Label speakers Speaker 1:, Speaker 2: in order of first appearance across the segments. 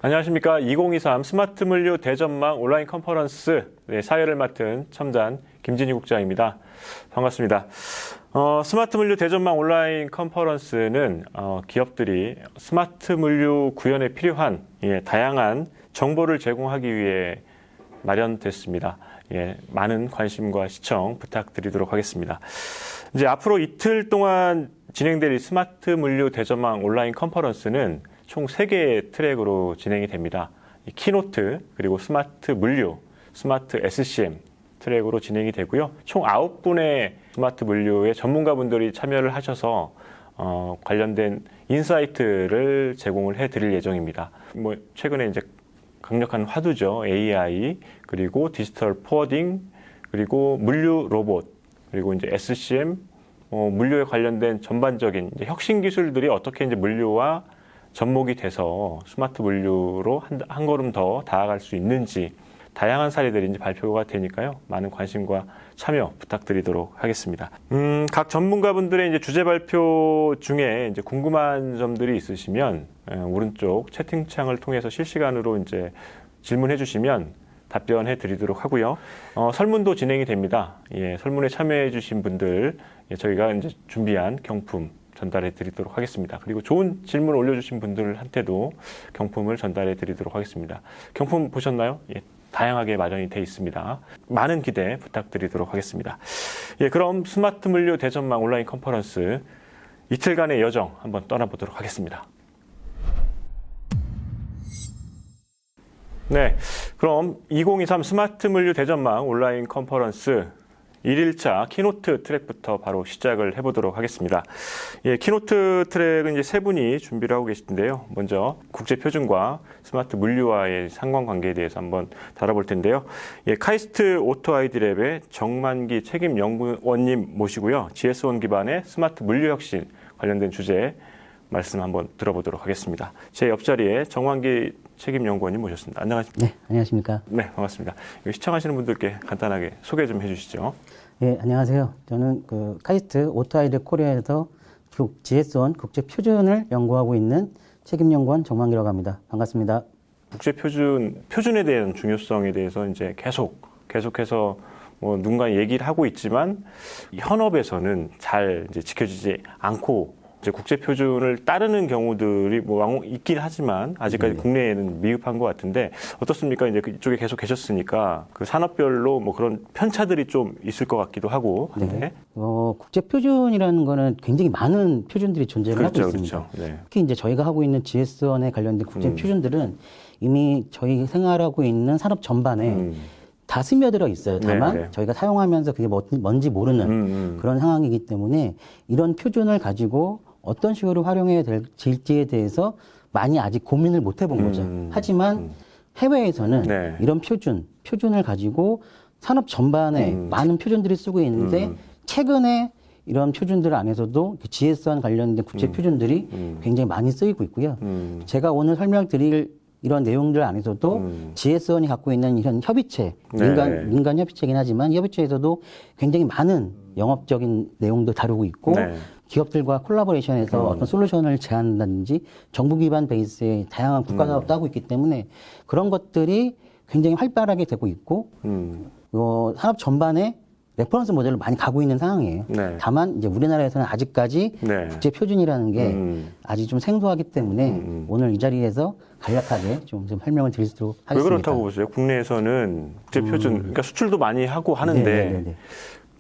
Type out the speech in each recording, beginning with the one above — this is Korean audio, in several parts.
Speaker 1: 안녕하십니까. 2023 스마트 물류 대전망 온라인 컨퍼런스 사회를 맡은 첨단 김진희 국장입니다. 반갑습니다. 스마트 물류 대전망 온라인 컨퍼런스는 기업들이 스마트 물류 구현에 필요한 다양한 정보를 제공하기 위해 마련됐습니다. 많은 관심과 시청 부탁드리도록 하겠습니다. 이제 앞으로 이틀 동안 진행될 이 스마트 물류 대전망 온라인 컨퍼런스는 총 3개의 트랙으로 진행이 됩니다. 키노트, 그리고 스마트 물류, 스마트 SCM 트랙으로 진행이 되고요. 총 9분의 스마트 물류의 전문가분들이 참여를 하셔서 관련된 인사이트를 제공을 해드릴 예정입니다. 최근에 이제 강력한 화두죠. AI, 그리고 디지털 포워딩, 그리고 물류 로봇, 그리고 이제 SCM, 물류에 관련된 전반적인 이제 혁신 기술들이 어떻게 이제 물류와 접목이 돼서 스마트 물류로 한 걸음 더 다가갈 수 있는지 다양한 사례들이 이제 발표가 되니까요. 많은 관심과 참여 부탁드리도록 하겠습니다. 각 전문가분들의 이제 주제 발표 중에 이제 궁금한 점들이 있으시면 오른쪽 채팅창을 통해서 실시간으로 이제 질문해 주시면 답변해 드리도록 하고요. 설문도 진행이 됩니다. 설문에 참여해 주신 분들 저희가 이제 준비한 경품 전달해 드리도록 하겠습니다. 그리고 좋은 질문 올려주신 분들한테도 경품을 전달해 드리도록 하겠습니다. 경품 보셨나요? 다양하게 마련이 되어 있습니다. 많은 기대 부탁드리도록 하겠습니다. 그럼 스마트 물류 대전망 온라인 컨퍼런스 이틀간의 여정 한번 떠나보도록 하겠습니다. 네, 그럼 2023 스마트 물류 대전망 온라인 컨퍼런스 1일차 키노트 트랙부터 바로 시작을 해보도록 하겠습니다. 키노트 트랙은 이제 3분이 준비를 하고 계시는데요. 먼저 국제 표준과 스마트 물류와의 상관관계에 대해서 한번 다뤄볼 텐데요. 카이스트 오토 아이디랩의 정만기 책임 연구원님 모시고요. GS1 기반의 스마트 물류 혁신 관련된 주제 말씀 한번 들어보도록 하겠습니다. 제 옆자리에 정만기 책임 연구원님 모셨습니다. 안녕하십니까?
Speaker 2: 네, 안녕하십니까?
Speaker 1: 네, 반갑습니다. 시청하시는 분들께 간단하게 소개 좀 해주시죠.
Speaker 2: 네, 안녕하세요. 저는 카이스트 오토아이드 코리아에서 GS1 국제 표준을 연구하고 있는 책임 연구원 정만기라고 합니다. 반갑습니다.
Speaker 1: 국제 표준에 대한 중요성에 대해서 이제 계속해서 누군가 얘기를 하고 있지만 현업에서는 잘 이제 지켜지지 않고 이제 국제 표준을 따르는 경우들이 있긴 하지만 아직까지 국내에는 미흡한 것 같은데 어떻습니까? 이제 이쪽에 계속 계셨으니까 그 산업별로 그런 편차들이 좀 있을 것 같기도 하고 한데.
Speaker 2: 네. 국제 표준이라는 거는 굉장히 많은 표준들이 존재를 하고 있습니다.
Speaker 1: 그렇죠. 네.
Speaker 2: 특히 이제 저희가 하고 있는 GS1에 관련된 국제 표준들은 이미 저희 생활하고 있는 산업 전반에 다 스며들어 있어요. 다만 저희가 사용하면서 그게 뭔지 모르는 그런 상황이기 때문에 이런 표준을 가지고 어떤 식으로 활용해야 될지에 대해서 많이 아직 고민을 못 해본 거죠. 하지만 해외에서는 이런 표준을 가지고 산업 전반에 많은 표준들이 쓰고 있는데 최근에 이런 표준들 안에서도 GS1 관련된 국제 표준들이 굉장히 많이 쓰이고 있고요. 제가 오늘 설명드릴 이런 내용들 안에서도 GS1이 갖고 있는 이런 협의체, 민간 협의체이긴 하지만 협의체에서도 굉장히 많은 영업적인 내용도 다루고 있고 기업들과 콜라보레이션해서 어떤 솔루션을 제안한다든지 정부 기반 베이스의 다양한 국가 사업도 하고 있기 때문에 그런 것들이 굉장히 활발하게 되고 있고 산업 전반에 레퍼런스 모델로 많이 가고 있는 상황이에요. 다만 이제 우리나라에서는 아직까지 국제 표준이라는 게 아직 좀 생소하기 때문에 오늘 이 자리에서 간략하게 좀 설명을 드릴 수 있도록 하겠습니다.
Speaker 1: 왜 그렇다고 보세요? 국내에서는 국제 표준, 그러니까 수출도 많이 하고 하는데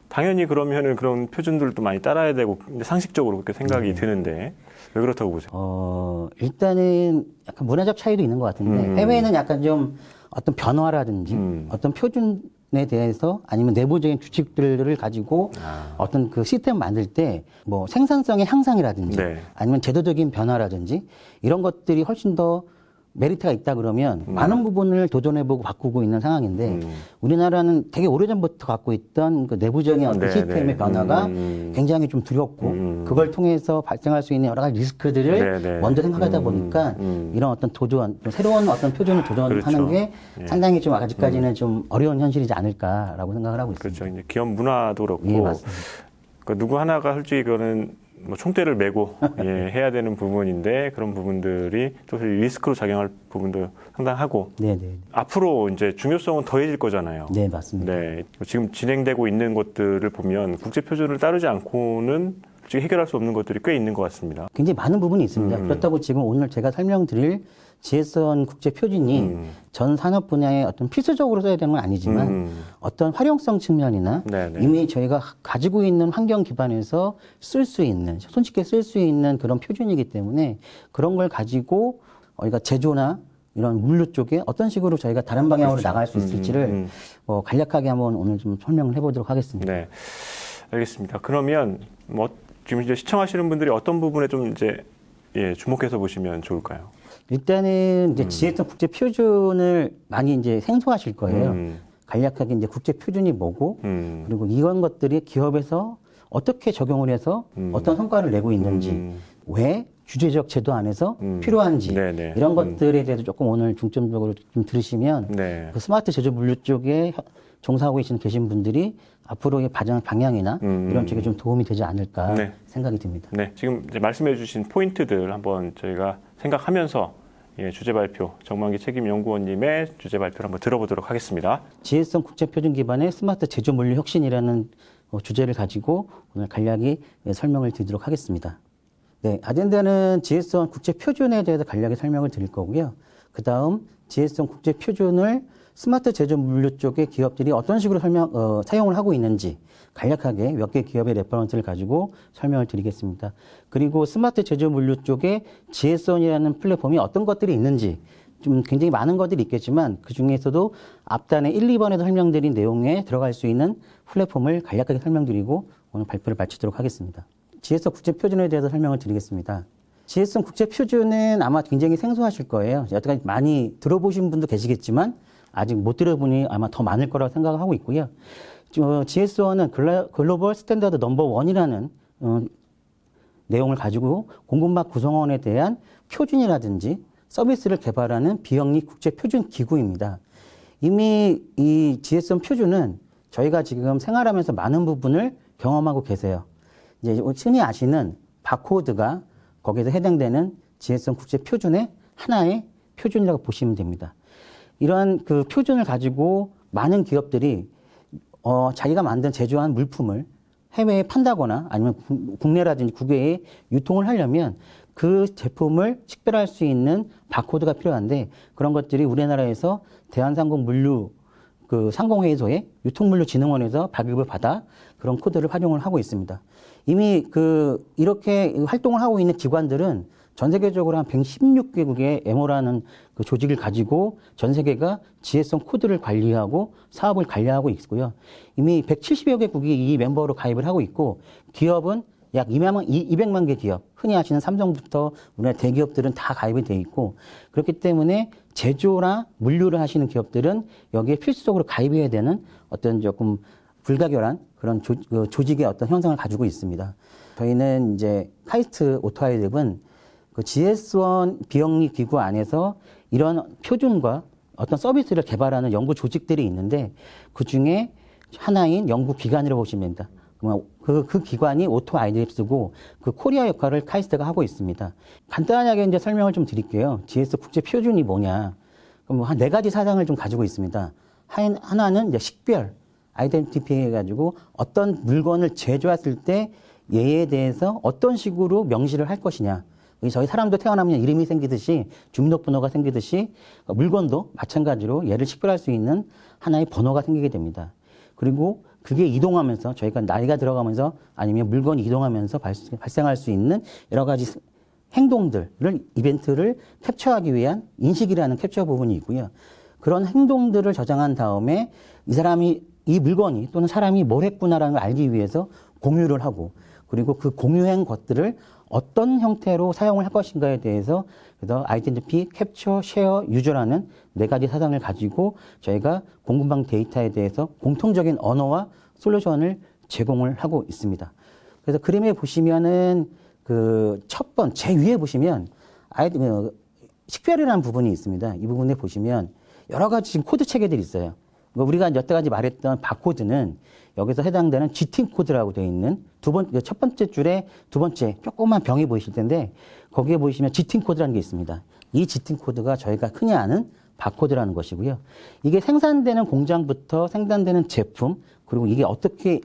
Speaker 1: 당연히 그러면은 그런 표준들도 많이 따라야 되고 상식적으로 그렇게 생각이 드는데 왜 그렇다고 보세요?
Speaker 2: 일단은 약간 문화적 차이도 있는 것 같은데 해외에는 약간 좀 어떤 변화라든지 어떤 표준에 대해서 아니면 내부적인 규칙들을 가지고 어떤 그 시스템 만들 때 생산성의 향상이라든지 아니면 제도적인 변화라든지 이런 것들이 훨씬 더 메리트가 있다 그러면 많은 부분을 도전해보고 바꾸고 있는 상황인데 우리나라는 되게 오래전부터 갖고 있던 그 내부적인 어떤 시스템의 변화가 굉장히 좀 두렵고 그걸 통해서 발생할 수 있는 여러 가지 리스크들을 먼저 생각하다 보니까 이런 어떤 새로운 어떤 표준을 도전하는 게 상당히 좀 아직까지는 좀 어려운 현실이지 않을까라고 생각을 하고 있습니다.
Speaker 1: 그렇죠. 이제 기업 문화도 그렇고
Speaker 2: 예, 맞습니다.
Speaker 1: 누구 하나가 솔직히 그거는 뭐 총대를 메고 해야 되는 부분인데 그런 부분들이 또 리스크로 작용할 부분도 상당하고
Speaker 2: 네네.
Speaker 1: 앞으로 이제 중요성은 더해질 거잖아요.
Speaker 2: 네, 맞습니다.
Speaker 1: 네, 지금 진행되고 있는 것들을 보면 국제 표준을 따르지 않고는 솔직히 해결할 수 없는 것들이 꽤 있는 것 같습니다.
Speaker 2: 굉장히 많은 부분이 있습니다. 그렇다고 지금 오늘 제가 설명드릴 GS1 국제 표준이 전 산업 분야에 어떤 필수적으로 써야 되는 건 아니지만 어떤 활용성 측면이나
Speaker 1: 네네.
Speaker 2: 이미 저희가 가지고 있는 환경 기반에서 쓸 수 있는, 손쉽게 쓸 수 있는 그런 표준이기 때문에 그런 걸 가지고 우리가 제조나 이런 물류 쪽에 어떤 식으로 저희가 다른 방향으로
Speaker 1: 그렇죠.
Speaker 2: 나갈 수 있을지를 간략하게 한번 오늘 좀 설명을 해보도록 하겠습니다.
Speaker 1: 네, 알겠습니다. 그러면 뭐 지금 이제 시청하시는 분들이 어떤 부분에 좀 이제 주목해서 보시면 좋을까요?
Speaker 2: 일단은 이제 GS 국제 표준을 많이 이제 생소하실 거예요. 간략하게 이제 국제 표준이 뭐고, 그리고 이런 것들이 기업에서 어떻게 적용을 해서 어떤 성과를 내고 있는지, 왜 규제적 제도 안에서 필요한지,
Speaker 1: 네네.
Speaker 2: 이런 것들에 대해서 조금 오늘 중점적으로 좀 들으시면
Speaker 1: 네.
Speaker 2: 그 스마트 제조 물류 쪽에 종사하고 계신 분들이 앞으로의 방향이나 이런 쪽에 좀 도움이 되지 않을까
Speaker 1: 네.
Speaker 2: 생각이 듭니다.
Speaker 1: 네, 지금 이제 말씀해주신 포인트들 한번 저희가 생각하면서 주제 발표, 정만기 책임연구원님의 주제 발표를 한번 들어보도록 하겠습니다.
Speaker 2: 지혜성 국제표준 기반의 스마트 제조 물류 혁신이라는 주제를 가지고 오늘 간략히 설명을 드리도록 하겠습니다. 네, 아젠다는 지혜성 국제표준에 대해서 간략히 설명을 드릴 거고요. 그 다음 지혜성 국제표준을 스마트 제조 물류 쪽의 기업들이 어떤 식으로 사용을 하고 있는지 간략하게 몇 개 기업의 레퍼런스를 가지고 설명을 드리겠습니다. 그리고 스마트 제조 물류 쪽에 GS1이라는 플랫폼이 어떤 것들이 있는지 좀 굉장히 많은 것들이 있겠지만 그 중에서도 앞단에 1, 2번에서 설명드린 내용에 들어갈 수 있는 플랫폼을 간략하게 설명드리고 오늘 발표를 마치도록 하겠습니다. GS1 국제표준에 대해서 설명을 드리겠습니다. GS1 국제표준은 아마 굉장히 생소하실 거예요. 여태까지 많이 들어보신 분도 계시겠지만 아직 못 들어보니 아마 더 많을 거라고 생각하고 있고요. GS1은 글로벌 스탠다드 넘버 1이라는 내용을 가지고 공급망 구성원에 대한 표준이라든지 서비스를 개발하는 비영리 국제 표준 기구입니다. 이미 이 GS1 표준은 저희가 지금 생활하면서 많은 부분을 경험하고 계세요. 이제 흔히 아시는 바코드가 거기에서 해당되는 GS1 국제 표준의 하나의 표준이라고 보시면 됩니다. 이러한 그 표준을 가지고 많은 기업들이 자기가 만든 제조한 물품을 해외에 판다거나 아니면 국내라든지 국외에 유통을 하려면 그 제품을 식별할 수 있는 바코드가 필요한데 그런 것들이 우리나라에서 대한상공물류 그 상공회의소의 유통물류진흥원에서 발급을 받아 그런 코드를 활용을 하고 있습니다. 이미 이렇게 활동을 하고 있는 기관들은 전 세계적으로 한 116개국의 에모라는 그 조직을 가지고 전 세계가 지혜성 코드를 관리하고 사업을 관리하고 있고요. 이미 170여 개국이 이 멤버로 가입을 하고 있고 기업은 약 200만 개 기업, 흔히 아시는 삼성부터 우리나라 대기업들은 다 가입이 돼 있고 그렇기 때문에 제조나 물류를 하시는 기업들은 여기에 필수적으로 가입해야 되는 어떤 조금 불가결한 그런 조직의 어떤 형상을 가지고 있습니다. 저희는 이제 카이스트 오토아이랩은 그 GS1 비영리 기구 안에서 이런 표준과 어떤 서비스를 개발하는 연구 조직들이 있는데 그 중에 하나인 연구 기관이라고 보시면 됩니다. 그 기관이 오토아이랩스고 그 코리아 역할을 카이스트가 하고 있습니다. 간단하게 이제 설명을 좀 드릴게요. GS 국제 표준이 뭐냐? 그럼 한 4가지 사상을 좀 가지고 있습니다. 하나는 이제 식별, 아이덴티티 해가지고 어떤 물건을 제조했을 때 얘에 대해서 어떤 식으로 명시를 할 것이냐. 저희 사람도 태어나면 이름이 생기듯이 주민등록번호가 생기듯이 물건도 마찬가지로 얘를 식별할 수 있는 하나의 번호가 생기게 됩니다. 그리고 그게 이동하면서 저희가 나이가 들어가면서 아니면 물건이 이동하면서 발생할 수 있는 여러 가지 행동들을 이벤트를 캡처하기 위한 인식이라는 캡처 부분이 있고요. 그런 행동들을 저장한 다음에 이 물건이 또는 사람이 뭘 했구나라는 걸 알기 위해서 공유를 하고 그리고 그 공유한 것들을 어떤 형태로 사용을 할 것인가에 대해서 그래서 아이덴티티, 캡처, 쉐어, 유저라는 4가지 사상을 가지고 저희가 공급망 데이터에 대해서 공통적인 언어와 솔루션을 제공을 하고 있습니다. 그래서 그림에 보시면은 첫 번째 제일 위에 보시면 식별이라는 부분이 있습니다. 이 부분에 보시면 여러 가지 지금 코드 체계들이 있어요. 우리가 여태까지 말했던 바코드는 여기서 해당되는 GTIN 코드라고 되어 있는 첫 번째 줄에 두 번째 조그만 병이 보이실 텐데 거기에 보시면 GTIN 코드라는 게 있습니다. 이 GTIN 코드가 저희가 흔히 아는 바코드라는 것이고요. 이게 생산되는 공장부터 생산되는 제품 그리고 이게 어떻게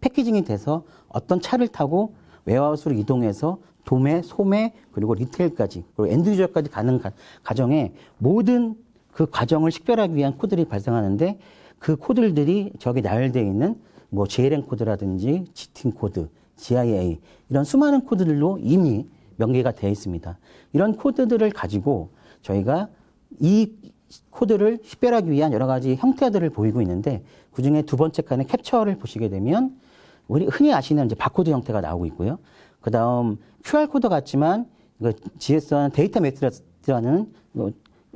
Speaker 2: 패키징이 돼서 어떤 차를 타고 웨어하우스로 이동해서 도매, 소매 그리고 리테일까지 그리고 엔드유저까지 가는 과정에 모든 그 과정을 식별하기 위한 코드들이 발생하는데 그 코드들이 저기 나열되어 있는 뭐 JLN 코드라든지 GTIN 코드, GIA 이런 수많은 코드들로 이미 명기가 되어 있습니다. 이런 코드들을 가지고 저희가 이 코드를 식별하기 위한 여러 가지 형태들을 보이고 있는데 그중에 두 번째 칸의 캡처를 보시게 되면 우리 흔히 아시는 이제 바코드 형태가 나오고 있고요. 그 다음 QR코드 같지만 GS1 데이터 매트리스라는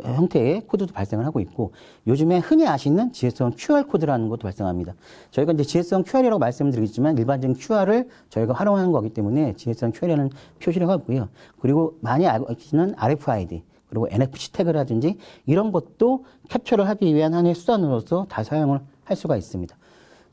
Speaker 2: 형태의 코드도 발생을 하고 있고 요즘에 흔히 아시는 GS1 QR코드라는 것도 발생합니다. 저희가 이제 GS1 QR이라고 말씀을 드리겠지만 일반적인 QR을 저희가 활용하는 거기 때문에 GS1 QR이라는 표시를 하고요. 그리고 많이 알고 계시는 RFID 그리고 NFC 태그라든지 이런 것도 캡처를 하기 위한 하나의 수단으로서 다 사용을 할 수가 있습니다.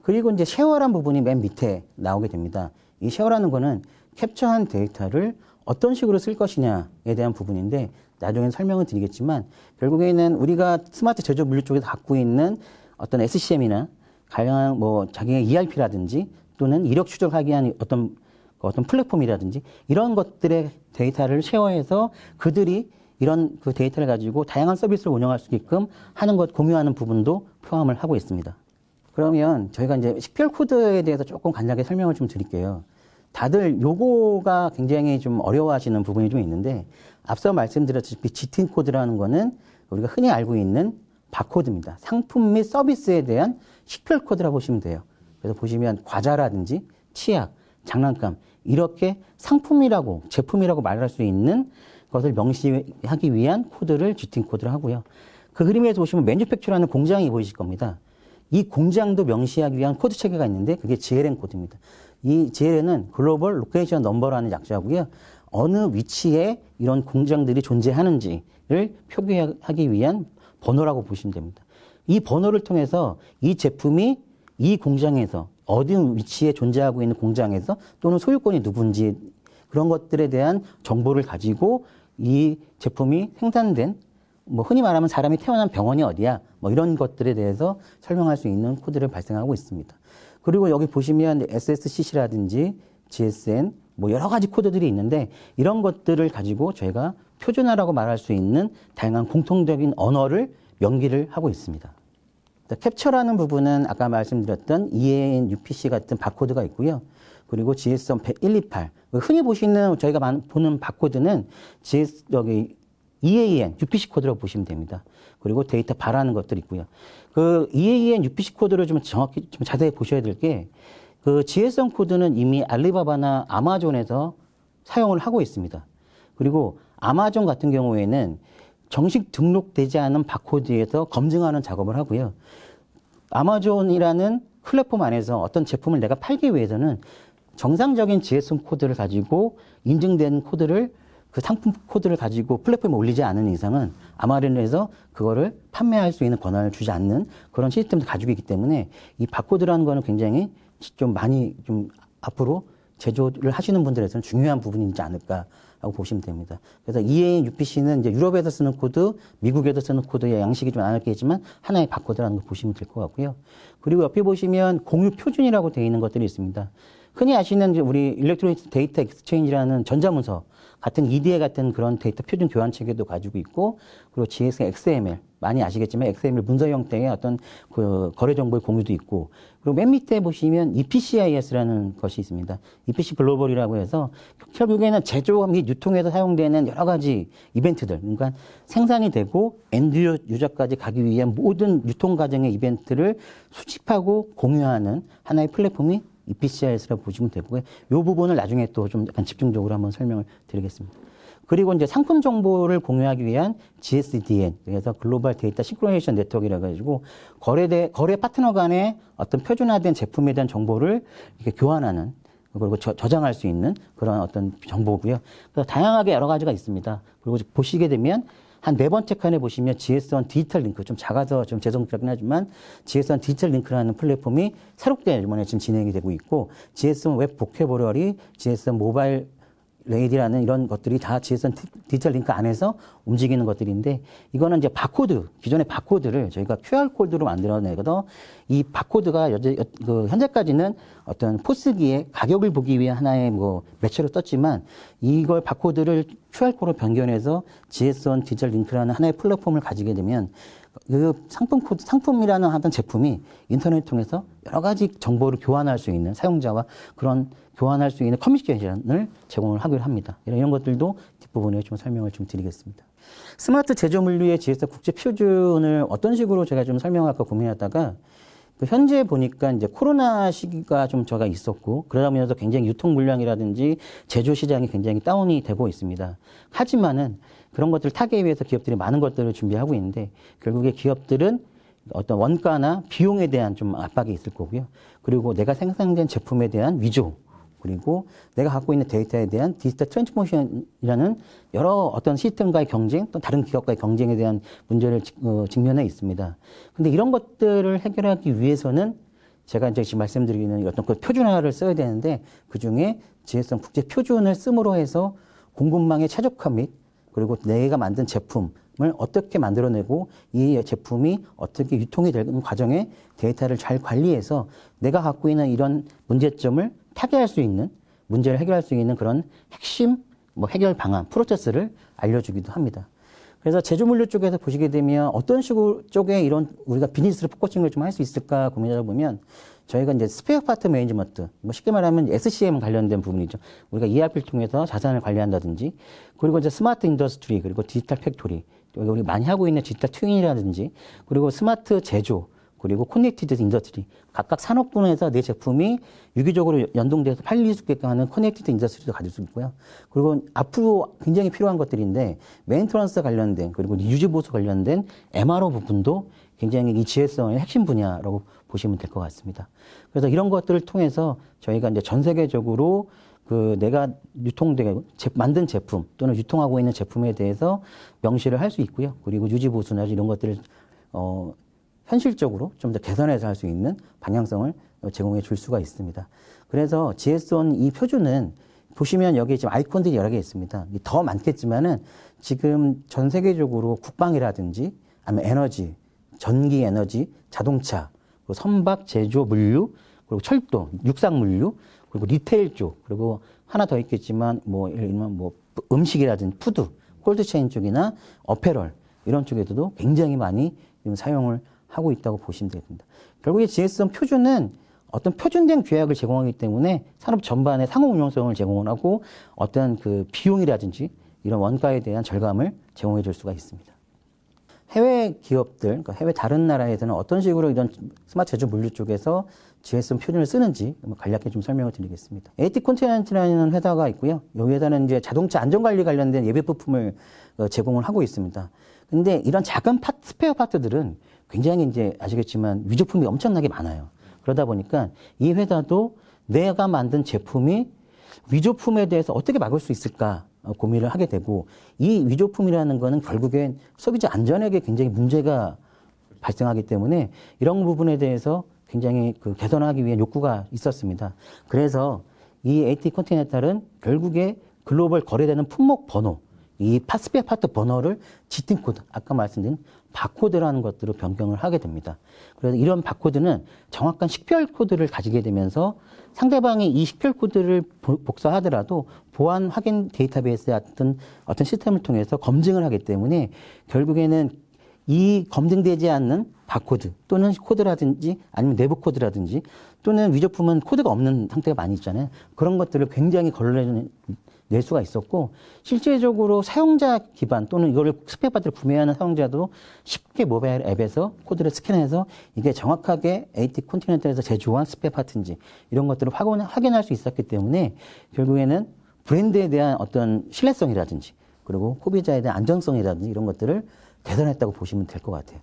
Speaker 2: 그리고 이제 쉐어라는 부분이 맨 밑에 나오게 됩니다. 이 쉐어라는 거는 캡처한 데이터를 어떤 식으로 쓸 것이냐에 대한 부분인데 나중에 설명을 드리겠지만 결국에는 우리가 스마트 제조 물류 쪽에서 갖고 있는 어떤 SCM이나 가령 뭐 자기의 ERP라든지 또는 이력 추적하기 위한 어떤 플랫폼이라든지 이런 것들의 데이터를 쉐어해서 그들이 이런 그 데이터를 가지고 다양한 서비스를 운영할 수 있게끔 하는 것, 공유하는 부분도 포함을 하고 있습니다. 그러면 저희가 이제 식별 코드에 대해서 조금 간략하게 설명을 좀 드릴게요. 다들 요거가 굉장히 좀 어려워하시는 부분이 좀 있는데 앞서 말씀드렸다시피 GTIN 코드라는 거는 우리가 흔히 알고 있는 바코드입니다. 상품 및 서비스에 대한 식별 코드라고 보시면 돼요. 그래서 보시면 과자라든지 치약, 장난감 이렇게 상품이라고 제품이라고 말할 수 있는 것을 명시하기 위한 코드를 GTIN 코드를 하고요. 그 그림에서 보시면 매뉴팩처라는 공장이 보이실 겁니다. 이 공장도 명시하기 위한 코드 체계가 있는데 그게 GLN 코드입니다. 이 GLN은 글로벌 로케이션 넘버라는 약자고요. 어느 위치에 이런 공장들이 존재하는지를 표기하기 위한 번호라고 보시면 됩니다. 이 번호를 통해서 이 제품이 이 공장에서 어디 위치에 존재하고 있는 공장에서 또는 소유권이 누군지 그런 것들에 대한 정보를 가지고 이 제품이 생산된 뭐 흔히 말하면 사람이 태어난 병원이 어디야 뭐 이런 것들에 대해서 설명할 수 있는 코드를 발생하고 있습니다. 그리고 여기 보시면 SSCC라든지 GSN 뭐 여러 가지 코드들이 있는데 이런 것들을 가지고 저희가 표준화라고 말할 수 있는 다양한 공통적인 언어를 명기를 하고 있습니다. 캡처라는 부분은 아까 말씀드렸던 EAN, UPC 같은 바코드가 있고요. 그리고 GS1 128 흔히 보시는 저희가 보는 바코드는 EAN, UPC 코드라고 보시면 됩니다. 그리고 데이터 바라는 것들이 있고요. 그 EAN, UPC 코드를 좀 정확히 좀 자세히 보셔야 될 게 그 GS1 코드는 이미 알리바바나 아마존에서 사용을 하고 있습니다. 그리고 아마존 같은 경우에는 정식 등록되지 않은 바코드에서 검증하는 작업을 하고요. 아마존이라는 플랫폼 안에서 어떤 제품을 내가 팔기 위해서는 정상적인 GS1 코드를 가지고 인증된 코드를 그 상품 코드를 가지고 플랫폼에 올리지 않은 이상은 아마존에서 그거를 판매할 수 있는 권한을 주지 않는 그런 시스템을 가지고 있기 때문에 이 바코드라는 거는 굉장히 좀 많이 좀 앞으로 제조를 하시는 분들에서는 중요한 부분이지 않을까라고 보시면 됩니다. 그래서 EAN, UPC는 이제 유럽에서 쓰는 코드, 미국에서 쓰는 코드의 양식이 좀 나눴겠지만 하나의 바코드라는 걸 보시면 될 것 같고요. 그리고 옆에 보시면 공유 표준이라고 되어 있는 것들이 있습니다. 흔히 아시는 우리 일렉트로닉 데이터 엑스체인지라는 전자문서 같은 EDA 같은 그런 데이터 표준 교환 체계도 가지고 있고, 그리고 GS XML 많이 아시겠지만 XML 문서 형태의 어떤 그 거래 정보의 공유도 있고, 그리고 맨 밑에 보시면 EPCIS라는 것이 있습니다. EPC 글로벌이라고 해서 결국에는 제조 및 유통에서 사용되는 여러 가지 이벤트들, 그러니까 생산이 되고 엔드 유저까지 가기 위한 모든 유통 과정의 이벤트를 수집하고 공유하는 하나의 플랫폼이 EPCIS라고 보시면 되고요. 이 부분을 나중에 또 좀 약간 집중적으로 한번 설명을 드리겠습니다. 그리고 이제 상품 정보를 공유하기 위한 GSDN, 그래서 글로벌 데이터 싱크로네이션 네트워크라고 해가지고 거래 파트너 간의 어떤 표준화된 제품에 대한 정보를 이렇게 교환하는, 그리고 저장할 수 있는 그런 어떤 정보고요. 그래서 다양하게 여러 가지가 있습니다. 그리고 보시게 되면 한 네 번째 칸에 보시면 GS1 디지털 링크, 좀 작아서 좀 죄송스럽긴 하지만 GS1 디지털 링크라는 플랫폼이 새롭게 이번에 지금 진행이 되고 있고, GS1 웹 보케버러리, GS1 모바일 레이디라는 이런 것들이 다 GS1 디지털 링크 안에서 움직이는 것들인데, 이거는 이제 바코드, 기존의 바코드를 저희가 QR코드로 만들어내거든, 이 바코드가 현재까지는 어떤 포스기의 가격을 보기 위한 하나의 뭐 매체로 썼지만, 이걸 바코드를 QR코드로 변경해서 GS1 디지털 링크라는 하나의 플랫폼을 가지게 되면 그 상품이라는 하던 제품이 인터넷을 통해서 여러 가지 정보를 교환할 수 있는, 사용자와 그런 교환할 수 있는 커뮤니케이션을 제공을 하기로 합니다. 이런 것들도 뒷부분에 좀 설명을 좀 드리겠습니다. 스마트 제조 물류의 GS 국제 표준을 어떤 식으로 제가 좀 설명할까 고민하다가, 현재 보니까 이제 코로나 시기가 좀 저가 있었고, 그러다 보면서 굉장히 유통 물량이라든지 제조 시장이 굉장히 다운이 되고 있습니다. 하지만은 그런 것들을 타개하기 위해서 기업들이 많은 것들을 준비하고 있는데, 결국에 기업들은 어떤 원가나 비용에 대한 좀 압박이 있을 거고요. 그리고 내가 생산된 제품에 대한 위조, 그리고 내가 갖고 있는 데이터에 대한 디지털 트랜스포메이션이라는 여러 어떤 시스템과의 경쟁, 또 다른 기업과의 경쟁에 대한 문제를 직면해 있습니다. 근데 이런 것들을 해결하기 위해서는 제가 이제 지금 말씀드리는 어떤 그 표준화를 써야 되는데, 그 중에 GS1 국제 표준을 씀으로 해서 공급망의 최적화 및, 그리고 내가 만든 제품을 어떻게 만들어내고 이 제품이 어떻게 유통이 되는 과정에 데이터를 잘 관리해서 내가 갖고 있는 이런 문제점을 타개할 수 있는, 문제를 해결할 수 있는 그런 핵심 해결 방안, 프로세스를 알려주기도 합니다. 그래서 제조물류 쪽에서 보시게 되면 어떤 식으로 쪽에 이런 우리가 비즈니스를 포커싱을 좀 할 수 있을까 고민하다 보면, 저희가 이제 스페어 파트 매니지먼트, 쉽게 말하면 SCM 관련된 부분이죠. 우리가 ERP를 통해서 자산을 관리한다든지, 그리고 이제 스마트 인더스트리, 그리고 디지털 팩토리, 우리 많이 하고 있는 디지털 트윈이라든지, 그리고 스마트 제조, 그리고 커넥티드 인더스트리, 각각 산업군에서 내 제품이 유기적으로 연동돼서 팔릴 수 있게끔 하는 커넥티드 인더스트리도 가질 수 있고요. 그리고 앞으로 굉장히 필요한 것들인데, 메인터넌스 관련된, 그리고 유지보수 관련된 MRO 부분도 굉장히 이 GS1의 핵심 분야라고 보시면 될 것 같습니다. 그래서 이런 것들을 통해서 저희가 이제 전 세계적으로 내가 유통되고 만든 제품 또는 유통하고 있는 제품에 대해서 명시를 할 수 있고요. 그리고 유지보수나 이런 것들을 현실적으로 좀 더 개선해서 할 수 있는 방향성을 제공해 줄 수가 있습니다. 그래서 GS1 이 표준은 보시면 여기 지금 아이콘들이 여러 개 있습니다. 더 많겠지만은 지금 전 세계적으로 국방이라든지 아니면 에너지, 전기 에너지, 자동차, 그리고 선박, 제조, 물류, 그리고 철도, 육상 물류, 그리고 리테일 쪽, 그리고 하나 더 있겠지만 예를 들면 음식이라든지 푸드, 콜드체인 쪽이나 어페럴 이런 쪽에서도 굉장히 많이 지금 사용을 하고 있다고 보시면 되겠습니다. 결국에 GS1 표준은 어떤 표준된 규약을 제공하기 때문에 산업 전반의 상호 운용성을 제공을 하고 어떤 그 비용이라든지 이런 원가에 대한 절감을 제공해 줄 수가 있습니다. 해외 기업들, 그러니까 해외 다른 나라에서는 어떤 식으로 이런 스마트 제조 물류 쪽에서 GS1 표준을 쓰는지 간략히 좀 설명을 드리겠습니다. AT 콘티넨트라는 회사가 있고요. 이 회사는 이제 자동차 안전관리 관련된 예비 부품을 제공을 하고 있습니다. 근데 이런 작은 스페어 파트들은 굉장히 이제 아시겠지만 위조품이 엄청나게 많아요. 그러다 보니까 이 회사도 내가 만든 제품이 위조품에 대해서 어떻게 막을 수 있을까 고민을 하게 되고, 이 위조품이라는 거는 결국엔 소비자 안전에게 굉장히 문제가 발생하기 때문에 이런 부분에 대해서 굉장히 개선하기 위한 욕구가 있었습니다. 그래서 이 AT 컨티넨탈은 결국에 글로벌 거래되는 품목 번호, 이 스페어 파트 번호를 지팅 코드, 아까 말씀드린 바코드라는 것들로 변경을 하게 됩니다. 그래서 이런 바코드는 정확한 식별 코드를 가지게 되면서 상대방이 이 식별 코드를 복사하더라도 보안 확인 데이터베이스 같은 어떤 시스템을 통해서 검증을 하기 때문에 결국에는 이 검증되지 않는 바코드 또는 코드라든지 아니면 내부 코드라든지 또는 위조품은 코드가 없는 상태가 많이 있잖아요. 그런 것들을 굉장히 걸러낼 수가 있었고, 실제적으로 사용자 기반 또는 이거를 스페어 파트를 구매하는 사용자도 쉽게 모바일 앱에서 코드를 스캔해서 이게 정확하게 AT 콘티넨탈에서 제조한 스페어 파트인지 이런 것들을 확인할 수 있었기 때문에 결국에는 브랜드에 대한 어떤 신뢰성이라든지 그리고 소비자에 대한 안전성이라든지 이런 것들을 개선했다고 보시면 될 것 같아요.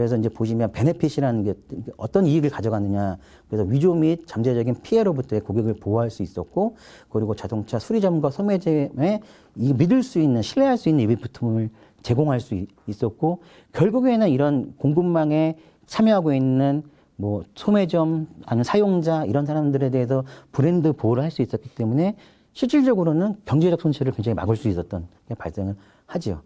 Speaker 2: 그래서 이제 보시면 베네핏이라는 게 어떤 이익을 가져가느냐. 그래서 위조 및 잠재적인 피해로부터의 고객을 보호할 수 있었고, 그리고 자동차 수리점과 소매점에 믿을 수 있는, 신뢰할 수 있는 예비부품을 제공할 수 있었고, 결국에는 이런 공급망에 참여하고 있는 뭐 소매점, 아니면 사용자 이런 사람들에 대해서 브랜드 보호를 할 수 있었기 때문에 실질적으로는 경제적 손실을 굉장히 막을 수 있었던 게 발생을 하죠.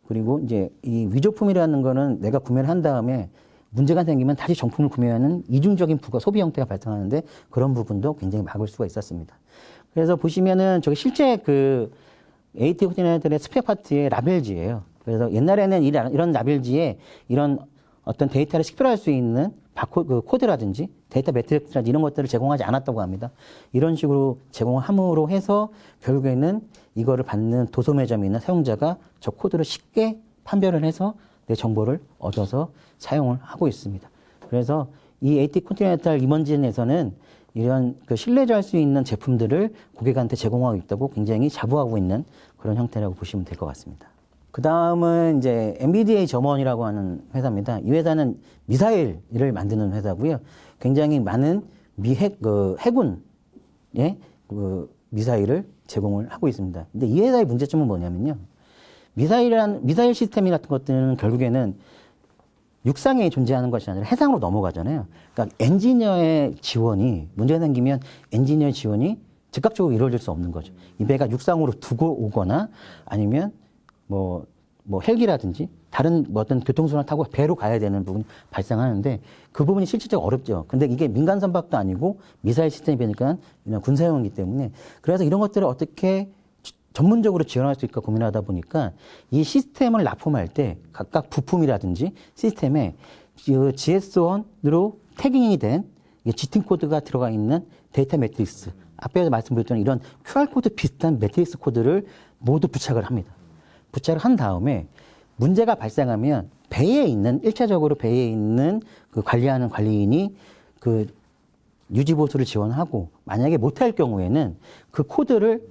Speaker 2: 그리고 이제 이 위조품이라는 거는 내가 구매를 한 다음에 문제가 생기면 다시 정품을 구매하는 이중적인 부가 소비 형태가 발생하는데 그런 부분도 굉장히 막을 수가 있었습니다. 그래서 보시면은 저기 실제 그 AT 코디네이터의 스페어 파트의 라벨지예요. 그래서 옛날에는 이런 라벨지에 이런 어떤 데이터를 식별할 수 있는 바코드, 코드라든지 데이터 매트릭스라든지 이런 것들을 제공하지 않았다고 합니다. 이런 식으로 제공함으로 해서 결국에는 이거를 받는 도소매점이나 사용자가 저 코드를 쉽게 판별을 해서 내 정보를 얻어서 사용을 하고 있습니다. 그래서 이 AT 컨티넨탈 이머진에서는 이런 그 신뢰할 수 있는 제품들을 고객한테 제공하고 있다고 굉장히 자부하고 있는 그런 형태라고 보시면 될 것 같습니다. 그 다음은 이제 MBDA 점원이라고 하는 회사입니다. 이 회사는 미사일을 만드는 회사고요. 굉장히 많은 해군의 미사일을 제공을 하고 있습니다. 근데 이 회사의 문제점은 뭐냐면요. 미사일 시스템 같은 것들은 결국에는 육상에 존재하는 것이 아니라 해상으로 넘어가잖아요. 그러니까 엔지니어의 지원이, 문제가 생기면 엔지니어의 지원이 즉각적으로 이루어질 수 없는 거죠. 이 배가 육상으로 두고 오거나 아니면 뭐 헬기라든지 다른 어떤 교통수단을 타고 배로 가야 되는 부분이 발생하는데 그 부분이 실질적으로 어렵죠. 근데 이게 민간 선박도 아니고 미사일 시스템이 되니까 군사용이기 때문에 그래서 이런 것들을 어떻게 전문적으로 지원할 수 있을까 고민하다 보니까 이 시스템을 납품할 때 각각 부품이라든지 시스템에 GS1으로 태깅이 된 GT 코드가 들어가 있는 데이터 매트릭스, 앞에서 말씀드렸던 이런 QR코드 비슷한 매트릭스 코드를 모두 부착을 합니다. 부착을 한 다음에 문제가 발생하면 배에 있는, 1차적으로 배에 있는 그 관리하는 관리인이 그 유지보수를 지원하고 만약에 못할 경우에는 그 코드를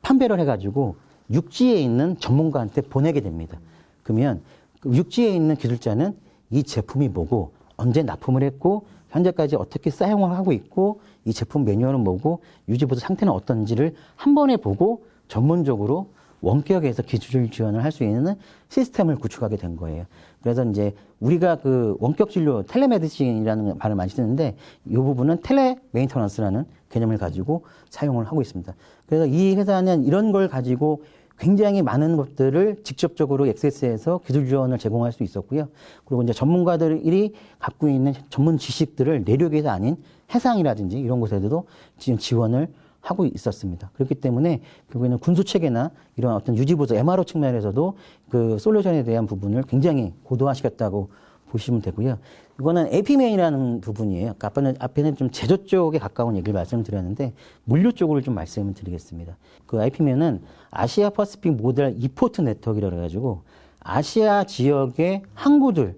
Speaker 2: 판별을 해가지고 육지에 있는 전문가한테 보내게 됩니다. 그러면 그 육지에 있는 기술자는 이 제품이 뭐고 언제 납품을 했고 현재까지 어떻게 사용을 하고 있고 이 제품 매뉴얼은 뭐고 유지보수 상태는 어떤지를 한 번에 보고 전문적으로 원격에서 기술 지원을 할 수 있는 시스템을 구축하게 된 거예요. 그래서 이제 우리가 그 원격 진료, 텔레메디신이라는 말을 많이 쓰는데 이 부분은 텔레 메인터넌스라는 개념을 가지고 사용을 하고 있습니다. 그래서 이 회사는 이런 걸 가지고 굉장히 많은 것들을 직접적으로 액세스해서 기술 지원을 제공할 수 있었고요. 그리고 이제 전문가들이 갖고 있는 전문 지식들을 내륙에서 아닌 해상이라든지 이런 곳에도 지원을 하고 있었습니다. 그렇기 때문에 결국에는 군수 체계나 이런 어떤 유지보수 MRO 측면에서도 그 솔루션에 대한 부분을 굉장히 고도화시켰다고 보시면 되고요. 이거는 AP맨이라는 부분이에요. 앞에는 좀 제조 쪽에 가까운 얘기를 말씀드렸는데 물류 쪽으로 좀 말씀을 드리겠습니다. 그 AP맨은 아시아 퍼시픽 모델 이포트 네트워크라고 해가지고 아시아 지역의 항구들의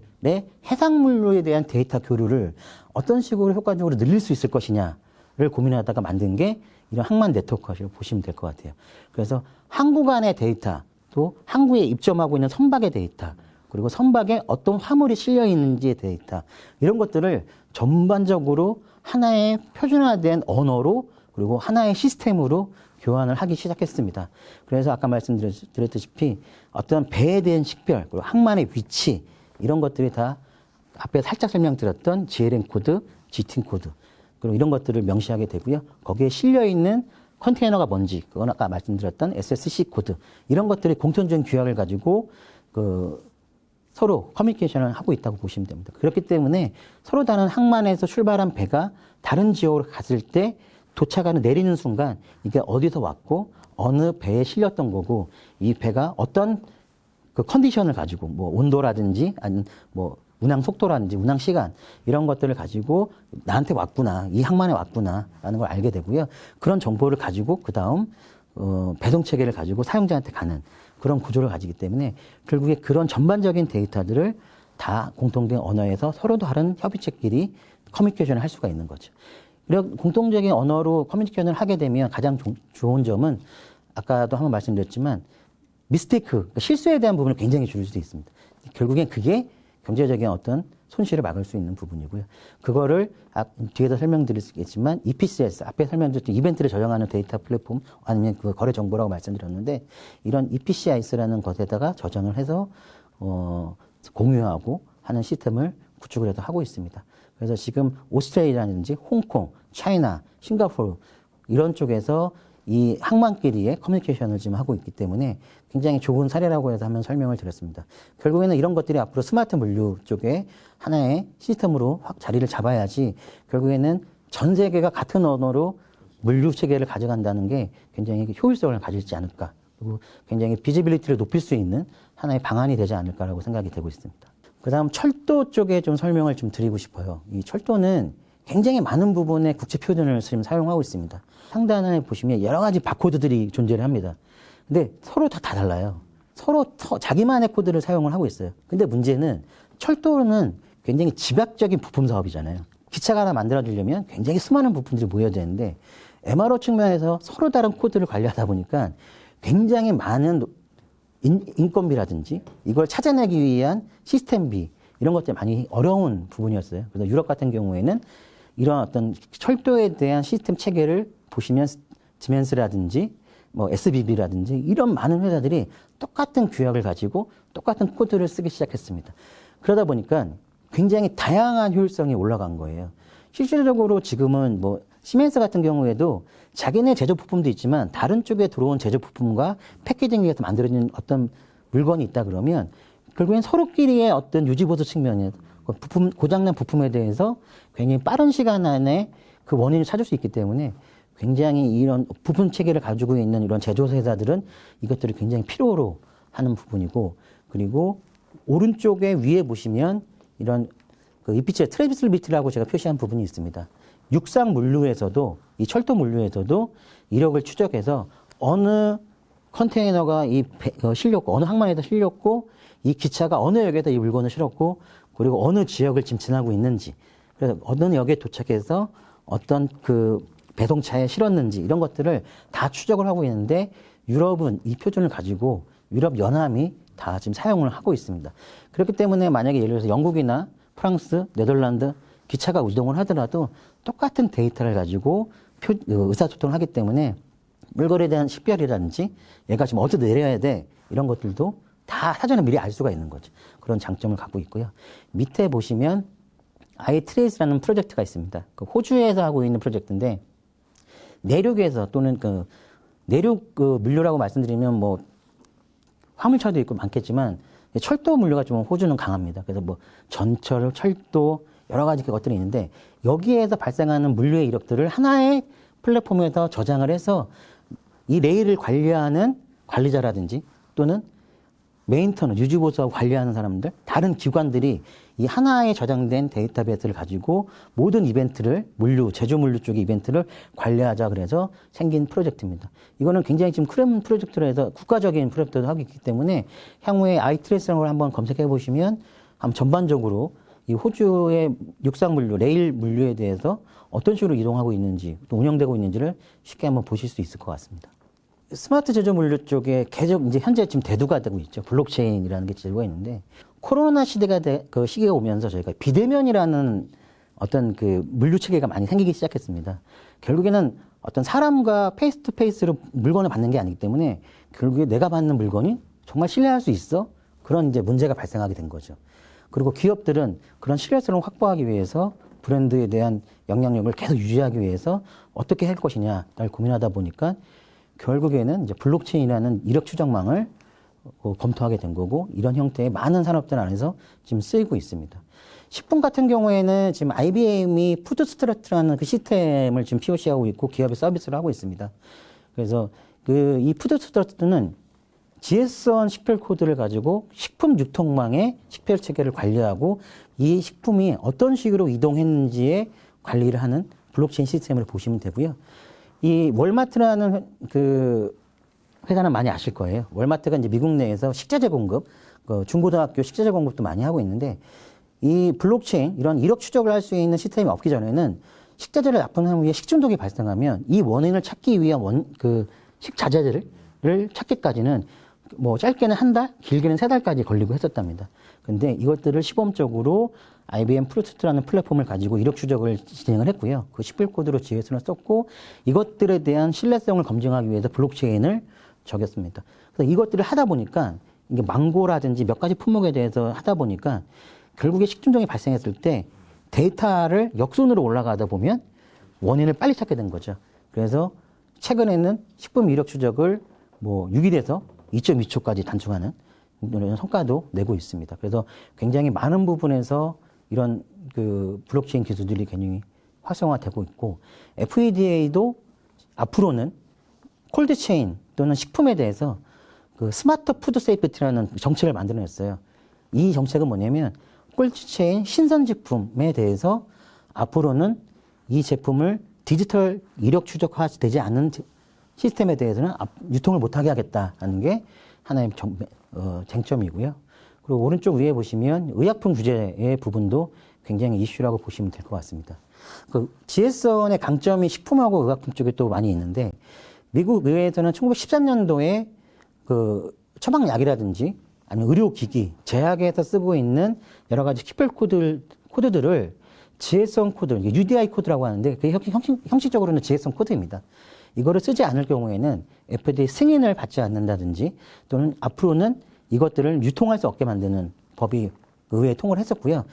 Speaker 2: 해상물류에 대한 데이터 교류를 어떤 식으로 효과적으로 늘릴 수 있을 것이냐를 고민하다가 만든 게 이런 항만 네트워크라고 보시면 될 것 같아요. 그래서 항구 간의 데이터, 또 항구에 입점하고 있는 선박의 데이터, 그리고 선박에 어떤 화물이 실려 있는지의 데이터, 이런 것들을 전반적으로 하나의 표준화된 언어로 그리고 하나의 시스템으로 교환을 하기 시작했습니다. 그래서 아까 말씀드렸다시피 어떤 배에 대한 식별, 그리고 항만의 위치, 이런 것들이 다 앞에 살짝 설명드렸던 GLN 코드, GT 코드, 그리고 이런 것들을 명시하게 되고요. 거기에 실려있는 컨테이너가 뭔지, 그건 아까 말씀드렸던 SSC 코드, 이런 것들이 공통적인 규약을 가지고 서로 커뮤니케이션을 하고 있다고 보시면 됩니다. 그렇기 때문에 서로 다른 항만에서 출발한 배가 다른 지역으로 갔을 때 도착하는 내리는 순간 이게 어디서 왔고 어느 배에 실렸던 거고 이 배가 어떤 그 컨디션을 가지고 뭐 온도라든지 아니면 뭐 운항 속도라든지 운항 시간 이런 것들을 가지고 나한테 왔구나, 이 항만에 왔구나라는 걸 알게 되고요. 그런 정보를 가지고 그 다음 배송 체계를 가지고 사용자한테 가는 그런 구조를 가지기 때문에 결국에 그런 전반적인 데이터들을 다 공통된 언어에서 서로 다른 협의체끼리 커뮤니케이션을 할 수가 있는 거죠. 그리고 공통적인 언어로 커뮤니케이션을 하게 되면 가장 좋은 점은 아까도 한번 말씀드렸지만 미스테이크, 그러니까 실수에 대한 부분을 굉장히 줄일 수 있습니다. 결국엔 그게 경제적인 어떤 손실을 막을 수 있는 부분이고요. 그거를 뒤에서 설명드리겠지만 EPCS, 앞에 설명드렸던 이벤트를 저장하는 데이터 플랫폼 아니면 그 거래 정보라고 말씀드렸는데 이런 EPCIS라는 것에다가 저장을 해서 공유하고 하는 시스템을 구축을 해서 하고 있습니다. 그래서 지금 오스트레일리아라든지 홍콩, 차이나, 싱가포르 이런 쪽에서 이 항만끼리의 커뮤니케이션을 지금 하고 있기 때문에 굉장히 좋은 사례라고 해서 한번 설명을 드렸습니다. 결국에는 이런 것들이 앞으로 스마트 물류 쪽에 하나의 시스템으로 확 자리를 잡아야지 결국에는 전 세계가 같은 언어로 물류 체계를 가져간다는 게 굉장히 효율성을 가질지 않을까. 그리고 굉장히 비지빌리티를 높일 수 있는 하나의 방안이 되지 않을까라고 생각이 되고 있습니다. 그 다음 철도 쪽에 좀 설명을 좀 드리고 싶어요. 이 철도는 굉장히 많은 부분의 국제 표준을 지금 사용하고 있습니다. 상단에 보시면 여러 가지 바코드들이 존재를 합니다. 근데 서로 다 달라요. 서로 자기만의 코드를 사용을 하고 있어요. 근데 문제는 철도는 굉장히 집약적인 부품 사업이잖아요. 기차가 하나 만들어지려면 굉장히 수많은 부품들이 모여야 되는데 MRO 측면에서 서로 다른 코드를 관리하다 보니까 굉장히 많은 인건비라든지 이걸 찾아내기 위한 시스템비 이런 것들이 많이 어려운 부분이었어요. 그래서 유럽 같은 경우에는 이런 어떤 철도에 대한 시스템 체계를 보시면 지멘스라든지 뭐 SBB라든지 이런 많은 회사들이 똑같은 규약을 가지고 똑같은 코드를 쓰기 시작했습니다. 그러다 보니까 굉장히 다양한 효율성이 올라간 거예요. 실질적으로 지금은 뭐 시멘스 같은 경우에도 자기네 제조 부품도 있지만 다른 쪽에 들어온 제조 부품과 패키징을 위해서 만들어진 어떤 물건이 있다 그러면 결국엔 서로끼리의 어떤 유지보수 측면에 부품, 고장난 부품에 대해서 굉장히 빠른 시간 안에 그 원인을 찾을 수 있기 때문에 굉장히 이런 부품 체계를 가지고 있는 이런 제조회사들은 이것들을 굉장히 필요로 하는 부분이고, 그리고 오른쪽에 위에 보시면 이런 그 EPC의 트레이스빌리티라고 제가 표시한 부분이 있습니다. 육상 물류에서도 이 철도 물류에서도 이력을 추적해서 어느 컨테이너가 실렸고 어느 항만에다 실렸고 이 기차가 어느 역에다 이 물건을 실었고 그리고 어느 지역을 지금 지나고 있는지, 그래서 어느 역에 도착해서 어떤 그 배송차에 실었는지 이런 것들을 다 추적을 하고 있는데 유럽은 이 표준을 가지고 유럽 연함이 다 지금 사용을 하고 있습니다. 그렇기 때문에 만약에 예를 들어서 영국이나 프랑스, 네덜란드 기차가 이동을 하더라도 똑같은 데이터를 가지고 의사소통을 하기 때문에 물건에 대한 식별이라든지 얘가 지금 어디서 내려야 돼 이런 것들도 다 사전에 미리 알 수가 있는 거죠. 그런 장점을 갖고 있고요. 밑에 보시면 아이트레이스라는 프로젝트가 있습니다. 그 호주에서 하고 있는 프로젝트인데 내륙에서 또는 그 내륙 그 물류라고 말씀드리면 뭐 화물차도 있고 많겠지만 철도 물류가 좀 호주는 강합니다. 그래서 뭐 전철, 철도 여러 가지 것들이 있는데 여기에서 발생하는 물류의 이력들을 하나의 플랫폼에서 저장을 해서 이 레일을 관리하는 관리자라든지 또는 메인터너, 유지보수하고 관리하는 사람들, 다른 기관들이 이 하나의 저장된 데이터베이스를 가지고 모든 이벤트를 제조 물류 쪽의 이벤트를 관리하자 그래서 생긴 프로젝트입니다. 이거는 굉장히 지금 큰 프로젝트로 해서 국가적인 프로젝트도 하고 있기 때문에 향후에 아이트레이스라는 걸 한번 검색해 보시면 한번 전반적으로 이 호주의 육상 물류, 레일 물류에 대해서 어떤 식으로 이동하고 있는지 또 운영되고 있는지를 쉽게 한번 보실 수 있을 것 같습니다. 스마트 제조 물류 쪽에 계속 이제 현재 지금 대두가 되고 있죠. 블록체인이라는 게 제도가 있는데 코로나 시대가 그 시기가 오면서 저희가 비대면이라는 어떤 그 물류 체계가 많이 생기기 시작했습니다. 결국에는 어떤 사람과 페이스 투 페이스로 물건을 받는 게 아니기 때문에 결국에 내가 받는 물건이 정말 신뢰할 수 있어? 그런 이제 문제가 발생하게 된 거죠. 그리고 기업들은 그런 신뢰성을 확보하기 위해서 브랜드에 대한 영향력을 계속 유지하기 위해서 어떻게 할 것이냐를 고민하다 보니까 결국에는 이제 블록체인이라는 이력 추적망을 검토하게 된 거고 이런 형태의 많은 산업들 안에서 지금 쓰이고 있습니다. 식품 같은 경우에는 지금 IBM이 푸드스트래트라는 그 시스템을 지금 POC하고 있고 기업에 서비스를 하고 있습니다. 그래서 이 푸드스트래트는 GS1 식별 코드를 가지고 식품 유통망의 식별 체계를 관리하고 이 식품이 어떤 식으로 이동했는지에 관리를 하는 블록체인 시스템을 보시면 되고요. 이 월마트라는 그 회사는 많이 아실 거예요. 월마트가 이제 미국 내에서 식자재 공급, 중고등학교 식자재 공급도 많이 하고 있는데 이 블록체인 이런 이력 추적을 할 수 있는 시스템이 없기 전에는 식자재를 납품한 후에 식중독이 발생하면 이 원인을 찾기 위한 식자재를 찾기까지는 뭐 짧게는 한 달, 길게는 3달까지 걸리고 했었답니다. 근데 이것들을 시범적으로 IBM 프로스트라는 플랫폼을 가지고 이력 추적을 진행을 했고요. 그 11 코드로 GS를 썼고 이것들에 대한 신뢰성을 검증하기 위해서 블록체인을 적였습니다. 그래서 이것들을 하다 보니까 이게 망고라든지 몇 가지 품목에 대해서 하다 보니까 결국에 식중독이 발생했을 때 데이터를 역순으로 올라가다 보면 원인을 빨리 찾게 된 거죠. 그래서 최근에는 식품 이력 추적을 뭐 6일에서 2.2초까지 단축하는 이런 성과도 내고 있습니다. 그래서 굉장히 많은 부분에서 이런 그 블록체인 기술들이 굉장히 활성화되고 있고 FEDA도 앞으로는 콜드체인 또는 식품에 대해서 그 스마트 푸드 세이프티라는 정책을 만들어냈어요. 이 정책은 뭐냐면 콜드체인 신선식품에 대해서 앞으로는 이 제품을 디지털 이력 추적화되지 않는 시스템에 대해서는 유통을 못하게 하겠다는 게 하나의 쟁점이고요. 그리고 오른쪽 위에 보시면 의약품 규제의 부분도 굉장히 이슈라고 보시면 될 것 같습니다. 그 GS1의 강점이 식품하고 의약품 쪽에 또 많이 있는데 미국 의회에서는 1913년도에 그 처방약이라든지 아니면 의료기기, 제약에서 쓰고 있는 여러 가지 식별 코드들을 GS1 코드, UDI 코드라고 하는데 그게 형식적으로는 GS1 코드입니다. 이거를 쓰지 않을 경우에는 FDA 승인을 받지 않는다든지 또는 앞으로는 이것들을 유통할 수 없게 만드는 법이 의회에 통과를 했었고요.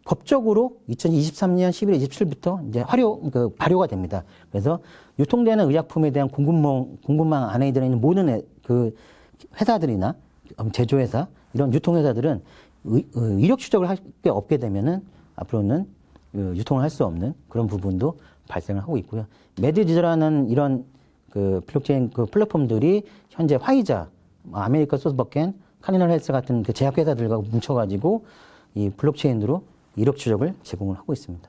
Speaker 2: 법적으로 2023년 11월 27일부터 이제 발효가 됩니다. 그래서 유통되는 의약품에 대한 공급망 안에 들어있는 모든 그 회사들이나 제조회사, 이런 유통회사들은 이력 추적을 할 게 없게 되면은 앞으로는 유통을 할 수 없는 그런 부분도 발생을 하고 있고요. 메디지라는 이런 그 블록체인 그 플랫폼들이 현재 화이자, 아메리카 소스버켄, 카니널 헬스 같은 그 제약회사들과 뭉쳐가지고 이 블록체인으로 이력 추적을 제공을 하고 있습니다.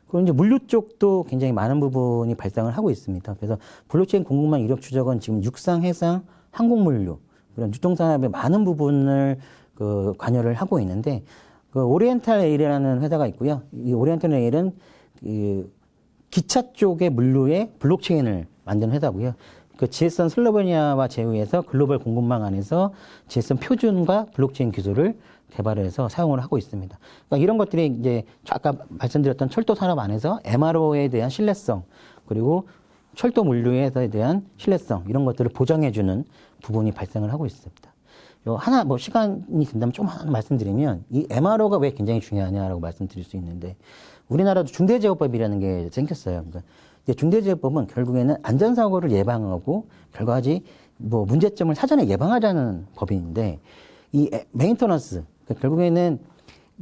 Speaker 2: 그리고 이제 물류 쪽도 굉장히 많은 부분이 발생을 하고 있습니다. 그래서 블록체인 공급망 이력 추적은 지금 육상, 해상, 항공물류 그런 유통산업의 많은 부분을 그 관여를 하고 있는데 그 오리엔탈 레일이라는 회사가 있고요. 이 오리엔탈 레일은 그 기차 쪽의 물류의 블록체인을 만든 회사고요. 그 GS1 슬로베니아와 제휴해서 글로벌 공급망 안에서 GS1 표준과 블록체인 기술을 개발해서 사용을 하고 있습니다. 그러니까 이런 것들이 이제 아까 말씀드렸던 철도 산업 안에서 MRO에 대한 신뢰성 그리고 철도 물류에 대한 신뢰성 이런 것들을 보장해주는 부분이 발생을 하고 있습니다. 하나 뭐 시간이 된다면 좀 하나 말씀드리면 이 MRO가 왜 굉장히 중요하냐라고 말씀드릴 수 있는데 우리나라도 중대재해법이라는 게 생겼어요. 그러니까 중대재해법은 결국에는 안전사고를 예방하고 결과지 뭐 문제점을 사전에 예방하자는 법인데 이 메인터넌스 결국에는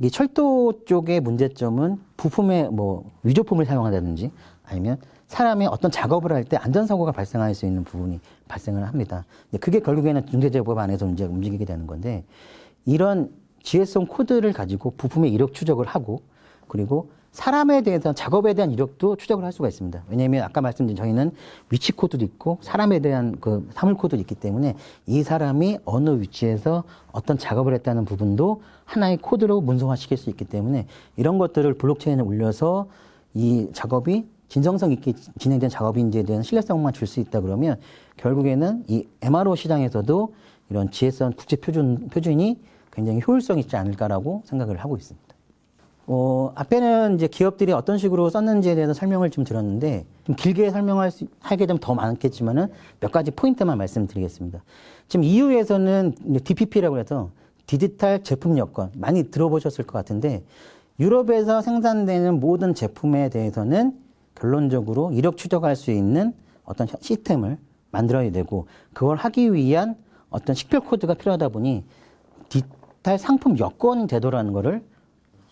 Speaker 2: 이 철도 쪽의 문제점은 부품의 뭐 위조품을 사용한다든지 아니면 사람이 어떤 작업을 할 때 안전사고가 발생할 수 있는 부분이 발생을 합니다. 그게 결국에는 중대재해법 안에서 이제 움직이게 되는 건데 이런 GS1 코드를 가지고 부품의 이력 추적을 하고 그리고 사람에 대해서 작업에 대한 이력도 추적을 할 수가 있습니다. 왜냐하면 아까 말씀드린 저희는 위치 코드도 있고 사람에 대한 그 사물 코드도 있기 때문에 이 사람이 어느 위치에서 어떤 작업을 했다는 부분도 하나의 코드로 문서화시킬 수 있기 때문에 이런 것들을 블록체인에 올려서 이 작업이 진정성 있게 진행된 작업인지에 대한 신뢰성만 줄 수 있다 그러면 결국에는 이 MRO 시장에서도 이런 GS1 국제 표준이 굉장히 효율성 있지 않을까라고 생각을 하고 있습니다. 앞에는 이제 기업들이 어떤 식으로 썼는지에 대해서 설명을 좀 들었는데 좀 길게 하게 되면 더 많겠지만은 몇 가지 포인트만 말씀드리겠습니다. 지금 EU에서는 DPP라고 해서 디지털 제품 여건 많이 들어보셨을 것 같은데 유럽에서 생산되는 모든 제품에 대해서는 결론적으로 이력 추적할 수 있는 어떤 시스템을 만들어야 되고 그걸 하기 위한 어떤 식별 코드가 필요하다 보니 디지털 상품 여건이 되도록하는 거를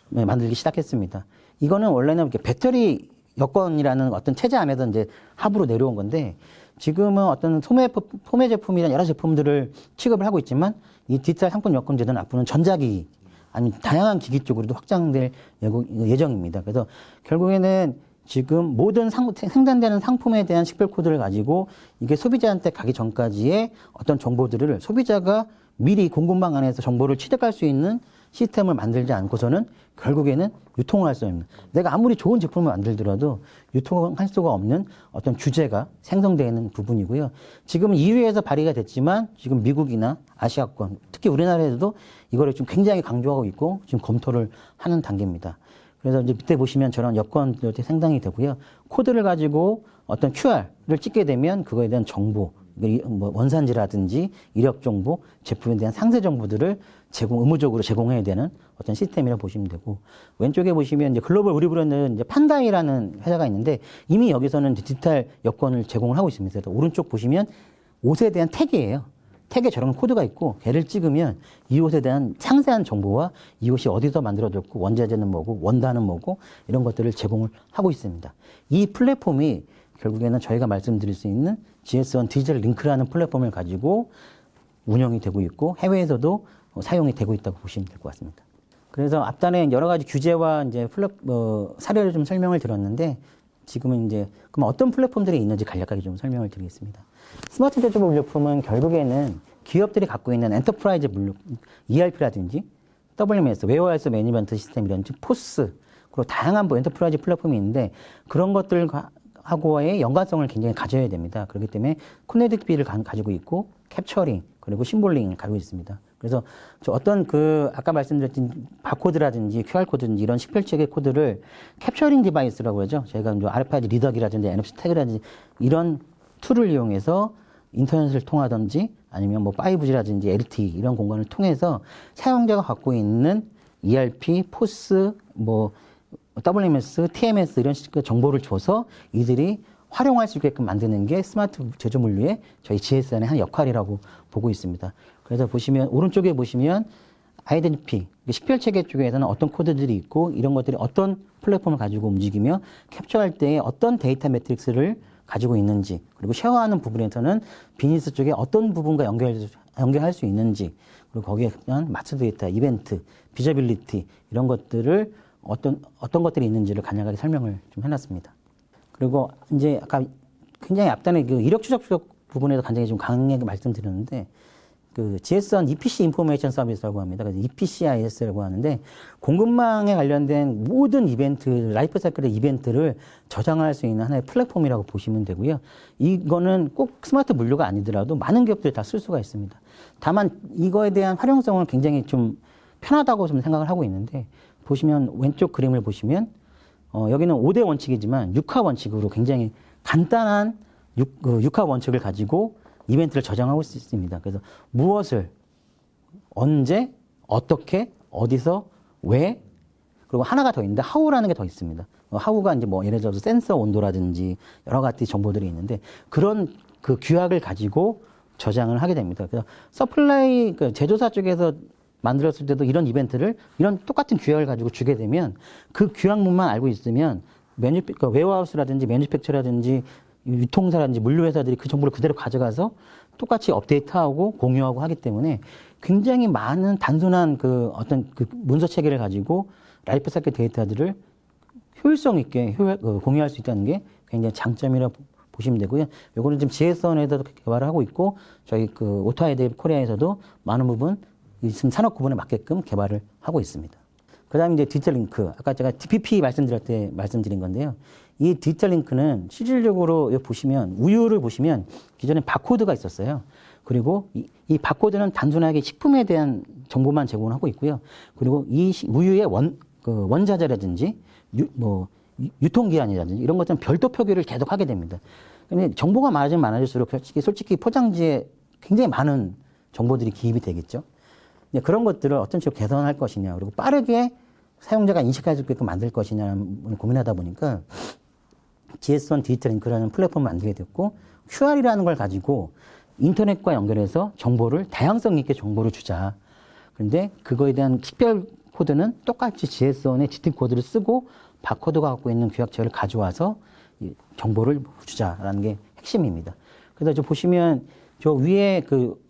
Speaker 2: 만들기 시작했습니다. 이거는 원래는 이렇게 배터리 여건이라는 어떤 체제 안에서 이제 합으로 내려온 건데 지금은 어떤 소매 제품이나 여러 제품들을 취급을 하고 있지만 이 디지털 상품 여건 제도는 앞으로는 전자기기 아니면 다양한 기기 쪽으로도 확장될 예정입니다. 그래서 결국에는 지금 모든 생산되는 상품에 대한 식별 코드를 가지고 이게 소비자한테 가기 전까지의 어떤 정보들을 소비자가 미리 공급망 안에서 정보를 취득할 수 있는 시스템을 만들지 않고서는 결국에는 유통을 할 수 없는, 내가 아무리 좋은 제품을 만들더라도 유통할 수가 없는 어떤 규제가 생성되는 부분이고요. 지금 EU에서 발의가 됐지만 지금 미국이나 아시아권, 특히 우리나라에서도 이거를 좀 굉장히 강조하고 있고 지금 검토를 하는 단계입니다. 그래서 이제 밑에 보시면 저런 여건들이 상당히 되고요. 코드를 가지고 어떤 QR을 찍게 되면 그거에 대한 정보, 뭐 원산지라든지 이력 정보, 제품에 대한 상세 정보들을 의무적으로 제공해야 되는 어떤 시스템이라고 보시면 되고, 왼쪽에 보시면 이제 글로벌 우리 브랜드 이제 판다이라는 회사가 있는데 이미 여기서는 디지털 여권을 제공을 하고 있습니다. 그래서 오른쪽 보시면 옷에 대한 태그예요. 태그에 저런 코드가 있고 걔를 찍으면 이 옷에 대한 상세한 정보와 이 옷이 어디서 만들어졌고 원자재는 뭐고 원단은 뭐고 이런 것들을 제공을 하고 있습니다. 이 플랫폼이 결국에는 저희가 말씀드릴 수 있는 GS1 디지털 링크라는 플랫폼을 가지고 운영이 되고 있고 해외에서도 사용이 되고 있다고 보시면 될 것 같습니다. 그래서 앞단에 여러 가지 규제와 이제 사례를 좀 설명을 드렸는데 지금은 이제 그럼 어떤 플랫폼들이 있는지 간략하게 좀 설명을 드리겠습니다. 스마트 제조 물류품은 결국에는 기업들이 갖고 있는 엔터프라이즈 물류, ERP라든지 WMS, 웨어하우스 매니지먼트 시스템이라든지 포스, 그리고 다양한 엔터프라이즈 플랫폼이 있는데 그런 것들하고의 연관성을 굉장히 가져야 됩니다. 그렇기 때문에 커넥티비티를 가지고 있고 캡처링, 그리고 심볼링을 가지고 있습니다. 그래서 어떤 아까 말씀드렸던 바코드라든지 QR코드든지 이런 식별체계 코드를 캡처링 디바이스라고 하죠. 저희가 RFID 리더기라든지 NFC 태그라든지 이런 툴을 이용해서 인터넷을 통하든지 아니면 뭐 5G라든지 LTE 이런 공간을 통해서 사용자가 갖고 있는 ERP, POS, 뭐 WMS, TMS 이런 식의 정보를 줘서 이들이 활용할 수 있게끔 만드는 게 스마트 제조 물류의 저희 GSN의 한 역할이라고 보고 있습니다. 그래서 보시면 오른쪽에 보시면 아이덴티티, 식별체계 쪽에서는 어떤 코드들이 있고 이런 것들이 어떤 플랫폼을 가지고 움직이며 캡처할 때 어떤 데이터 매트릭스를 가지고 있는지, 그리고 쉐어하는 부분에서는 비즈니스 쪽에 어떤 부분과 연결할 수 있는지, 그리고 거기에 대한 마스터 데이터, 이벤트, 비저빌리티 이런 것들을 어떤 것들이 있는지를 간략하게 설명을 좀 해놨습니다. 그리고 이제 아까 굉장히 앞단에 이력 추적 부분에서 굉장히 좀 강하게 말씀드렸는데 GS1 EPC 인포메이션 서비스라고 합니다. 그래서 EPCIS라고 하는데 공급망에 관련된 모든 이벤트, 라이프 사이클의 이벤트를 저장할 수 있는 하나의 플랫폼이라고 보시면 되고요. 이거는 꼭 스마트 물류가 아니더라도 많은 기업들이 다 쓸 수가 있습니다. 다만 이거에 대한 활용성은 굉장히 좀 편하다고 좀 생각을 하고 있는데 보시면 왼쪽 그림을 보시면 여기는 5대 원칙이지만 6화 원칙으로 굉장히 간단한 6화 원칙을 가지고 이벤트를 저장하고 있습니다. 그래서 무엇을, 언제, 어떻게, 어디서, 왜, 그리고 하나가 더 있는데 how라는 게 더 있습니다. how가 이제 뭐 예를 들어서 센서 온도라든지 여러 가지 정보들이 있는데 그런 규약을 가지고 저장을 하게 됩니다. 그래서 서플라이, 제조사 쪽에서 만들었을 때도 이런 이벤트를 이런 똑같은 규약을 가지고 주게 되면 그 규약문만 알고 있으면 웨어하우스라든지 매니팩처라든지 유통사라든지 물류회사들이 그 정보를 그대로 가져가서 똑같이 업데이트하고 공유하고 하기 때문에 굉장히 많은 단순한 어떤 문서 체계를 가지고 라이프 사이클 데이터들을 효율성 있게 공유할 수 있다는 게 굉장히 장점이라고 보시면 되고요. 요거는 지금 GS1에서도 개발을 하고 있고 저희 오토아이드 코리아에서도 많은 부분 지금 산업 구분에 맞게끔 개발을 하고 있습니다. 그 다음에 이제 디지털 링크. 아까 제가 DPP 말씀드릴 때 말씀드린 건데요. 이 디지털 링크는 실질적으로 여기 보시면, 우유를 보시면 기존에 바코드가 있었어요. 그리고 이 바코드는 단순하게 식품에 대한 정보만 제공을 하고 있고요. 그리고 이 우유의 원자재라든지, 유통기한이라든지 이런 것들은 별도 표기를 계속 하게 됩니다. 근데 정보가 많아지면 많아질수록 솔직히 포장지에 굉장히 많은 정보들이 기입이 되겠죠. 그런 것들을 어떤 식으로 개선할 것이냐, 그리고 빠르게 사용자가 인식할 수 있게끔 만들 것이냐를 고민하다 보니까 GS1 디지털 링크라는 플랫폼을 만들게 됐고 QR이라는 걸 가지고 인터넷과 연결해서 다양성 있게 정보를 주자. 그런데 그거에 대한 식별 코드는 똑같이 GS1의 GT 코드를 쓰고 바코드가 갖고 있는 규약체를 가져와서 정보를 주자라는 게 핵심입니다. 그래서 보시면 저 위에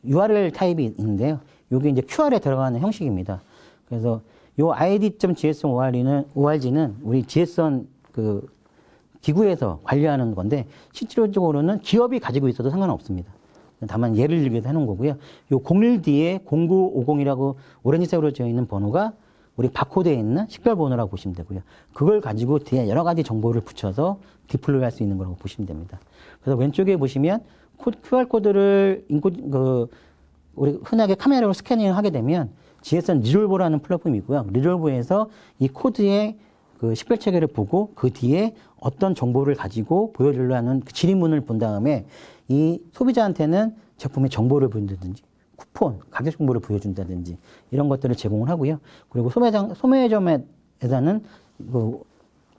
Speaker 2: URL 타입이 있는데요. 요게 이제 QR에 들어가는 형식입니다. 그래서 요 id.gs1org는 우리 GS1 기구에서 관리하는 건데 실질적으로는 기업이 가지고 있어도 상관없습니다. 다만 예를 들기도 해놓은 거고요. 요 01 뒤에 0950이라고 오렌지색으로 되어 있는 번호가 우리 바코드에 있는 식별번호라고 보시면 되고요. 그걸 가지고 뒤에 여러 가지 정보를 붙여서 디플로이 할 수 있는 거라고 보시면 됩니다. 그래서 왼쪽에 보시면 QR코드를 우리 흔하게 카메라로 스캐닝을 하게 되면 GSM 리졸버라는 플랫폼이 있고요. 리졸버에서 이 코드의 그 식별 체계를 보고 그 뒤에 어떤 정보를 가지고 보여주려 하는 그 지리문을 본 다음에 이 소비자한테는 제품의 정보를 보여준다든지 쿠폰, 가격 정보를 보여준다든지 이런 것들을 제공을 하고요. 그리고 소매점에서는 그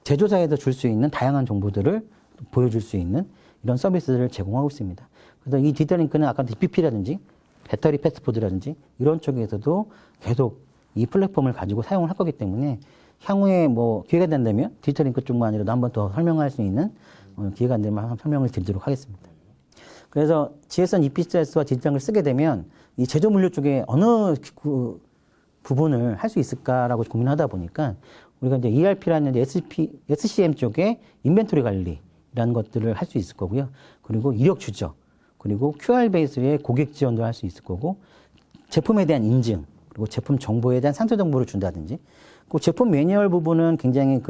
Speaker 2: 제조사에서 줄 수 있는 다양한 정보들을 보여줄 수 있는 이런 서비스를 제공하고 있습니다. 그래서 이 디지털링크는 아까 DPP라든지 배터리 패스트푸드라든지 이런 쪽에서도 계속 이 플랫폼을 가지고 사용을 할 거기 때문에 향후에 뭐 기회가 된다면 디지털링크 쪽만 아니라도 한 번 더 설명할 수 있는 기회가 된다면 한번 설명을 드리도록 하겠습니다. 그래서 GSM EPS와 디지털링크를 쓰게 되면 이 제조 물류 쪽에 어느 부분을 할 수 있을까라고 고민하다 보니까 우리가 이제 ERP라는 SCM 쪽에 인벤토리 관리라는 것들을 할 수 있을 거고요. 그리고 이력 추적, 그리고 QR 베이스의 고객 지원도 할 수 있을 거고, 제품에 대한 인증, 그리고 제품 정보에 대한 상세 정보를 준다든지, 그 제품 매뉴얼 부분은 굉장히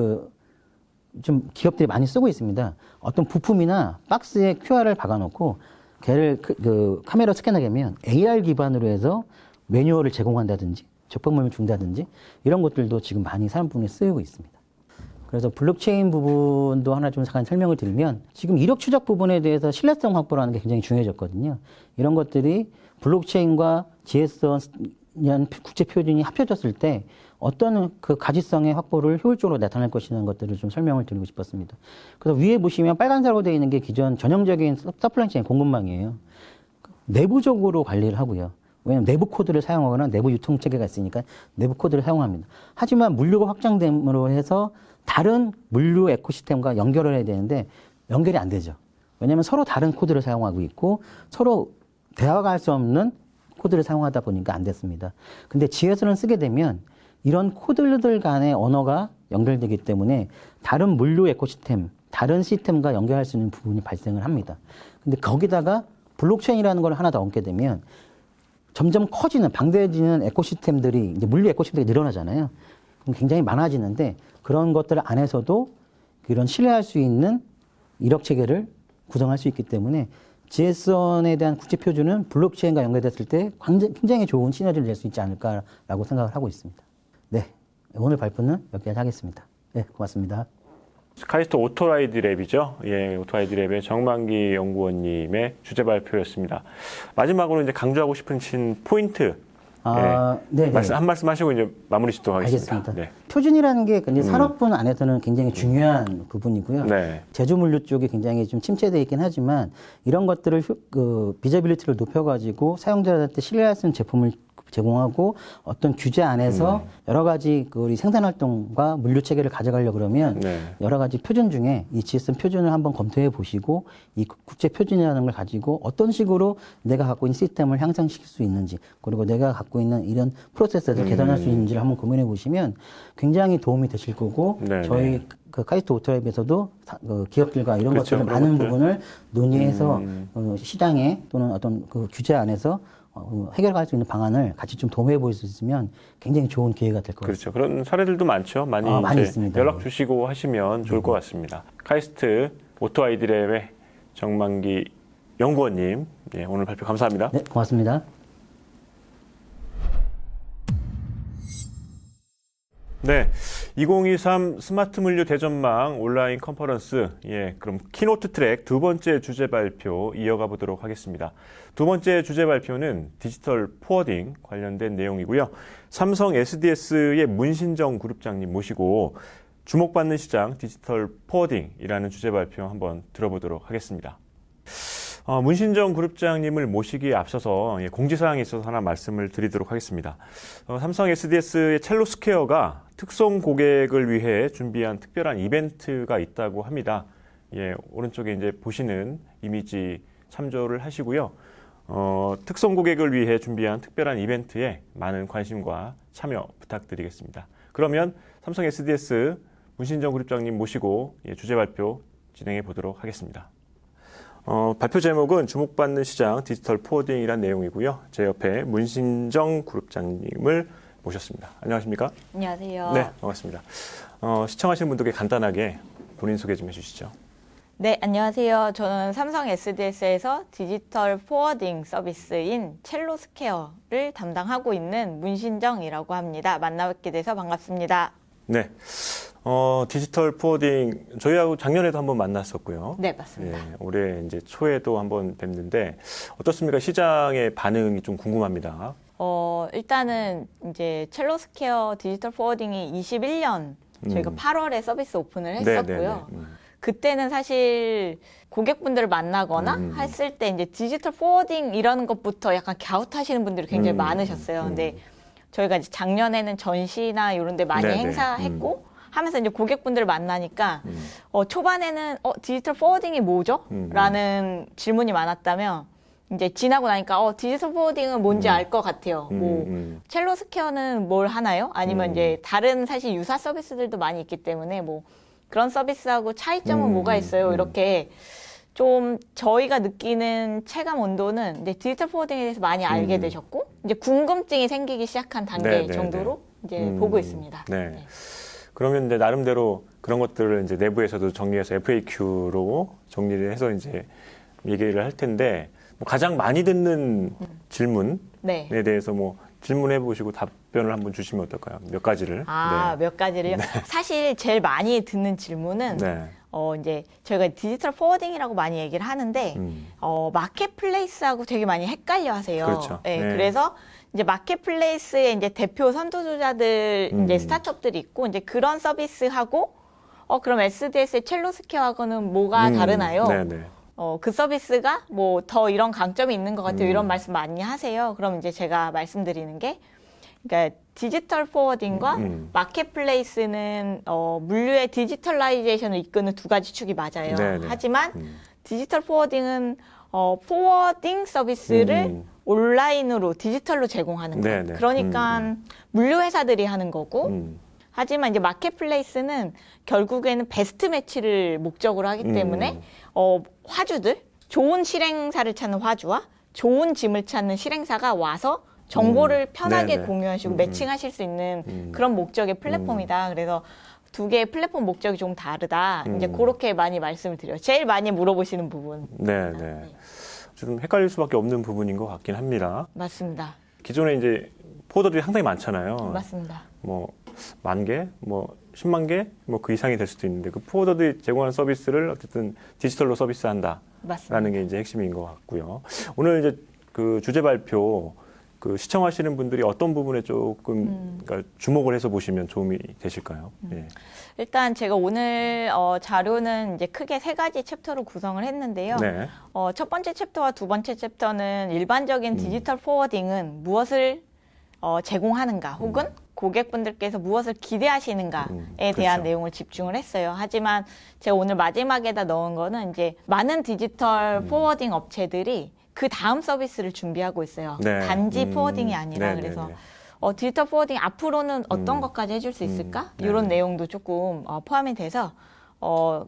Speaker 2: 좀 기업들이 많이 쓰고 있습니다. 어떤 부품이나 박스에 QR을 박아놓고 걔를 카메라 스캔하게 하면 AR 기반으로 해서 매뉴얼을 제공한다든지 제품을 준다든지 이런 것들도 지금 많이 사람 부분에 쓰이고 있습니다. 그래서 블록체인 부분도 하나 좀 잠깐 설명을 드리면 지금 이력 추적 부분에 대해서 신뢰성 확보라는 게 굉장히 중요해졌거든요. 이런 것들이 블록체인과 GS1이라는 국제 표준이 합쳐졌을 때 어떤 그 가지성의 확보를 효율적으로 나타낼 것이라는 것들을 좀 설명을 드리고 싶었습니다. 그래서 위에 보시면 빨간색으로 되어 있는 게 기존 전형적인 서플라이체인 공급망이에요. 내부적으로 관리를 하고요. 왜냐하면 내부 코드를 사용하거나 내부 유통 체계가 있으니까 내부 코드를 사용합니다. 하지만 물류가 확장됨으로 해서 다른 물류 에코시스템과 연결을 해야 되는데 연결이 안 되죠. 왜냐하면 서로 다른 코드를 사용하고 있고 서로 대화가 할 수 없는 코드를 사용하다 보니까 안 됐습니다. 근데 GS를 쓰게 되면 이런 코드들 간의 언어가 연결되기 때문에 다른 물류 에코시스템, 다른 시스템과 연결할 수 있는 부분이 발생을 합니다. 근데 거기다가 블록체인이라는 걸 하나 더 얹게 되면 점점 커지는, 방대해지는 에코시스템들이, 이제 물류 에코시스템이 늘어나잖아요. 그럼 굉장히 많아지는데 그런 것들 안에서도 이런 신뢰할 수 있는 이력 체계를 구성할 수 있기 때문에 GS1에 대한 국제 표준은 블록체인과 연결됐을 때 굉장히 좋은 시너지를 낼 수 있지 않을까라고 생각을 하고 있습니다. 네, 오늘 발표는 여기까지 하겠습니다. 네, 고맙습니다.
Speaker 1: 카이스트 오토라이드 랩이죠. 예, 오토라이드 랩의 정만기 연구원님의 주제 발표였습니다. 마지막으로 이제 강조하고 싶은 포인트.
Speaker 2: 네.
Speaker 1: 한 말씀 하시고 이제 마무리 짓도록 하겠습니다.
Speaker 2: 알겠습니다.
Speaker 1: 네.
Speaker 2: 표준이라는 게 산업분 안에서는 굉장히 중요한 부분이고요.
Speaker 1: 네.
Speaker 2: 제조물류 쪽이 굉장히 좀 침체되어 있긴 하지만 이런 것들을 비저빌리티를 높여가지고 사용자한테 신뢰할 수 있는 제품을 제공하고 어떤 규제 안에서 여러 가지 우리 생산 활동과 물류 체계를 가져가려고 그러면 여러 가지 표준 중에 이 GSM 표준을 한번 검토해 보시고 이 국제 표준이라는 걸 가지고 어떤 식으로 내가 갖고 있는 시스템을 향상시킬 수 있는지 그리고 내가 갖고 있는 이런 프로세스를 개선할 수 있는지를 한번 고민해 보시면 굉장히 도움이 되실 거고 저희 카이스트 오토랩에서도 기업들과 이런 것들을 많은 부분을 논의해서 시장에 또는 어떤 규제 안에서 해결할 수 있는 방안을 같이 좀 도움해 볼 수 있으면 굉장히 좋은 기회가 될 것 같습니다.
Speaker 1: 그렇죠. 그런 사례들도 많죠. 많이 있습니다. 연락 주시고 하시면 좋을 것 같습니다. 카이스트 오토아이드랩의 정만기 연구원님, 오늘 발표 감사합니다.
Speaker 2: 네, 고맙습니다.
Speaker 1: 네, 2023 스마트 물류 대전망 온라인 컨퍼런스, 그럼 키노트 트랙 두 번째 주제 발표 이어가 보도록 하겠습니다. 두 번째 주제 발표는 디지털 포워딩 관련된 내용이고요. 삼성 SDS의 문신정 그룹장님 모시고 주목받는 시장 디지털 포워딩이라는 주제 발표 한번 들어보도록 하겠습니다. 문신정 그룹장님을 모시기에 앞서서 공지사항이 있어서 하나 말씀을 드리도록 하겠습니다. 삼성 SDS의 첼로스퀘어가 특송 고객을 위해 준비한 특별한 이벤트가 있다고 합니다. 오른쪽에 이제 보시는 이미지 참조를 하시고요. 특송 고객을 위해 준비한 특별한 이벤트에 많은 관심과 참여 부탁드리겠습니다. 그러면 삼성 SDS 문신정 그룹장님 모시고 주제 발표 진행해 보도록 하겠습니다. 발표 제목은 주목받는 시장 디지털 포워딩이란 내용이고요. 제 옆에 문신정 그룹장님을 모셨습니다. 안녕하십니까?
Speaker 3: 안녕하세요.
Speaker 1: 네, 반갑습니다. 시청하시는 분들께 간단하게 본인 소개 좀 해주시죠.
Speaker 3: 네, 안녕하세요. 저는 삼성 SDS에서 디지털 포워딩 서비스인 첼로스케어를 담당하고 있는 문신정이라고 합니다. 만나뵙게 돼서 반갑습니다.
Speaker 1: 네. 디지털 포워딩 저희하고 작년에도 한번 만났었고요.
Speaker 3: 네, 맞습니다.
Speaker 1: 올해 이제 초에도 한번 뵙는데 어떻습니까? 시장의 반응이 좀 궁금합니다.
Speaker 3: 일단은 이제 첼로스케어 디지털 포워딩이 21년 저희가 8월에 서비스 오픈을 했었고요. 그때는 사실 고객분들을 만나거나 했을 때 이제 디지털 포워딩 이라는 것부터 약간 갸웃하시는 분들이 굉장히 많으셨어요. 근데 저희가 이제 작년에는 전시나 이런 데 많이 행사했고 하면서 이제 고객분들을 만나니까 초반에는 디지털 포워딩이 뭐죠? 라는 질문이 많았다면 이제 지나고 나니까 디지털 포워딩은 뭔지 알 것 같아요. 첼로스케어는 뭘 하나요? 아니면 이제 다른 사실 유사 서비스들도 많이 있기 때문에 뭐 그런 서비스하고 차이점은 뭐가 있어요? 이렇게 좀 저희가 느끼는 체감 온도는 이제 디지털 포워딩에 대해서 많이 알게 되셨고 이제 궁금증이 생기기 시작한 단계 정도로 이제 보고 있습니다.
Speaker 1: 네. 그러면 이제 나름대로 그런 것들을 이제 내부에서도 정리해서 FAQ로 정리를 해서 이제 얘기를 할 텐데 뭐 가장 많이 듣는 질문에 대해서 뭐 질문해 보시고 답변을 한번 주시면 어떨까요? 몇 가지를.
Speaker 3: 몇 가지를요? 사실 제일 많이 듣는 질문은 이제 저희가 디지털 포워딩이라고 많이 얘기를 하는데 마켓플레이스하고 되게 많이 헷갈려 하세요.
Speaker 1: 그렇죠.
Speaker 3: 그래서 이제 마켓플레이스의 이제 대표 선두주자들 이제 스타트업들이 있고 이제 그런 서비스하고 그럼 SDS의 첼로스케어하고는 뭐가 다르나요? 그 서비스가 뭐 더 이런 강점이 있는 것 같아요. 이런 말씀 많이 하세요. 그럼 이제 제가 말씀드리는 게 그러니까 디지털 포워딩과 마켓플레이스는 물류의 디지털라이제이션을 이끄는 두 가지 축이 맞아요. 하지만 디지털 포워딩은 포워딩 서비스를 온라인으로 디지털로 제공하는 것. 그러니까 물류 회사들이 하는 거고 하지만 이제 마켓플레이스는 결국에는 베스트 매치를 목적으로 하기 때문에 화주들, 좋은 실행사를 찾는 화주와 좋은 짐을 찾는 실행사가 와서 정보를 편하게 공유하시고 매칭하실 수 있는 그런 목적의 플랫폼이다. 그래서 두 개의 플랫폼 목적이 좀 다르다. 이제 그렇게 많이 말씀을 드려요. 제일 많이 물어보시는 부분.
Speaker 1: 좀 헷갈릴 수밖에 없는 부분인 것 같긴 합니다.
Speaker 3: 맞습니다.
Speaker 1: 기존에 이제 포워더들이 상당히 많잖아요.
Speaker 3: 맞습니다.
Speaker 1: 뭐 10,000개, 뭐 100,000개, 뭐 그 이상이 될 수도 있는데 그 포워더들이 제공하는 서비스를 어쨌든 디지털로 서비스한다라는 게 이제 핵심인 것 같고요. 오늘 이제 그 주제 발표 그 시청하시는 분들이 어떤 부분에 조금 그러니까 주목을 해서 보시면 도움이 되실까요?
Speaker 3: 일단 제가 오늘 자료는 이제 크게 3가지 챕터로 구성을 했는데요. 첫 번째 챕터와 두 번째 챕터는 일반적인 디지털 포워딩은 무엇을 제공하는가 혹은 고객분들께서 무엇을 기대하시는가에 대한 내용을 집중을 했어요. 하지만 제가 오늘 마지막에다 넣은 거는 이제 많은 디지털 포워딩 업체들이 그 다음 서비스를 준비하고 있어요. 단지 포워딩이 아니라 그래서 디지털 포워딩 앞으로는 어떤 것까지 해줄 수 있을까? 이런 내용도 조금 포함이 돼서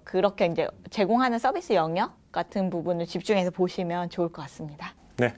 Speaker 3: 그렇게 이제 제공하는 서비스 영역 같은 부분을 집중해서 보시면 좋을 것 같습니다.
Speaker 1: 네,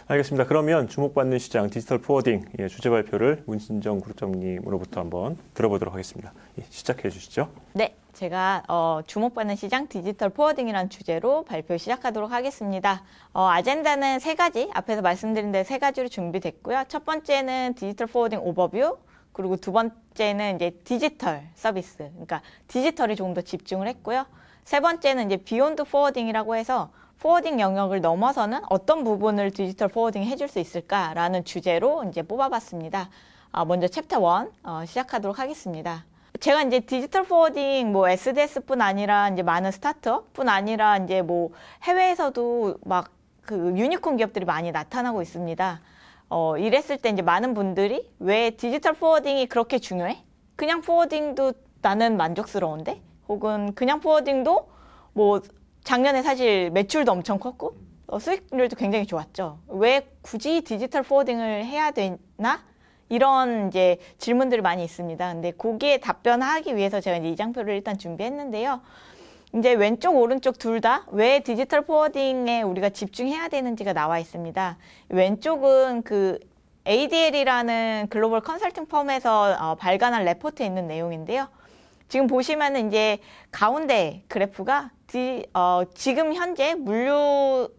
Speaker 1: 알겠습니다. 그러면 주목받는 시장 디지털 포워딩 주제 발표를 문신정 그룹장님으로부터 한번 들어보도록 하겠습니다. 시작해 주시죠.
Speaker 3: 네, 제가 주목받는 시장 디지털 포워딩이라는 주제로 발표 시작하도록 하겠습니다. 아젠다는 3가지, 앞에서 말씀드린 데 3가지로 준비됐고요. 첫 번째는 디지털 포워딩 오버뷰, 그리고 두 번째는 이제 디지털 서비스, 그러니까 디지털이 조금 더 집중을 했고요. 세 번째는 이제 비욘드 포워딩이라고 해서 포워딩 영역을 넘어서는 어떤 부분을 디지털 포워딩 해줄 수 있을까라는 주제로 이제 뽑아봤습니다. 먼저 챕터 1 시작하도록 하겠습니다. 제가 이제 디지털 포워딩 뭐 SDS뿐 아니라 이제 많은 스타트업뿐 아니라 이제 뭐 해외에서도 막 그 유니콘 기업들이 많이 나타나고 있습니다. 이랬을 때 이제 많은 분들이 왜 디지털 포워딩이 그렇게 중요해? 그냥 포워딩도 나는 만족스러운데? 혹은 그냥 포워딩도 뭐 작년에 사실 매출도 엄청 컸고 수익률도 굉장히 좋았죠. 왜 굳이 디지털 포워딩을 해야 되나? 이런 이제 질문들이 많이 있습니다. 근데 거기에 답변하기 위해서 제가 이제 이 장표를 일단 준비했는데요. 이제 왼쪽, 오른쪽 둘 다 왜 디지털 포워딩에 우리가 집중해야 되는지가 나와 있습니다. 왼쪽은 그 ADL이라는 글로벌 컨설팅 펌에서 발간한 레포트에 있는 내용인데요. 지금 보시면은 이제 가운데 그래프가 지금 현재 물류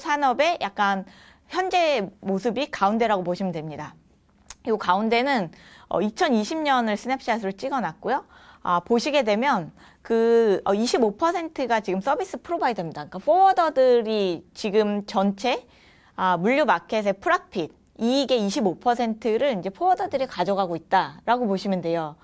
Speaker 3: 산업의 약간 현재 모습이 가운데라고 보시면 됩니다. 이 가운데는 2020년을 스냅샷으로 찍어놨고요. 보시게 되면 그 25%가 지금 서비스 프로바이더입니다. 그러니까 포워더들이 지금 전체 물류 마켓의 프라핏 이익의 25%를 이제 포워더들이 가져가고 있다라고 보시면 돼요.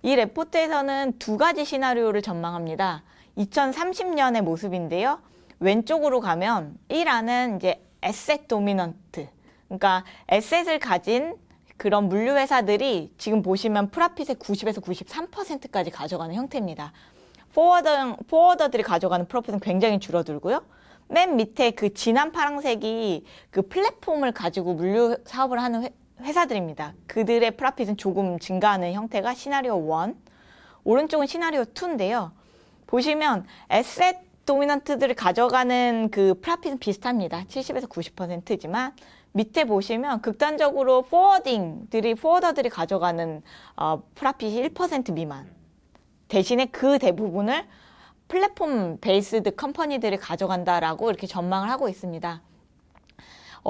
Speaker 3: 이 레포트에서는 두 가지 시나리오를 전망합니다. 2030년의 모습인데요. 왼쪽으로 가면 1안은 이제 에셋 도미넌트. 그러니까 에셋을 가진 그런 물류 회사들이 지금 보시면 프라핏의 90에서 93%까지 가져가는 형태입니다. 포워더들이 가져가는 프로핏은 굉장히 줄어들고요. 맨 밑에 그 진한 파란색이 그 플랫폼을 가지고 물류 사업을 하는 회사들입니다. 그들의 프라핏은 조금 증가하는 형태가 시나리오 1, 오른쪽은 시나리오 2인데요. 보시면 에셋 도미넌트들을 가져가는 그 프라핏은 비슷합니다. 70에서 90%지만 밑에 보시면 극단적으로 포워더들이 가져가는 프라핏이 1% 미만. 대신에 그 대부분을 플랫폼 베이스드 컴퍼니들이 가져간다라고 이렇게 전망을 하고 있습니다.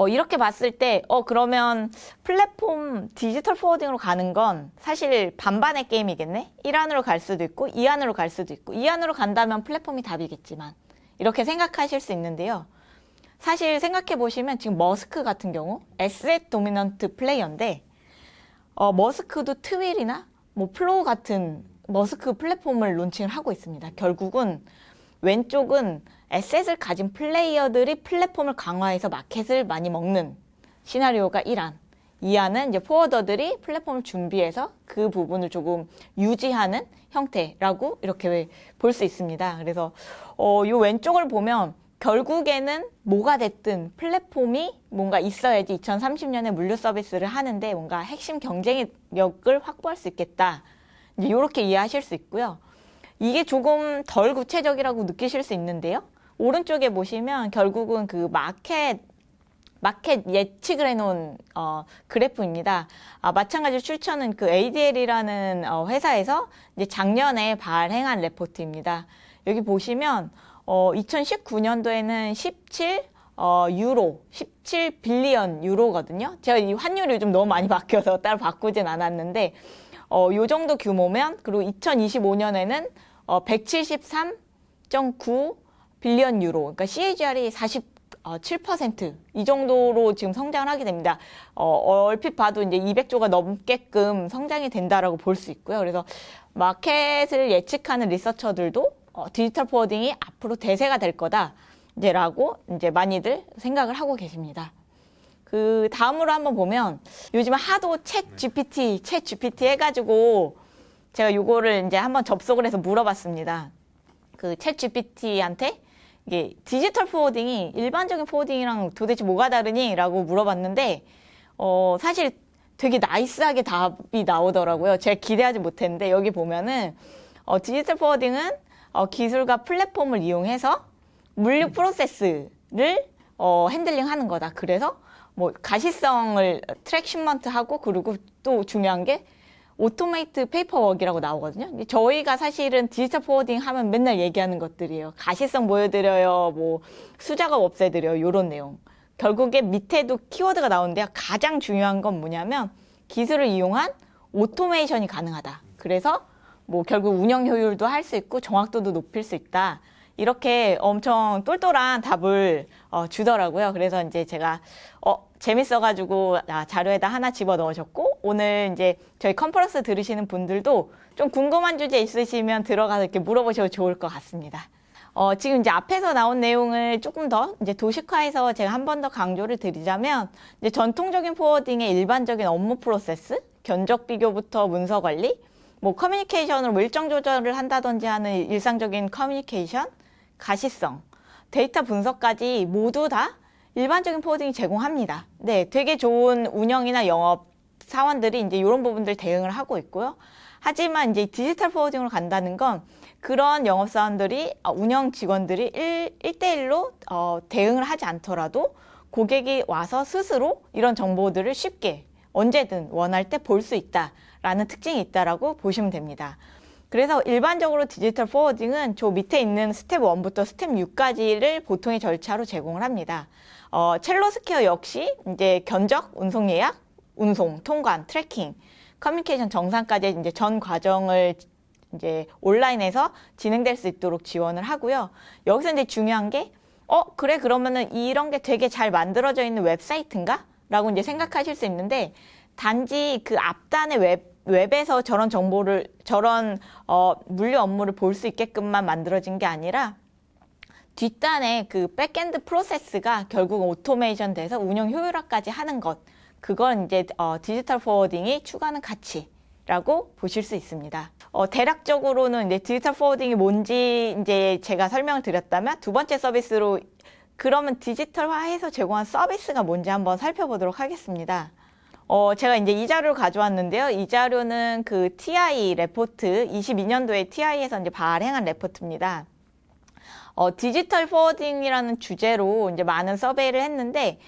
Speaker 3: 이렇게 봤을 때, 그러면 플랫폼 디지털 포워딩으로 가는 건 사실 반반의 게임이겠네? 1안으로 갈 수도 있고, 2안으로 갈 수도 있고, 2안으로 간다면 플랫폼이 답이겠지만, 이렇게 생각하실 수 있는데요. 사실 생각해 보시면 지금 머스크 같은 경우, 에셋 도미넌트 플레이어인데, 머스크도 트윌이나 뭐 플로우 같은 머스크 플랫폼을 론칭을 하고 있습니다. 결국은 왼쪽은 에셋을 가진 플레이어들이 플랫폼을 강화해서 마켓을 많이 먹는 시나리오가 1안. 2안은 이제 포워더들이 플랫폼을 준비해서 그 부분을 조금 유지하는 형태라고 이렇게 볼 수 있습니다. 그래서 요 왼쪽을 보면 결국에는 뭐가 됐든 플랫폼이 뭔가 있어야지 2030년에 물류 서비스를 하는데 뭔가 핵심 경쟁력을 확보할 수 있겠다. 이제 이렇게 이해하실 수 있고요. 이게 조금 덜 구체적이라고 느끼실 수 있는데요. 오른쪽에 보시면 결국은 그 마켓 예측을 해놓은 그래프입니다. 마찬가지로 출처는 그 ADL이라는 회사에서 이제 작년에 발행한 레포트입니다. 여기 보시면 2019년도에는 17 빌리언 유로거든요. 제가 이 환율이 요즘 너무 많이 바뀌어서 따로 바꾸진 않았는데 요 정도 규모면, 그리고 2025년에는 173.9 빌리언 유로, 그러니까 CAGR이 47% 이 정도로 지금 성장을 하게 됩니다. 얼핏 봐도 이제 200조가 넘게끔 성장이 된다라고 볼 수 있고요. 그래서 마켓을 예측하는 리서처들도 디지털 포워딩이 앞으로 대세가 될 거다, 이제라고 이제 많이들 생각을 하고 계십니다. 그 다음으로 한번 보면 요즘 하도 챗 GPT 해가지고 제가 요거를 이제 한번 접속을 해서 물어봤습니다. 그 챗 GPT한테 이게 디지털 포워딩이 일반적인 포워딩이랑 도대체 뭐가 다르니? 라고 물어봤는데 사실 되게 나이스하게 답이 나오더라고요. 제가 기대하지 못했는데 여기 보면은 디지털 포워딩은 기술과 플랫폼을 이용해서 물류 프로세스를 핸들링 하는 거다. 그래서 뭐 가시성을 트랙 ሽ먼트 하고, 그리고 또 중요한 게 오토메이트 페이퍼워크라고 나오거든요. 저희가 사실은 디지털 포워딩 하면 맨날 얘기하는 것들이에요. 가시성 보여드려요, 뭐 수작업 없애드려요, 요런 내용. 결국에 밑에도 키워드가 나오는데요. 가장 중요한 건 뭐냐면 기술을 이용한 오토메이션이 가능하다. 그래서 뭐 결국 운영 효율도 할 수 있고 정확도도 높일 수 있다. 이렇게 엄청 똘똘한 답을 주더라고요. 그래서 이제 제가 재밌어가지고 자료에다 하나 집어 넣으셨고, 오늘 이제 저희 컨퍼런스 들으시는 분들도 좀 궁금한 주제 있으시면 들어가서 이렇게 물어보셔도 좋을 것 같습니다. 지금 이제 앞에서 나온 내용을 조금 더 이제 도식화해서 제가 한 번 더 강조를 드리자면, 이제 전통적인 포워딩의 일반적인 업무 프로세스, 견적 비교부터 문서 관리, 뭐 커뮤니케이션으로 뭐 일정 조절을 한다든지 하는 일상적인 커뮤니케이션, 가시성, 데이터 분석까지 모두 다 일반적인 포워딩이 제공합니다. 네, 되게 좋은 운영이나 영업 사원들이 이제 이런 부분들 대응을 하고 있고요. 하지만 이제 디지털 포워딩으로 간다는 건 그런 영업사원들이 운영 직원들이 1대1로 대응을 하지 않더라도 고객이 와서 스스로 이런 정보들을 쉽게 언제든 원할 때 볼 수 있다라는 특징이 있다라고 보시면 됩니다. 그래서 일반적으로 디지털 포워딩은 저 밑에 있는 스텝 1부터 스텝 6까지를 보통의 절차로 제공을 합니다. 첼로스퀘어 역시 이제 견적, 운송 예약, 운송, 통관, 트래킹, 커뮤니케이션 정상까지 이제 전 과정을 이제 온라인에서 진행될 수 있도록 지원을 하고요. 여기서 이제 중요한 게 그래 그러면은 이런 게 되게 잘 만들어져 있는 웹사이트인가? 라고 이제 생각하실 수 있는데 단지 그 앞단의 웹에서 저런 정보를 저런 물류 업무를 볼 수 있게끔만 만들어진 게 아니라 뒷단에 그 백엔드 프로세스가 결국 오토메이션 돼서 운영 효율화까지 하는 것, 그건 이제 디지털 포워딩이 추구하는 가치라고 보실 수 있습니다. 대략적으로는 이제 디지털 포워딩이 뭔지 이제 제가 설명을 드렸다면 두 번째 서비스로 그러면 디지털화해서 제공한 서비스가 뭔지 한번 살펴보도록 하겠습니다. 제가 이제 이 자료를 가져왔는데요. 이 자료는 그 TI 레포트, 22년도에 TI에서 이제 발행한 레포트입니다. 디지털 포워딩이라는 주제로 이제 많은 서베이를 했는데,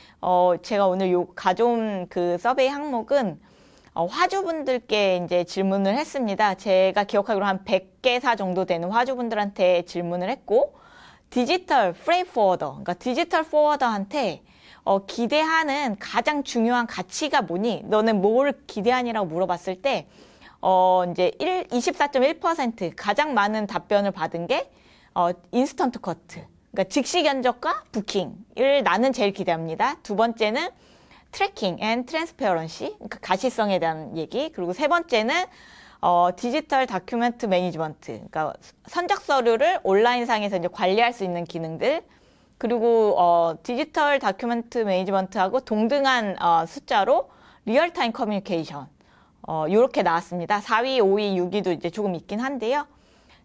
Speaker 3: 제가 오늘 가져온 그 서베이 항목은 화주분들께 이제 질문을 했습니다. 제가 기억하기로 한 100개사 정도 되는 화주분들한테 질문을 했고, 디지털 프레이트 포워더, 그러니까 디지털 포워더한테 기대하는 가장 중요한 가치가 뭐니? 너는 뭘 기대하니라고 물어봤을 때, 이제 24.1% 가장 많은 답변을 받은 게, 인스턴트 커트. 그러니까 즉시 견적과 부킹을 나는 제일 기대합니다. 두 번째는 트래킹 앤 트랜스페어런시, 그러니까 가시성에 대한 얘기. 그리고 세 번째는 디지털 다큐멘트 매니지먼트, 그러니까 선적 서류를 온라인상에서 이제 관리할 수 있는 기능들. 그리고 디지털 다큐멘트 매니지먼트하고 동등한 숫자로 리얼타임 커뮤니케이션. 요렇게 나왔습니다. 4위, 5위, 6위도 이제 조금 있긴 한데요.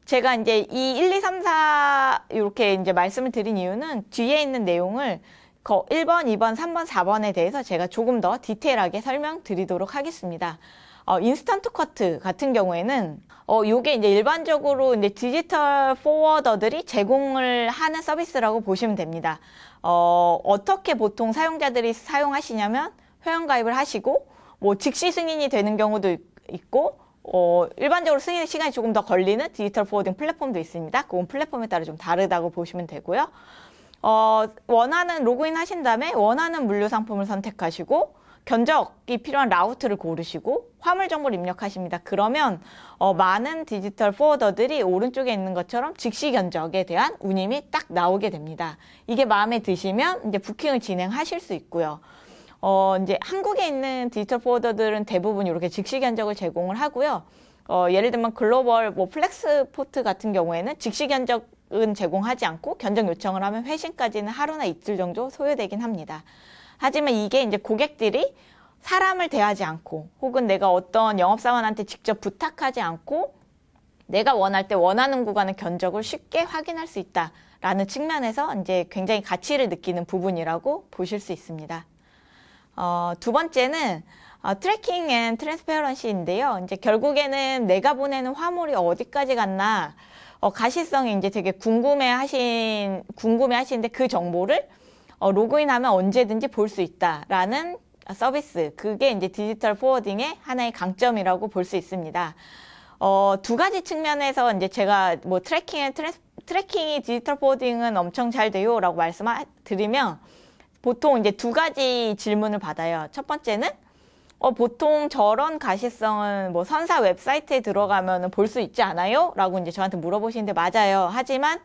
Speaker 3: 제가 이제 이 1, 2, 3, 4 이렇게 이제 말씀을 드린 이유는 뒤에 있는 내용을 1번, 2번, 3번, 4번에 대해서 제가 조금 더 디테일하게 설명드리도록 하겠습니다. 인스턴트 커트 같은 경우에는 요게 이제 일반적으로 이제 디지털 포워더들이 제공을 하는 서비스라고 보시면 됩니다. 어떻게 보통 사용자들이 사용하시냐면 회원가입을 하시고 뭐 즉시 승인이 되는 경우도 있고 일반적으로 승인 시간이 조금 더 걸리는 디지털 포워딩 플랫폼도 있습니다. 그건 플랫폼에 따라 좀 다르다고 보시면 되고요. 원하는 로그인 하신 다음에 원하는 물류 상품을 선택하시고 견적이 필요한 라우트를 고르시고 화물 정보를 입력하십니다. 그러면 많은 디지털 포워더들이 오른쪽에 있는 것처럼 즉시 견적에 대한 운임이 딱 나오게 됩니다. 이게 마음에 드시면 이제 부킹을 진행하실 수 있고요. 이제 한국에 있는 디지털 포워더들은 대부분 이렇게 즉시 견적을 제공을 하고요. 예를 들면 글로벌 뭐 플렉스포트 같은 경우에는 즉시 견적은 제공하지 않고 견적 요청을 하면 회신까지는 하루나 이틀 정도 소요되긴 합니다. 하지만 이게 이제 고객들이 사람을 대하지 않고 혹은 내가 어떤 영업사원한테 직접 부탁하지 않고 내가 원할 때 원하는 구간의 견적을 쉽게 확인할 수 있다라는 측면에서 이제 굉장히 가치를 느끼는 부분이라고 보실 수 있습니다. 두 번째는 트래킹 앤 트랜스페어런시인데요. 이제 결국에는 내가 보내는 화물이 어디까지 갔나 가시성이 이제 되게 궁금해 하시는데 그 정보를 로그인하면 언제든지 볼 수 있다라는 서비스. 그게 이제 디지털 포워딩의 하나의 강점이라고 볼 수 있습니다. 두 가지 측면에서 이제 제가 뭐 트래킹이 디지털 포워딩은 엄청 잘 돼요라고 말씀드리면 보통 이제 두 가지 질문을 받아요. 첫 번째는 보통 저런 가시성은 뭐 선사 웹사이트에 들어가면 볼 수 있지 않아요? 라고 이제 저한테 물어보시는데 맞아요. 하지만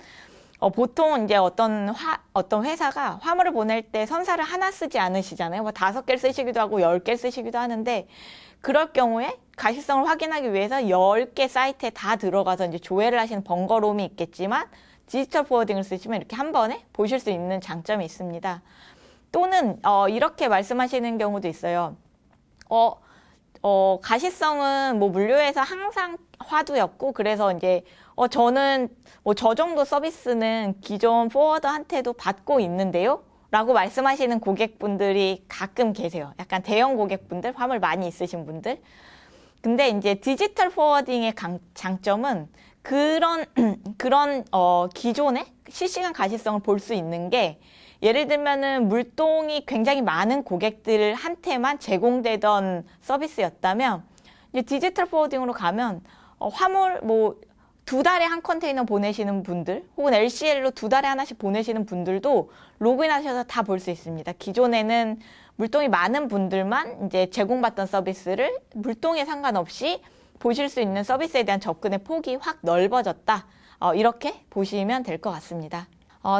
Speaker 3: 보통 이제 어떤 회사가 화물을 보낼 때 선사를 하나 쓰지 않으시잖아요. 뭐 5개를 쓰시기도 하고 10개 쓰시기도 하는데 그럴 경우에 가시성을 확인하기 위해서 10개 사이트에 다 들어가서 이제 조회를 하시는 번거로움이 있겠지만 디지털 포워딩을 쓰시면 이렇게 한 번에 보실 수 있는 장점이 있습니다. 또는 이렇게 말씀하시는 경우도 있어요. 가시성은 뭐 물류에서 항상 화두였고 그래서 이제 저는 뭐 저 정도 서비스는 기존 포워더한테도 받고 있는데요 라고 말씀하시는 고객분들이 가끔 계세요. 약간 대형 고객분들, 화물 많이 있으신 분들. 근데 이제 디지털 포워딩의 장점은 그런 기존의 실시간 가시성을 볼 수 있는 게, 예를 들면은 물동이 굉장히 많은 고객들한테만 제공되던 서비스였다면, 이제 디지털 포워딩으로 가면 화물 뭐 2달에 한 컨테이너 보내시는 분들, 혹은 LCL로 2달에 하나씩 보내시는 분들도 로그인하셔서 다 볼 수 있습니다. 기존에는 물동이 많은 분들만 이제 제공받던 서비스를 물동에 상관없이 보실 수 있는 서비스에 대한 접근의 폭이 확 넓어졌다. 이렇게 보시면 될 것 같습니다.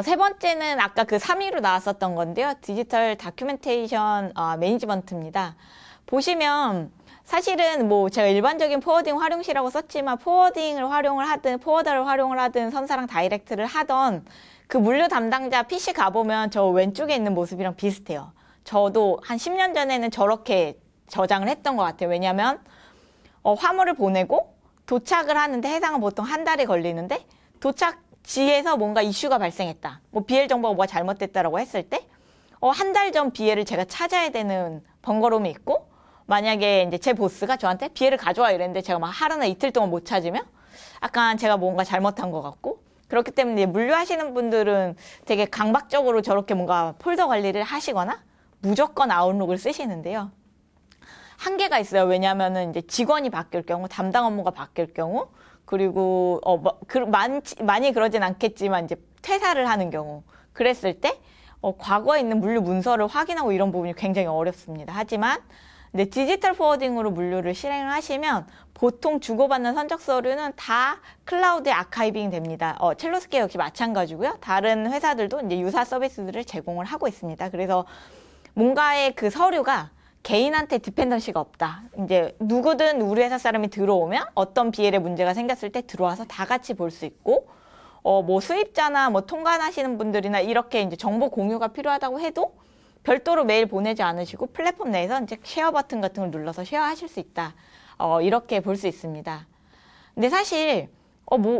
Speaker 3: 세 번째는 아까 그 3위로 나왔었던 건데요. 디지털 다큐멘테이션 매니지먼트입니다. 보시면 사실은 뭐 제가 일반적인 포워딩 활용시라고 썼지만, 포워딩을 활용을 하든 포워더를 활용을 하든 선사랑 다이렉트를 하던 그 물류 담당자 PC 가보면 저 왼쪽에 있는 모습이랑 비슷해요. 저도 한 10년 전에는 저렇게 저장을 했던 것 같아요. 왜냐하면 화물을 보내고 도착을 하는데 해상은 보통 한 달이 걸리는데, 도착지에서 뭔가 이슈가 발생했다, 뭐 BL 정보가 뭐가 잘못됐다라고 했을 때 한 달 전 BL을 제가 찾아야 되는 번거로움이 있고, 만약에 이제 제 보스가 저한테 BL을 가져와 이랬는데 제가 막 하루나 이틀 동안 못 찾으면 약간 제가 뭔가 잘못한 것 같고, 그렇기 때문에 물류하시는 분들은 되게 강박적으로 저렇게 뭔가 폴더 관리를 하시거나 무조건 아웃룩을 쓰시는데요. 한계가 있어요. 왜냐하면은 이제 직원이 바뀔 경우, 담당 업무가 바뀔 경우, 그리고 많이 그러진 않겠지만 이제 퇴사를 하는 경우, 그랬을 때 과거에 있는 물류 문서를 확인하고 이런 부분이 굉장히 어렵습니다. 하지만 근데 디지털 포워딩으로 물류를 실행을 하시면 보통 주고받는 선적 서류는 다 클라우드에 아카이빙 됩니다. 첼로스케어 역시 마찬가지고요. 다른 회사들도 이제 유사 서비스들을 제공을 하고 있습니다. 그래서 뭔가의 그 서류가 개인한테 디펜던시가 없다. 이제 누구든 우리 회사 사람이 들어오면 어떤 BL에 문제가 생겼을 때 들어와서 다 같이 볼 수 있고, 뭐 수입자나 뭐 통관하시는 분들이나 이렇게 이제 정보 공유가 필요하다고 해도 별도로 메일 보내지 않으시고 플랫폼 내에서 이제 쉐어 버튼 같은 걸 눌러서 쉐어하실 수 있다. 이렇게 볼 수 있습니다. 근데 사실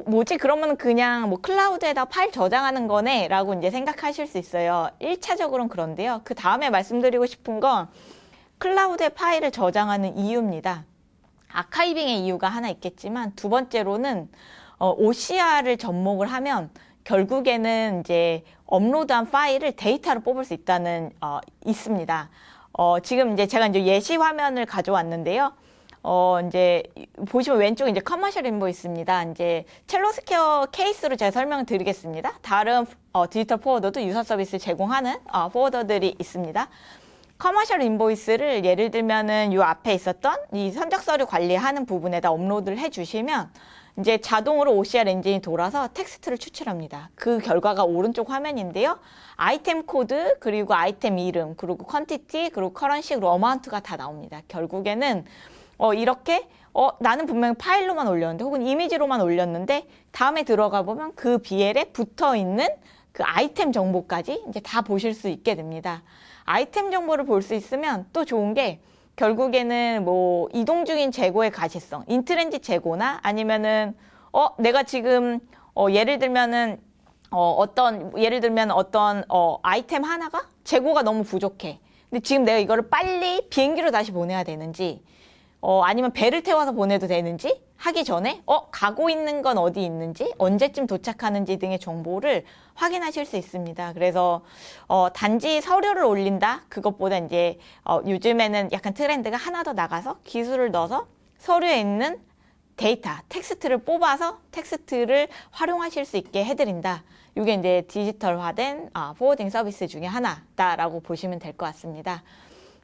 Speaker 3: 뭐지? 그러면 그냥 뭐 클라우드에다 파일 저장하는 거네? 라고 이제 생각하실 수 있어요. 1차적으로는 그런데요. 그 다음에 말씀드리고 싶은 건 클라우드에 파일을 저장하는 이유입니다. 아카이빙의 이유가 하나 있겠지만, 두 번째로는 OCR을 접목을 하면 결국에는 이제 업로드한 파일을 데이터로 뽑을 수 있습니다. 지금 이제 제가 이제 예시 화면을 가져왔는데요. 이제 보시면 왼쪽에 이제 커머셜 인보이스입니다. 이제 첼로스케어 케이스로 제가 설명을 드리겠습니다. 다른 디지털 포워더도 유사 서비스 제공하는 포워더들이 있습니다. 커머셜 인보이스를 예를 들면은 요 앞에 있었던 이 선적 서류 관리하는 부분에다 업로드를 해주시면 이제 자동으로 OCR 엔진이 돌아서 텍스트를 추출합니다. 그 결과가 오른쪽 화면인데요. 아이템 코드, 그리고 아이템 이름, 그리고 퀀티티, 그리고 커런시로 어마운트가 다 나옵니다. 결국에는 이렇게 나는 분명히 파일로만 올렸는데, 혹은 이미지로만 올렸는데, 다음에 들어가 보면 그 BL에 붙어 있는 그 아이템 정보까지 이제 다 보실 수 있게 됩니다. 아이템 정보를 볼 수 있으면 또 좋은 게, 결국에는 뭐 이동 중인 재고의 가시성, 인트랜짓 재고나 아니면은 내가 지금 예를 들면 어떤 아이템 하나가 재고가 너무 부족해. 근데 지금 내가 이거를 빨리 비행기로 다시 보내야 되는지, 아니면 배를 태워서 보내도 되는지 하기 전에 가고 있는 건 어디 있는지, 언제쯤 도착하는지 등의 정보를 확인하실 수 있습니다. 그래서 단지 서류를 올린다, 그것보다 이제 요즘에는 약간 트렌드가 하나 더 나가서 기술을 넣어서 서류에 있는 데이터, 텍스트를 뽑아서 텍스트를 활용하실 수 있게 해드린다. 이게 이제 디지털화된 포워딩 서비스 중에 하나다라고 보시면 될 것 같습니다.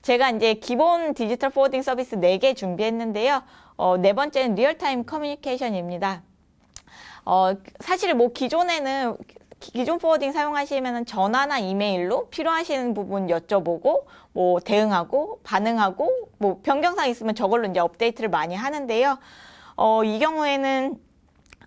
Speaker 3: 제가 이제 기본 디지털 포워딩 서비스 4개 준비했는데요. 네 번째는 리얼타임 커뮤니케이션입니다. 사실 뭐 기존에는 기존 포워딩 사용하시면 전화나 이메일로 필요하시는 부분 여쭤보고 뭐 대응하고 반응하고 뭐 변경사항 있으면 저걸로 이제 업데이트를 많이 하는데요. 이 경우에는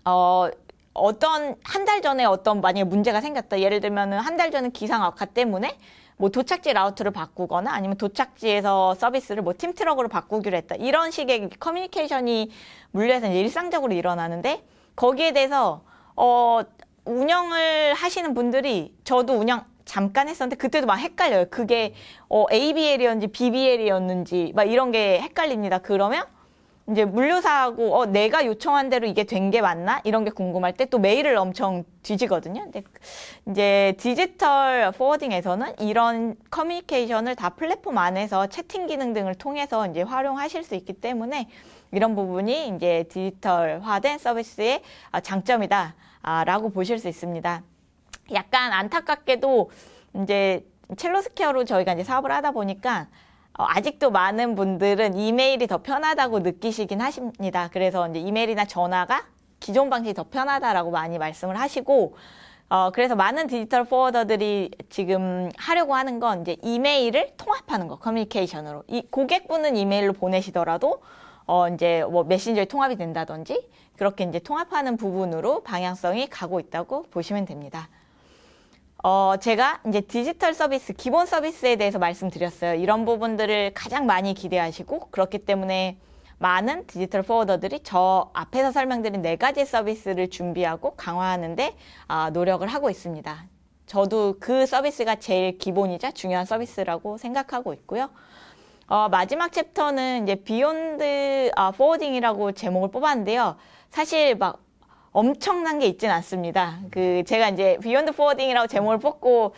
Speaker 3: 한 달 전에 만약에 문제가 생겼다. 예를 들면 한 달 전에 기상 악화 때문에 뭐 도착지 라우트를 바꾸거나 아니면 도착지에서 서비스를 뭐 팀트럭으로 바꾸기로 했다. 이런 식의 커뮤니케이션이 물류에서 이제 일상적으로 일어나는데, 거기에 대해서 운영을 하시는 분들이, 저도 잠깐 했었는데 그때도 막 헷갈려요. 그게 ABL이었는지 BBL이었는지 막 이런 게 헷갈립니다. 그러면 이제 물류사하고 내가 요청한 대로 이게 된 게 맞나? 이런 게 궁금할 때 또 메일을 엄청 뒤지거든요. 근데 이제 디지털 포워딩에서는 이런 커뮤니케이션을 다 플랫폼 안에서 채팅 기능 등을 통해서 이제 활용하실 수 있기 때문에 이런 부분이 이제 디지털화된 서비스의 장점이다 라고 보실 수 있습니다. 약간 안타깝게도 이제 첼로스케어로 저희가 이제 사업을 하다 보니까 아직도 많은 분들은 이메일이 더 편하다고 느끼시긴 하십니다. 그래서 이제 이메일이나 전화가 기존 방식이 더 편하다라고 많이 말씀을 하시고, 그래서 많은 디지털 포워더들이 지금 하려고 하는 건 이제 이메일을 통합하는 거, 커뮤니케이션으로. 이 고객분은 이메일로 보내시더라도, 이제 뭐 메신저에 통합이 된다든지, 그렇게 이제 통합하는 부분으로 방향성이 가고 있다고 보시면 됩니다. 제가 이제 디지털 서비스, 기본 서비스에 대해서 말씀드렸어요. 이런 부분들을 가장 많이 기대하시고, 그렇기 때문에 많은 디지털 포워더들이 저 앞에서 설명드린 4가지 서비스를 준비하고 강화하는데 노력을 하고 있습니다. 저도 그 서비스가 제일 기본이자 중요한 서비스라고 생각하고 있고요. 마지막 챕터는 이제 비욘드 포워딩이라고 제목을 뽑았는데요. 사실 막 엄청난 게 있진 않습니다. 제가 이제 비욘드 포워딩이라고 제목을 뽑고,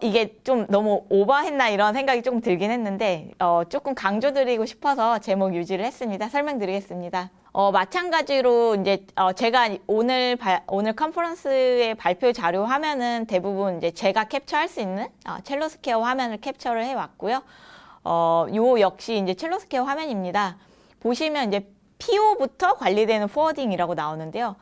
Speaker 3: 이게 좀 너무 오버했나 이런 생각이 조금 들긴 했는데, 조금 강조드리고 싶어서 제목 유지를 했습니다. 설명드리겠습니다. 마찬가지로 이제, 제가 오늘 컨퍼런스의 발표 자료 화면은 대부분 이제 제가 캡처할 수 있는, 첼로스케어 화면을 캡처를 해왔고요. 요 역시 이제 첼로스케어 화면입니다. 보시면 이제 PO부터 관리되는 포워딩이라고 나오는데요.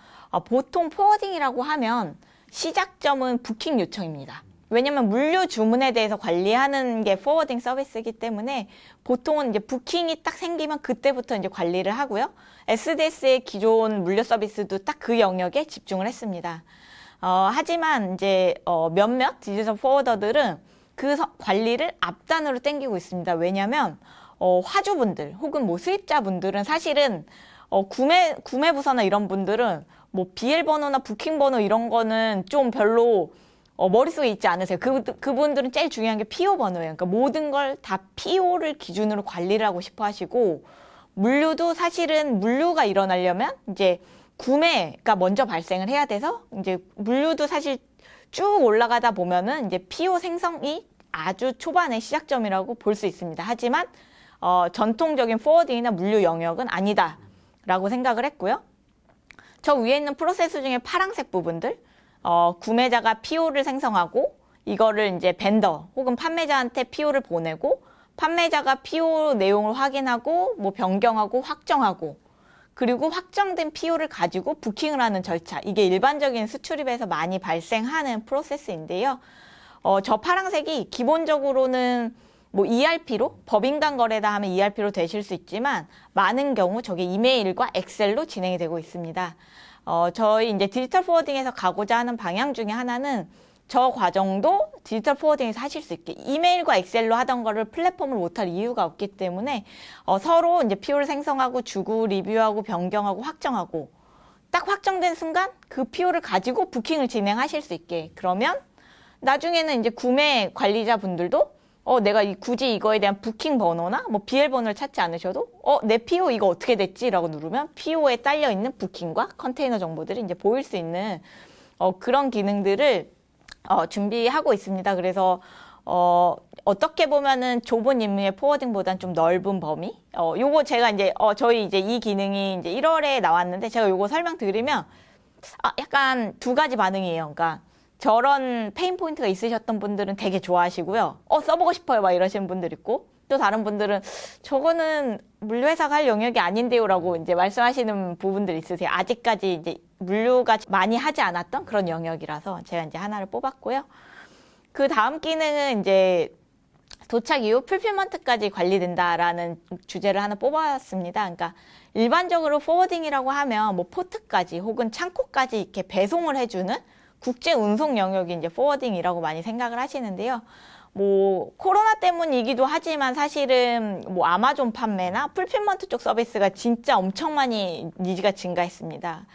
Speaker 3: 보통 포워딩이라고 하면 시작점은 부킹 요청입니다. 왜냐면 물류 주문에 대해서 관리하는 게 포워딩 서비스이기 때문에 보통은 이제 부킹이 딱 생기면 그때부터 이제 관리를 하고요. SDS의 기존 물류 서비스도 딱 그 영역에 집중을 했습니다. 하지만 이제 몇몇 디지털 포워더들은 그 관리를 앞단으로 당기고 있습니다. 왜냐면 화주분들 혹은 뭐 수입자분들은 사실은 구매 부서나 이런 분들은 뭐 BL 번호나 부킹 번호 이런 거는 좀 별로 머릿속에 있지 않으세요. 그분들은 제일 중요한 게 PO 번호예요. 그러니까 모든 걸 다 PO를 기준으로 관리를 하고 싶어 하시고, 물류도 사실은 물류가 일어나려면 이제 구매가 먼저 발생을 해야 돼서 이제 물류도 사실 쭉 올라가다 보면은 이제 PO 생성이 아주 초반의 시작점이라고 볼 수 있습니다. 하지만 전통적인 포워딩이나 물류 영역은 아니다라고 생각을 했고요. 저 위에 있는 프로세스 중에 파란색 부분들, 구매자가 PO를 생성하고 이거를 이제 벤더 혹은 판매자한테 PO를 보내고 판매자가 PO 내용을 확인하고 뭐 변경하고 확정하고 그리고 확정된 PO를 가지고 부킹을 하는 절차, 이게 일반적인 수출입에서 많이 발생하는 프로세스인데요. 저 파란색이 기본적으로는 뭐 ERP로, 법인간 거래다 하면 ERP로 되실 수 있지만 많은 경우 저게 이메일과 엑셀로 진행이 되고 있습니다. 저희 이제 디지털 포워딩에서 가고자 하는 방향 중에 하나는 저 과정도 디지털 포워딩에서 하실 수 있게, 이메일과 엑셀로 하던 거를 플랫폼을 못할 이유가 없기 때문에 서로 이제 PO를 생성하고 주고 리뷰하고 변경하고 확정하고 딱 확정된 순간 그 PO를 가지고 부킹을 진행하실 수 있게, 그러면 나중에는 이제 구매 관리자분들도 내가 굳이 이거에 대한 부킹 번호나 뭐 BL 번호를 찾지 않으셔도 내 PO 이거 어떻게 됐지? 라고 누르면 PO에 딸려 있는 부킹과 컨테이너 정보들이 이제 보일 수 있는 그런 기능들을 준비하고 있습니다. 그래서 어떻게 보면은 좁은 임무의 포워딩보다는 좀 넓은 범위. 요거 제가 이제 저희 이제 이 기능이 이제 1월에 나왔는데 제가 요거 설명드리면 약간 두 가지 반응이에요. 그러니까 저런 페인 포인트가 있으셨던 분들은 되게 좋아하시고요. 써보고 싶어요. 막 이러시는 분들 있고, 또 다른 분들은 저거는 물류회사가 할 영역이 아닌데요. 라고 이제 말씀하시는 부분들 있으세요. 아직까지 이제 물류가 많이 하지 않았던 그런 영역이라서 제가 이제 하나를 뽑았고요. 그 다음 기능은 이제 도착 이후 풀필먼트까지 관리된다라는 주제를 하나 뽑았습니다. 그러니까 일반적으로 포워딩이라고 하면 뭐 포트까지 혹은 창고까지 이렇게 배송을 해주는 국제 운송 영역이 이제 포워딩이라고 많이 생각을 하시는데요. 뭐 코로나 때문이기도 하지만 사실은 뭐 아마존 판매나 풀필먼트 쪽 서비스가 진짜 엄청 많이 니즈가 증가했습니다.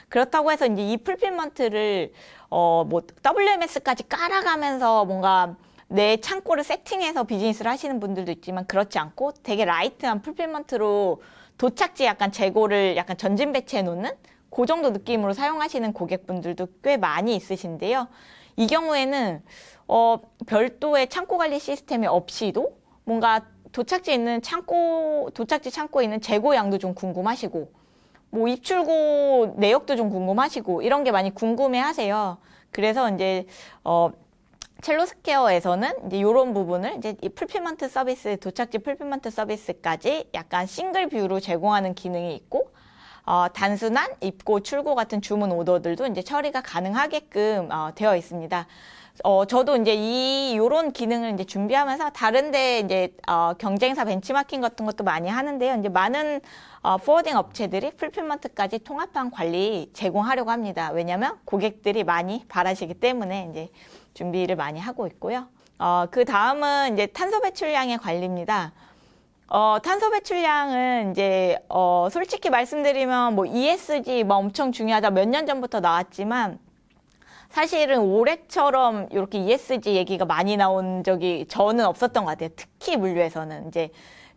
Speaker 3: 그렇다고 해서 이제 이 풀필먼트를 뭐 WMS까지 깔아가면서 뭔가 내 창고를 세팅해서 비즈니스를 하시는 분들도 있지만 그렇지 않고 되게 라이트한 풀필먼트로 도착지 약간 재고를 약간 전진 배치해 놓는 그 정도 느낌으로 사용하시는 고객분들도 꽤 많이 있으신데요. 이 경우에는 별도의 창고 관리 시스템이 없이도 뭔가 도착지에 있는 도착지 창고에 있는 재고량도 좀 궁금하시고, 뭐 입출고 내역도 좀 궁금하시고, 이런 게 많이 궁금해 하세요. 그래서 이제, 첼로스퀘어에서는 이제 이런 부분을 이제 이 풀필먼트 서비스, 도착지 풀필먼트 서비스까지 약간 싱글 뷰로 제공하는 기능이 있고, 단순한 입고 출고 같은 주문 오더들도 이제 처리가 가능하게끔 되어 있습니다. 저도 이제 요런 기능을 이제 준비하면서 다른데 이제 경쟁사 벤치마킹 같은 것도 많이 하는데요. 이제 많은 포워딩 업체들이 풀필먼트까지 통합한 관리 제공하려고 합니다. 왜냐하면 고객들이 많이 바라시기 때문에 이제 준비를 많이 하고 있고요. 그 다음은 이제 탄소 배출량의 관리입니다. 탄소 배출량은 이제 솔직히 말씀드리면 뭐 ESG 뭐 엄청 중요하다 몇 년 전부터 나왔지만 사실은 올해처럼 이렇게 ESG 얘기가 많이 나온 적이 저는 없었던 것 같아요. 특히 물류에서는 이제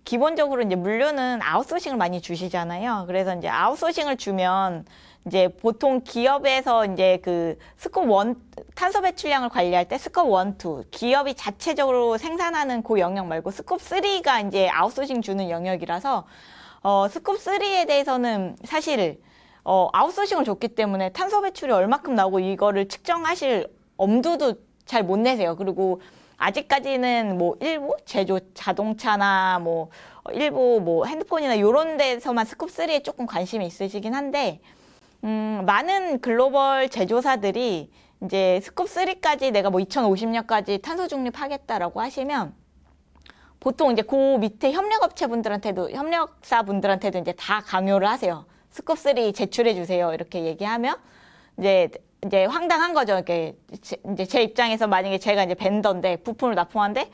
Speaker 3: 기본적으로 이제 물류는 아웃소싱을 많이 주시잖아요. 그래서 이제 아웃소싱을 주면 이제 보통 기업에서 이제 그 스콥 1 탄소 배출량을 관리할 때 스콥 1, 2 기업이 자체적으로 생산하는 그 영역 말고 스콥 3가 이제 아웃소싱 주는 영역이라서 스콥 3에 대해서는 사실 아웃소싱을 줬기 때문에 탄소 배출이 얼마큼 나오고 이거를 측정하실 엄두도 잘 못 내세요. 그리고 아직까지는 뭐 일부 제조 자동차나 뭐 일부 뭐 핸드폰이나 이런 데서만 스콥 3에 조금 관심이 있으시긴 한데 많은 글로벌 제조사들이 이제 스콥 3까지 내가 뭐 2050년까지 탄소 중립하겠다라고 하시면 보통 이제 그 밑에 협력사분들한테도 이제 다 강요를 하세요. 스콥 3 제출해 주세요. 이렇게 얘기하면 이제 황당한 거죠. 이렇게 이제 제 입장에서 만약에 제가 이제 벤더인데 부품을 납품하는데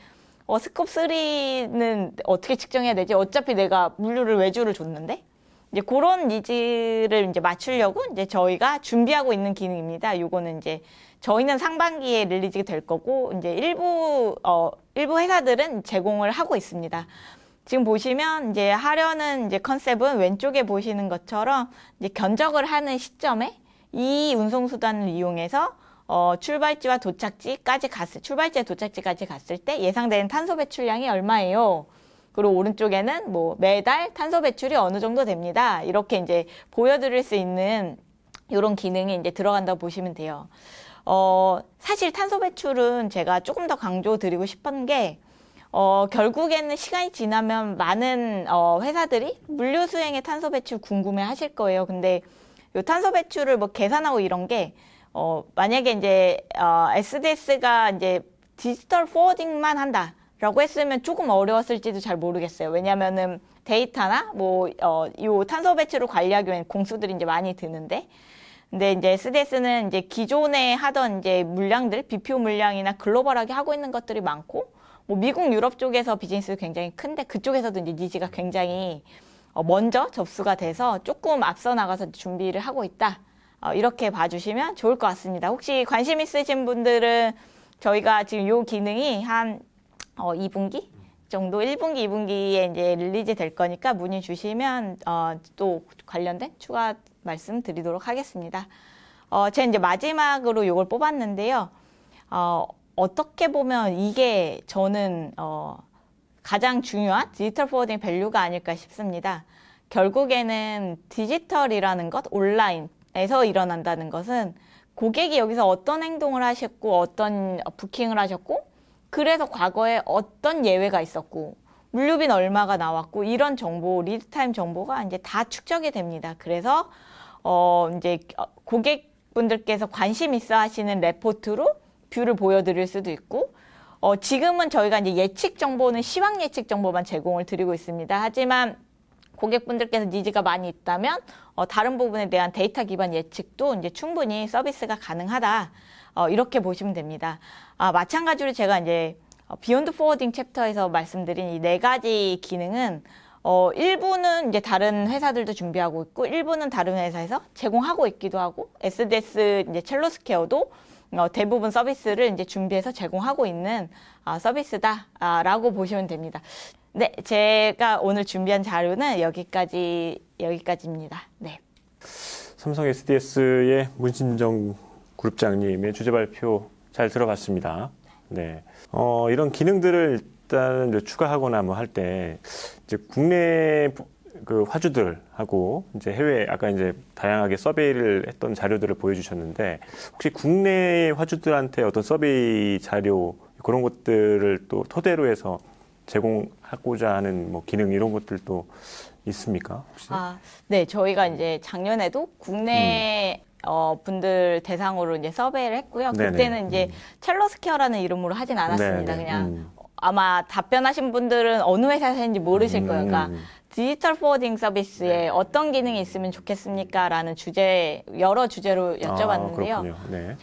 Speaker 3: 스콥 3는 어떻게 측정해야 되지? 어차피 내가 물류를 외주를 줬는데 이제 그런 니즈를 이제 맞추려고 이제 저희가 준비하고 있는 기능입니다. 요거는 이제 저희는 상반기에 릴리즈가 될 거고 이제 일부 회사들은 제공을 하고 있습니다. 지금 보시면 이제 하려는 이제 컨셉은 왼쪽에 보시는 것처럼 이제 견적을 하는 시점에 이 운송수단을 이용해서 출발지와 도착지까지 갔을 때 예상되는 탄소 배출량이 얼마예요? 그리고 오른쪽에는 뭐 매달 탄소 배출이 어느 정도 됩니다. 이렇게 이제 보여드릴 수 있는 이런 기능이 이제 들어간다고 보시면 돼요. 사실 탄소 배출은 제가 조금 더 강조드리고 싶은 게 결국에는 시간이 지나면 많은 회사들이 물류 수행의 탄소 배출 궁금해 하실 거예요. 근데 요 탄소 배출을 뭐 계산하고 이런 게 만약에 이제 SDS가 이제 디지털 포워딩만 한다라고 했으면 조금 어려웠을지도 잘 모르겠어요. 왜냐면은 데이터나 뭐 요 탄소 배출을 관리하기 위한 공수들이 이제 많이 드는데 근데 이제 SDS는 이제 기존에 하던 이제 물량들, BPO 물량이나 글로벌하게 하고 있는 것들이 많고 뭐 미국, 유럽 쪽에서 비즈니스 굉장히 큰데 그쪽에서도 이제 니즈가 굉장히 먼저 접수가 돼서 조금 앞서 나가서 준비를 하고 있다. 이렇게 봐주시면 좋을 것 같습니다. 혹시 관심 있으신 분들은 저희가 지금 요 기능이 한 2분기 정도, 1분기, 2분기에 이제 릴리즈 될 거니까 문의 주시면 또 관련된 추가 말씀 드리도록 하겠습니다. 제가 이제 마지막으로 요걸 뽑았는데요. 어떻게 보면 이게 저는 가장 중요한 디지털 포워딩 밸류가 아닐까 싶습니다. 결국에는 디지털이라는 것, 온라인에서 일어난다는 것은 고객이 여기서 어떤 행동을 하셨고 어떤 부킹을 하셨고 그래서 과거에 어떤 예외가 있었고 물류비는 얼마가 나왔고 이런 정보, 리드타임 정보가 이제 다 축적이 됩니다. 그래서 이제 고객분들께서 관심 있어 하시는 레포트로 뷰를 보여드릴 수도 있고 지금은 저희가 이제 예측 정보는 시황 예측 정보만 제공을 드리고 있습니다. 하지만 고객분들께서 니즈가 많이 있다면 다른 부분에 대한 데이터 기반 예측도 이제 충분히 서비스가 가능하다. 이렇게 보시면 됩니다. 마찬가지로 제가 이제 비욘드 포워딩 챕터에서 말씀드린 이 4가지 기능은 일부는 이제 다른 회사들도 준비하고 있고 일부는 다른 회사에서 제공하고 있기도 하고 SDS 이제 첼로스케어도 대부분 서비스를 이제 준비해서 제공하고 있는 서비스다라고 보시면 됩니다. 네, 제가 오늘 준비한 자료는 여기까지입니다. 네.
Speaker 1: 삼성 SDS의 문신정 그룹장님의 주제 발표 잘 들어봤습니다. 네. 이런 기능들을 일단 이제 추가하거나 뭐 할 때 이제 국내 그 화주들하고 이제 해외 아까 이제 다양하게 서베이를 했던 자료들을 보여주셨는데 혹시 국내 화주들한테 어떤 서베이 자료 그런 것들을 또 토대로 해서 제공하고자 하는 뭐 기능 이런 것들도 있습니까? 혹시?
Speaker 3: 네, 저희가 이제 작년에도 국내 분들 대상으로 이제 서베이를 했고요. 그때는 이제 첼로스케어라는 이름으로 하진 않았습니다.
Speaker 1: 네네.
Speaker 3: 그냥 아마 답변하신 분들은 어느 회사에서 했는지 모르실 거예요. 그러니까 디지털 포워딩 서비스에 어떤 기능이 있으면 좋겠습니까? 라는 여러 주제로 여쭤봤는데요.
Speaker 1: 네.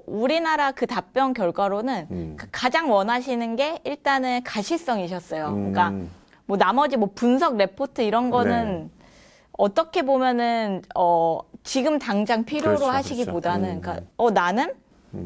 Speaker 3: 우리나라 그 답변 결과로는 가장 원하시는 게 일단은 가시성이셨어요. 그러니까 뭐 나머지 뭐 분석 레포트 이런 거는 어떻게 보면은 지금 당장 필요로
Speaker 1: 그렇죠,
Speaker 3: 하시기보다는 그러니까 나는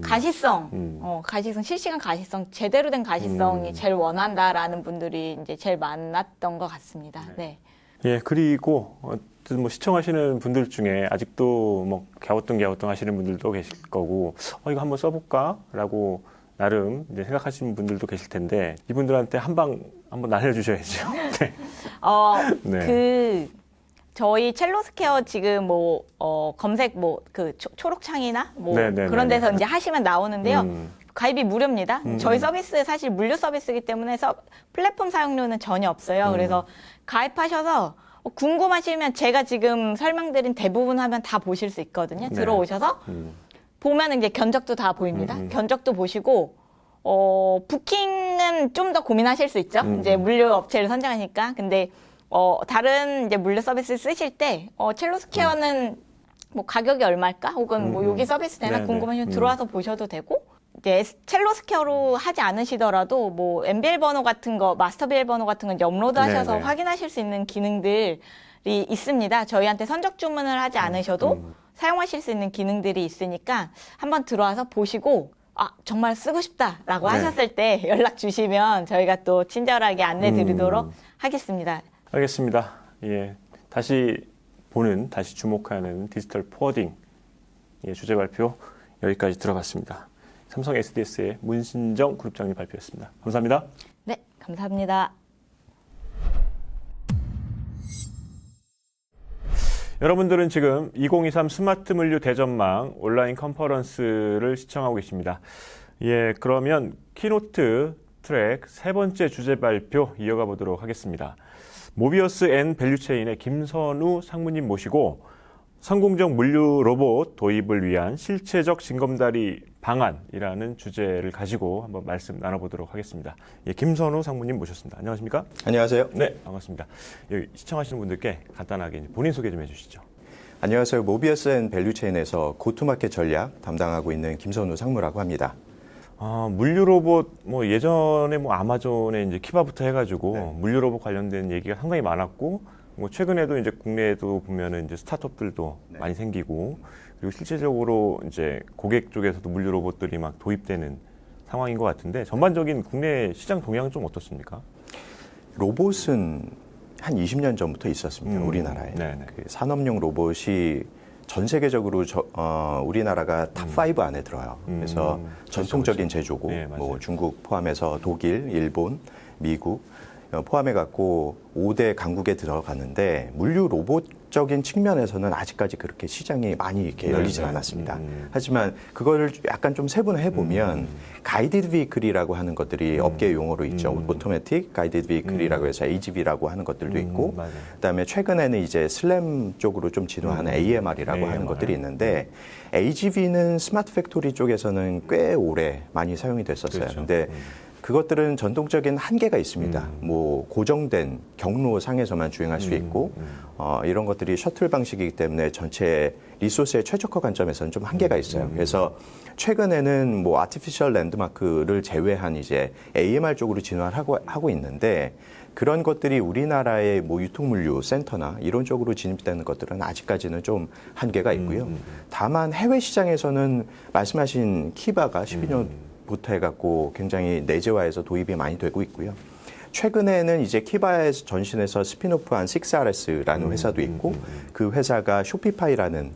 Speaker 3: 가시성, 실시간 가시성, 제대로 된 가시성이 제일 원한다라는 분들이 이제 제일 많았던 것 같습니다. 네.
Speaker 1: 예, 그리고 뭐 시청하시는 분들 중에 아직도 뭐 갸우뚱 하시는 분들도 계실 거고, 이거 한번 써볼까라고 나름 이제 생각하시는 분들도 계실 텐데 이분들한테 한번 날려주셔야죠. 네.
Speaker 3: 저희 첼로스케어 지금 검색 초록창이나 그런 데서 이제 하시면 나오는데요. 가입이 무료입니다. 저희 서비스 사실 무료 서비스이기 때문에 플랫폼 사용료는 전혀 없어요. 그래서 가입하셔서 궁금하시면 제가 지금 설명드린 대부분 하면 다 보실 수 있거든요. 들어오셔서 보면 이제 견적도 다 보입니다. 견적도 보시고 부킹은 좀 더 고민하실 수 있죠. 이제 물류 업체를 선정하니까. 근데 다른 이제 물류 서비스 쓰실 때, 첼로스케어는 뭐 가격이 얼마일까? 혹은 뭐 여기 서비스 되나 궁금하시면 들어와서 보셔도 되고, 이제 첼로스케어로 하지 않으시더라도 뭐 MBL 번호 같은 거, 마스터 비밀번호 같은 거 이제 업로드 하셔서 확인하실 수 있는 기능들이 있습니다. 저희한테 선적 주문을 하지 않으셔도 사용하실 수 있는 기능들이 있으니까 한번 들어와서 보시고, 정말 쓰고 싶다라고 하셨을 때 연락 주시면 저희가 또 친절하게 안내 드리도록 하겠습니다.
Speaker 1: 알겠습니다. 예, 다시 주목하는 디지털 포워딩 주제 발표 여기까지 들어봤습니다. 삼성 SDS의 문신정 그룹장님 발표였습니다. 감사합니다.
Speaker 3: 네, 감사합니다.
Speaker 1: 여러분들은 지금 2023 스마트 물류 대전망 온라인 컨퍼런스를 시청하고 계십니다. 예, 그러면 키노트 트랙 세 번째 주제 발표 이어가 보도록 하겠습니다. 모비어스 앤 밸류체인의 김선우 상무님 모시고 성공적 물류 로봇 도입을 위한 실체적 징검다리 방안이라는 주제를 가지고 한번 말씀 나눠보도록 하겠습니다. 예, 김선우 상무님 모셨습니다. 안녕하십니까?
Speaker 4: 안녕하세요.
Speaker 1: 네, 반갑습니다. 여기 시청하시는 분들께 간단하게 본인 소개 좀 해주시죠.
Speaker 4: 안녕하세요. 모비어스 앤 밸류체인에서 고투마켓 전략 담당하고 있는 김선우 상무라고 합니다.
Speaker 1: 물류 로봇 예전에 아마존에 이제 키바부터 해가지고 물류 로봇 관련된 얘기가 상당히 많았고 최근에도 이제 국내에도 보면은 이제 스타트업들도 많이 생기고 그리고 실질적으로 이제 고객 쪽에서도 물류 로봇들이 막 도입되는 상황인 것 같은데 전반적인 국내 시장 동향은 좀 어떻습니까?
Speaker 4: 로봇은 한 20년 전부터 있었습니다. 우리나라에. 그 산업용 로봇이 전 세계적으로 우리나라가 탑5 안에 들어요. 그래서 전통적인 제조고 뭐 중국 포함해서 독일, 일본, 미국 포함해갖고 5대 강국에 들어가는데 물류 로봇적인 측면에서는 아직까지 그렇게 시장이 많이 이렇게 열리진 않았습니다. 하지만 그거를 약간 좀 세분화해 보면 가이디드 비클이라고 하는 것들이 업계 용어로 있죠. 오토매틱 가이디드 비클이라고 해서 AGV라고 하는 것들도 있고, 그다음에 최근에는 이제 슬램 쪽으로 좀 진화하는 AMR이라고 하는 것들이 있는데 AGV는 스마트 팩토리 쪽에서는 꽤 오래 많이 사용이 됐었어요. 근데 그것들은 전통적인 한계가 있습니다. 뭐 고정된 경로상에서만 주행할 수 있고 이런 것들이 셔틀 방식이기 때문에 전체 리소스의 최적화 관점에서는 좀 한계가 있어요. 그래서 최근에는 뭐 아티피셜 랜드마크를 제외한 이제 AMR 쪽으로 진화를 하고 있는데 그런 것들이 우리나라의 뭐 유통물류 센터나 이런 쪽으로 진입되는 것들은 아직까지는 좀 한계가 있고요. 다만 해외 시장에서는 말씀하신 키바가 12년부터 해갖고 굉장히 내재화해서 도입이 많이 되고 있고요. 최근에는 이제 키바에서 전신해서 스피노프한 6RS라는 회사도 있고 그 회사가 쇼피파이라는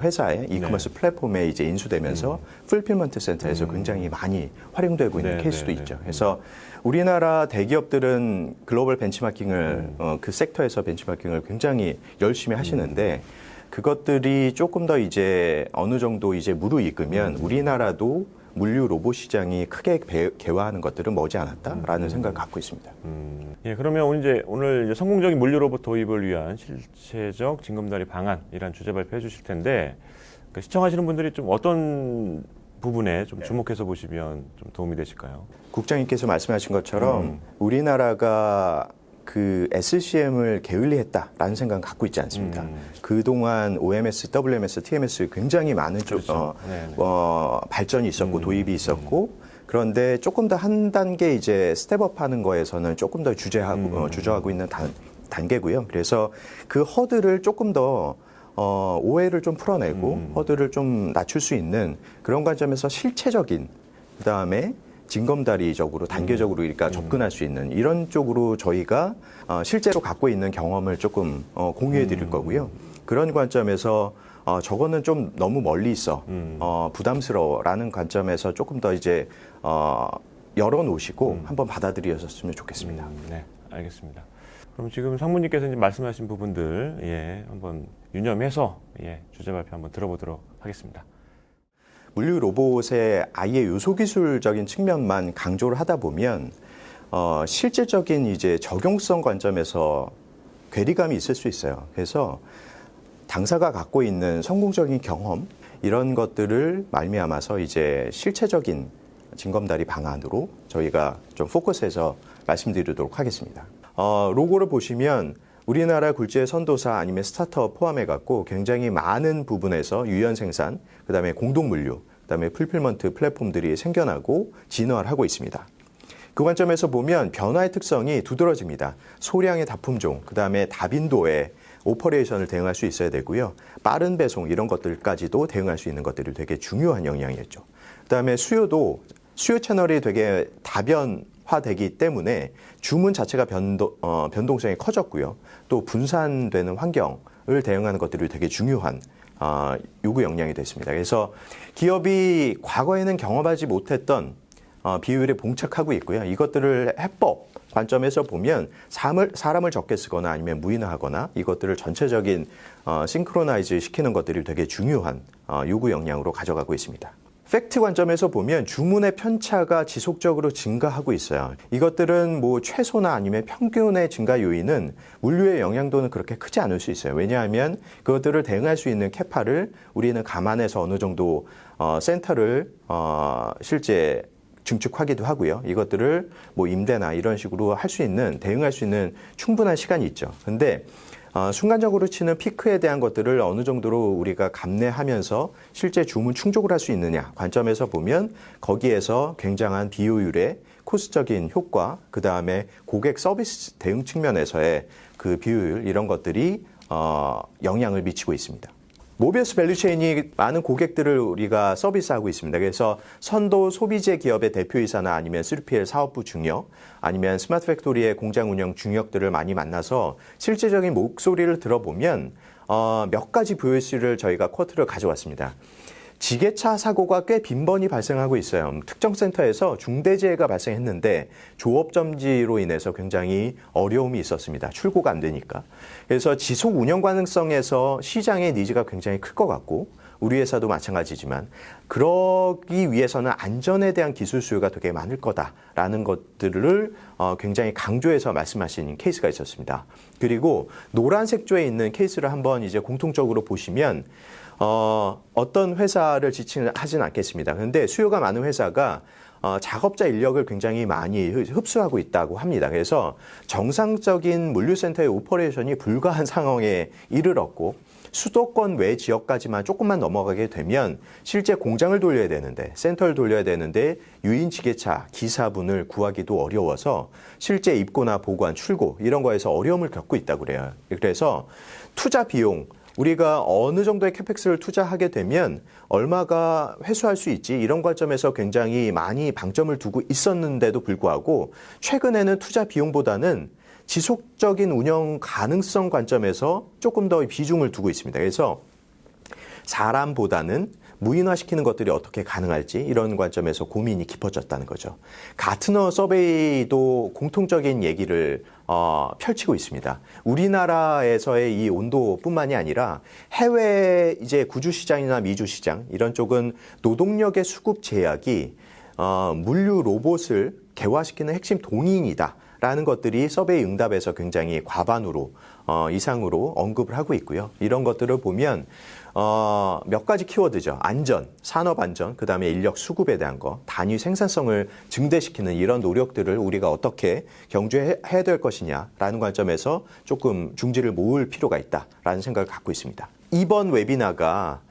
Speaker 4: 회사의 이커머스 플랫폼에 이제 인수되면서 풀필먼트 센터에서 굉장히 많이 활용되고 있는 케이스도 있죠. 그래서 우리나라 대기업들은 글로벌 벤치마킹을 그 섹터에서 벤치마킹을 굉장히 열심히 하시는데 그것들이 조금 더 이제 어느 정도 이제 무르익으면 우리나라도 물류 로봇 시장이 크게 개화하는 것들은 머지않았다라는 생각을 갖고 있습니다.
Speaker 1: 예, 그러면 오늘 이제 성공적인 물류 로봇 도입을 위한 실체적 징검다리 방안이란 주제 발표해 주실 텐데 그 시청하시는 분들이 좀 어떤 부분에 좀 주목해서 보시면 좀 도움이 되실까요?
Speaker 4: 국장님께서 말씀하신 것처럼 우리나라가 그 SCM을 게을리했다라는 생각은 갖고 있지 않습니다. 그동안 OMS, WMS, TMS 굉장히 많은
Speaker 1: 그렇죠.
Speaker 4: 발전이 있었고 도입이 있었고 그런데 조금 더 한 단계 이제 스텝업하는 거에서는 조금 더 주저하고 있는 단계고요. 그래서 그 허들을 조금 더 오해를 좀 풀어내고 허들을 좀 낮출 수 있는 그런 관점에서 실체적인 그다음에 징검다리적으로 단계적으로 그러니까 접근할 수 있는 이런 쪽으로 저희가 실제로 갖고 있는 경험을 조금 공유해 드릴 거고요. 그런 관점에서 저거는 좀 너무 멀리 있어 부담스러워라는 관점에서 조금 더 이제 열어놓으시고 한번 받아들이셨으면 좋겠습니다.
Speaker 1: 네, 알겠습니다. 그럼 지금 상무님께서 이제 말씀하신 부분들 예, 한번 유념해서 예, 주제 발표 한번 들어보도록 하겠습니다.
Speaker 4: 물류 로봇의 아예 요소 기술적인 측면만 강조를 하다 보면 실질적인 이제 적용성 관점에서 괴리감이 있을 수 있어요. 그래서 당사가 갖고 있는 성공적인 경험 이런 것들을 말미암아서 이제 실체적인 징검다리 방안으로 저희가 좀 포커스해서 말씀드리도록 하겠습니다. 로고를 보시면 우리나라 굴지의 선도사 아니면 스타트업 포함해 갖고 굉장히 많은 부분에서 유연 생산, 그다음에 공동 물류, 그다음에 풀필먼트 플랫폼들이 생겨나고 진화를 하고 있습니다. 그 관점에서 보면 변화의 특성이 두드러집니다. 소량의 다품종, 그다음에 다빈도의 오퍼레이션을 대응할 수 있어야 되고요. 빠른 배송 이런 것들까지도 대응할 수 있는 것들이 되게 중요한 영역이었죠. 그다음에 수요 채널이 되게 다변화되기 때문에 주문 자체가 변동성이 커졌고요. 또 분산되는 환경을 대응하는 것들이 되게 중요한 요구 역량이 됐습니다. 그래서 기업이 과거에는 경험하지 못했던 비효율에 봉착하고 있고요. 이것들을 해법 관점에서 보면 사람을 적게 쓰거나 아니면 무인화하거나 이것들을 전체적인 싱크로나이즈 시키는 것들이 되게 중요한 요구 역량으로 가져가고 있습니다. 팩트 관점에서 보면 주문의 편차가 지속적으로 증가하고 있어요. 이것들은 뭐 최소나 아니면 평균의 증가 요인은 물류의 영향도는 그렇게 크지 않을 수 있어요. 왜냐하면 그것들을 대응할 수 있는 캐파를 우리는 감안해서 어느 정도 센터를 실제 증축하기도 하고요. 이것들을 뭐 임대나 이런 식으로 할 수 있는 대응할 수 있는 충분한 시간이 있죠. 근데 순간적으로 치는 피크에 대한 것들을 어느 정도로 우리가 감내하면서 실제 주문 충족을 할 수 있느냐 관점에서 보면 거기에서 굉장한 비효율의 코스적인 효과, 그 다음에 고객 서비스 대응 측면에서의 그 비효율 이런 것들이 영향을 미치고 있습니다. 모비어스 밸류체인이 많은 고객들을 우리가 서비스하고 있습니다. 그래서 선도 소비재 기업의 대표이사나 아니면 3PL 사업부 중역, 아니면 스마트 팩토리의 공장 운영 중역들을 많이 만나서 실질적인 목소리를 들어보면 몇 가지 VOC를 저희가 쿼트를 가져왔습니다. 지게차 사고가 꽤 빈번히 발생하고 있어요. 특정 센터에서 중대재해가 발생했는데 조업점지로 인해서 굉장히 어려움이 있었습니다. 출고가 안 되니까. 그래서 지속 운영 가능성에서 시장의 니즈가 굉장히 클 것 같고 우리 회사도 마찬가지지만 그러기 위해서는 안전에 대한 기술 수요가 되게 많을 거다라는 것들을 굉장히 강조해서 말씀하신 케이스가 있었습니다. 그리고 노란색 조에 있는 케이스를 한번 이제 공통적으로 보시면 어떤 회사를 지칭하진 않겠습니다. 그런데 수요가 많은 회사가 작업자 인력을 굉장히 많이 흡수하고 있다고 합니다. 그래서 정상적인 물류센터의 오퍼레이션이 불가한 상황에 이르렀고 수도권 외 지역까지만 조금만 넘어가게 되면 실제 공장을 돌려야 되는데 센터를 돌려야 되는데 유인 지게차 기사분을 구하기도 어려워서 실제 입고나 보관, 출고 이런 거에서 어려움을 겪고 있다고 그래요. 그래서 투자 비용 우리가 어느 정도의 캐펙스를 투자하게 되면 얼마가 회수할 수 있지 이런 관점에서 굉장히 많이 방점을 두고 있었는데도 불구하고 최근에는 투자 비용보다는 지속적인 운영 가능성 관점에서 조금 더 비중을 두고 있습니다. 그래서 사람보다는 무인화시키는 것들이 어떻게 가능할지 이런 관점에서 고민이 깊어졌다는 거죠. 가트너 서베이도 공통적인 얘기를 펼치고 있습니다. 우리나라에서의 이 온도뿐만이 아니라 해외 이제 구주 시장이나 미주 시장 이런 쪽은 노동력의 수급 제약이 물류 로봇을 개화시키는 핵심 동인이다. 라는 것들이 서베이 응답에서 굉장히 과반으로 이상으로 언급을 하고 있고요. 이런 것들을 보면 몇 가지 키워드죠. 안전, 산업 안전, 그다음에 인력 수급에 대한 거, 단위 생산성을 증대시키는 이런 노력들을 우리가 어떻게 경주해야 될 것이냐라는 관점에서 조금 중지를 모을 필요가 있다라는 생각을 갖고 있습니다. 이번 웨비나가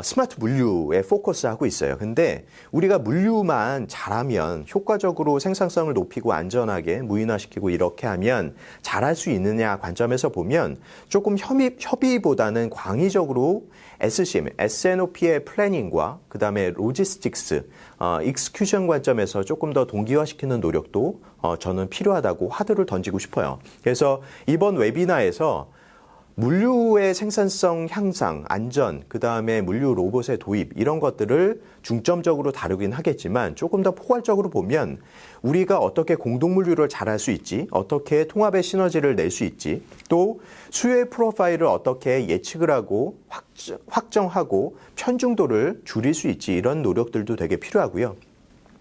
Speaker 4: 스마트 물류에 포커스하고 있어요. 근데 우리가 물류만 잘하면 효과적으로 생산성을 높이고 안전하게 무인화시키고 이렇게 하면 잘할 수 있느냐 관점에서 보면 조금 협의보다는 광의적으로 SCM, S&OP의 플래닝과 그다음에 로지스틱스, 익스큐션 관점에서 조금 더 동기화시키는 노력도 저는 필요하다고 화두를 던지고 싶어요. 그래서 이번 웨비나에서 물류의 생산성 향상, 안전, 그다음에 물류 로봇의 도입 이런 것들을 중점적으로 다루긴 하겠지만 조금 더 포괄적으로 보면 우리가 어떻게 공동 물류를 잘할 수 있지, 어떻게 통합의 시너지를 낼 수 있지, 또 수요의 프로파일을 어떻게 예측을 하고 확정하고 편중도를 줄일 수 있지 이런 노력들도 되게 필요하고요.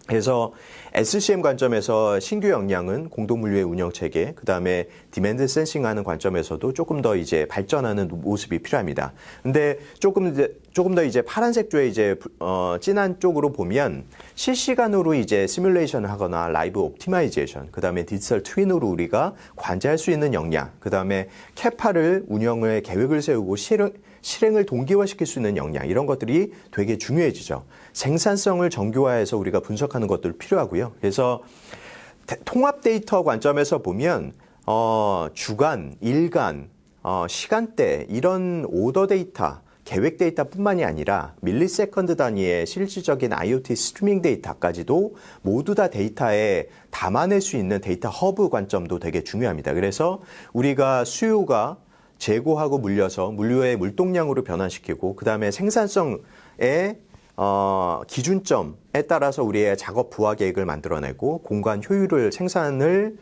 Speaker 4: 그래서 SCM 관점에서 신규 역량은 공동물류의 운영체계, 그 다음에 디맨드 센싱하는 관점에서도 조금 더 이제 발전하는 모습이 필요합니다. 근데 조금 더 이제 파란색 조의 이제 진한 쪽으로 보면 실시간으로 이제 시뮬레이션을 하거나 라이브 옵티마이제이션, 그 다음에 디지털 트윈으로 우리가 관제할 수 있는 역량, 그 다음에 캐파를 운영의 계획을 세우고 실행을 동기화시킬 수 있는 역량 이런 것들이 되게 중요해지죠. 생산성을 정교화해서 우리가 분석하는 것들 필요하고요. 그래서 통합 데이터 관점에서 보면 주간, 일간, 시간대 이런 오더 데이터, 계획 데이터뿐만이 아니라 밀리세컨드 단위의 실질적인 IoT 스트리밍 데이터까지도 모두 다 데이터에 담아낼 수 있는 데이터 허브 관점도 되게 중요합니다. 그래서 우리가 수요가 재고하고 물려서 물류의 물동량으로 변환시키고 그다음에 생산성의 기준점에 따라서 우리의 작업 부하 계획을 만들어내고 공간 효율을 생산성을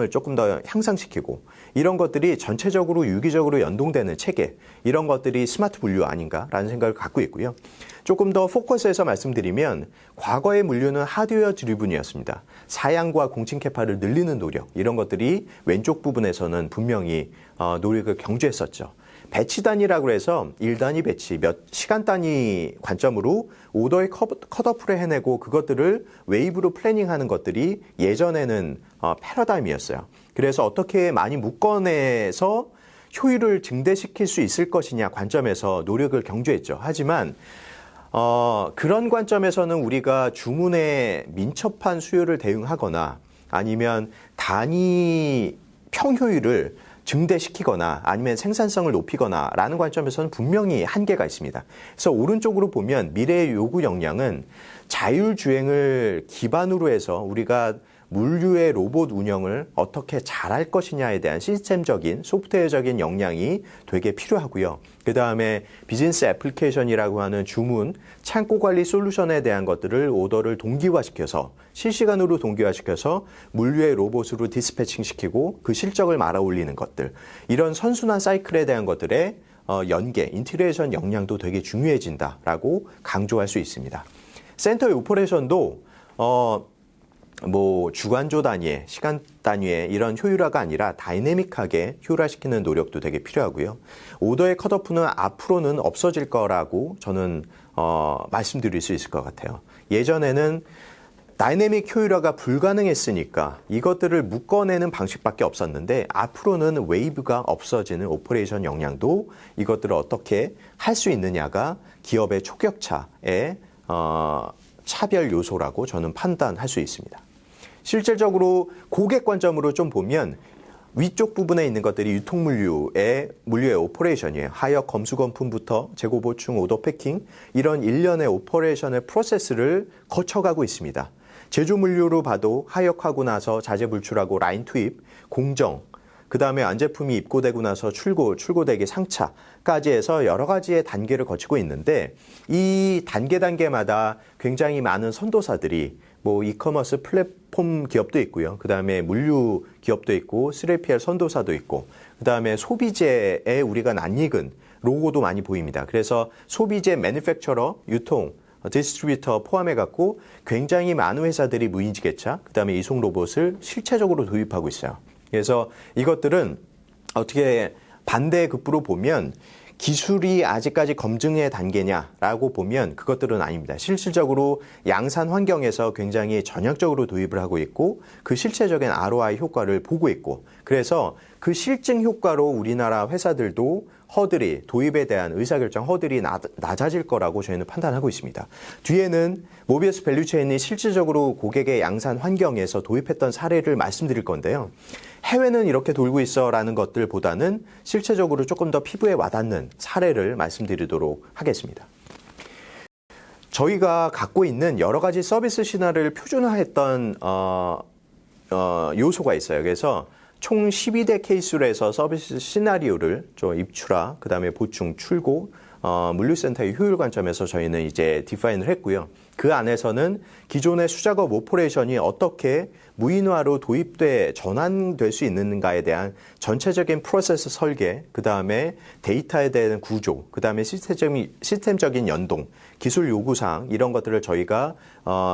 Speaker 4: 조금 더 향상시키고 이런 것들이 전체적으로 유기적으로 연동되는 체계 이런 것들이 스마트 물류 아닌가라는 생각을 갖고 있고요. 조금 더 포커스해서 말씀드리면 과거의 물류는 하드웨어 드리븐이었습니다. 사양과 공칭 캐파를 늘리는 노력 이런 것들이 왼쪽 부분에서는 분명히 노력을 경주했었죠. 배치 단위라고 해서 1단위 배치, 몇 시간 단위 관점으로 오더의 컷오프를 해내고 그것들을 웨이브로 플래닝하는 것들이 예전에는 패러다임이었어요. 그래서 어떻게 많이 묶어내서 효율을 증대시킬 수 있을 것이냐 관점에서 노력을 경주했죠. 하지만 그런 관점에서는 우리가 주문에 민첩한 수요를 대응하거나 아니면 단위 평효율을 증대시키거나 아니면 생산성을 높이거나 라는 관점에서는 분명히 한계가 있습니다. 그래서 오른쪽으로 보면 미래의 요구 역량은 자율주행을 기반으로 해서 우리가 물류의 로봇 운영을 어떻게 잘할 것이냐에 대한 시스템적인 소프트웨어적인 역량이 되게 필요하고요. 그 다음에 비즈니스 애플리케이션이라고 하는 주문, 창고 관리 솔루션에 대한 것들을 오더를 동기화시켜서 실시간으로 동기화시켜서 물류의 로봇으로 디스패칭 시키고 그 실적을 말아 올리는 것들 이런 선순환 사이클에 대한 것들의 연계, 인티그레이션 역량도 되게 중요해진다라고 강조할 수 있습니다. 센터의 오퍼레이션도 뭐 주간조 단위의 시간 단위의 이런 효율화가 아니라 다이내믹하게 효율화시키는 노력도 되게 필요하고요. 오더의 컷오프는 앞으로는 없어질 거라고 저는 말씀드릴 수 있을 것 같아요. 예전에는 다이내믹 효율화가 불가능했으니까 이것들을 묶어내는 방식밖에 없었는데 앞으로는 웨이브가 없어지는 오퍼레이션 역량도 이것들을 어떻게 할 수 있느냐가 기업의 초격차의 차별 요소라고 저는 판단할 수 있습니다. 실질적으로 고객 관점으로 좀 보면 위쪽 부분에 있는 것들이 유통물류의 오퍼레이션이에요. 하역 검수검품부터 재고 보충, 오더 패킹 이런 일련의 오퍼레이션의 프로세스를 거쳐가고 있습니다. 제조물류로 봐도 하역하고 나서 자재 불출하고 라인 투입, 공정, 그 다음에 완제품이 입고되고 나서 출고되기 상차까지 해서 여러 가지의 단계를 거치고 있는데 이 단계마다 굉장히 많은 선도사들이 뭐 이커머스 플랫폼 기업도 있고요. 그 다음에 물류 기업도 있고 3PL 선도사도 있고 그 다음에 소비재에 우리가 낯익은 로고도 많이 보입니다. 그래서 소비재 매니팩처러, 유통, 디스트리뷰터 포함해갖고 굉장히 많은 회사들이 무인지게차, 그 다음에 이송 로봇을 실체적으로 도입하고 있어요. 그래서 이것들은 어떻게 반대급부로 보면 기술이 아직까지 검증의 단계냐라고 보면 그것들은 아닙니다. 실질적으로 양산 환경에서 굉장히 전향적으로 도입을 하고 있고 그 실체적인 ROI 효과를 보고 있고 그래서 그 실증 효과로 우리나라 회사들도 허들이 도입에 대한 의사결정 허들이 낮아질 거라고 저희는 판단하고 있습니다. 뒤에는 모비어스 밸류체인이 실질적으로 고객의 양산 환경에서 도입했던 사례를 말씀드릴 건데요. 해외는 이렇게 돌고 있어라는 것들보다는 실체적으로 조금 더 피부에 와닿는 사례를 말씀드리도록 하겠습니다. 저희가 갖고 있는 여러 가지 서비스 신화를 표준화했던 요소가 있어요. 그래서 총 12대 케이스로 해서 서비스 시나리오를 좀 입출하, 그 다음에 보충, 출고, 물류센터의 효율 관점에서 저희는 이제 디파인을 했고요. 그 안에서는 기존의 수작업 오퍼레이션이 어떻게 무인화로 전환될 수 있는가에 대한 전체적인 프로세스 설계, 그 다음에 데이터에 대한 구조, 그 다음에 시스템적인 연동, 기술 요구사항 이런 것들을 저희가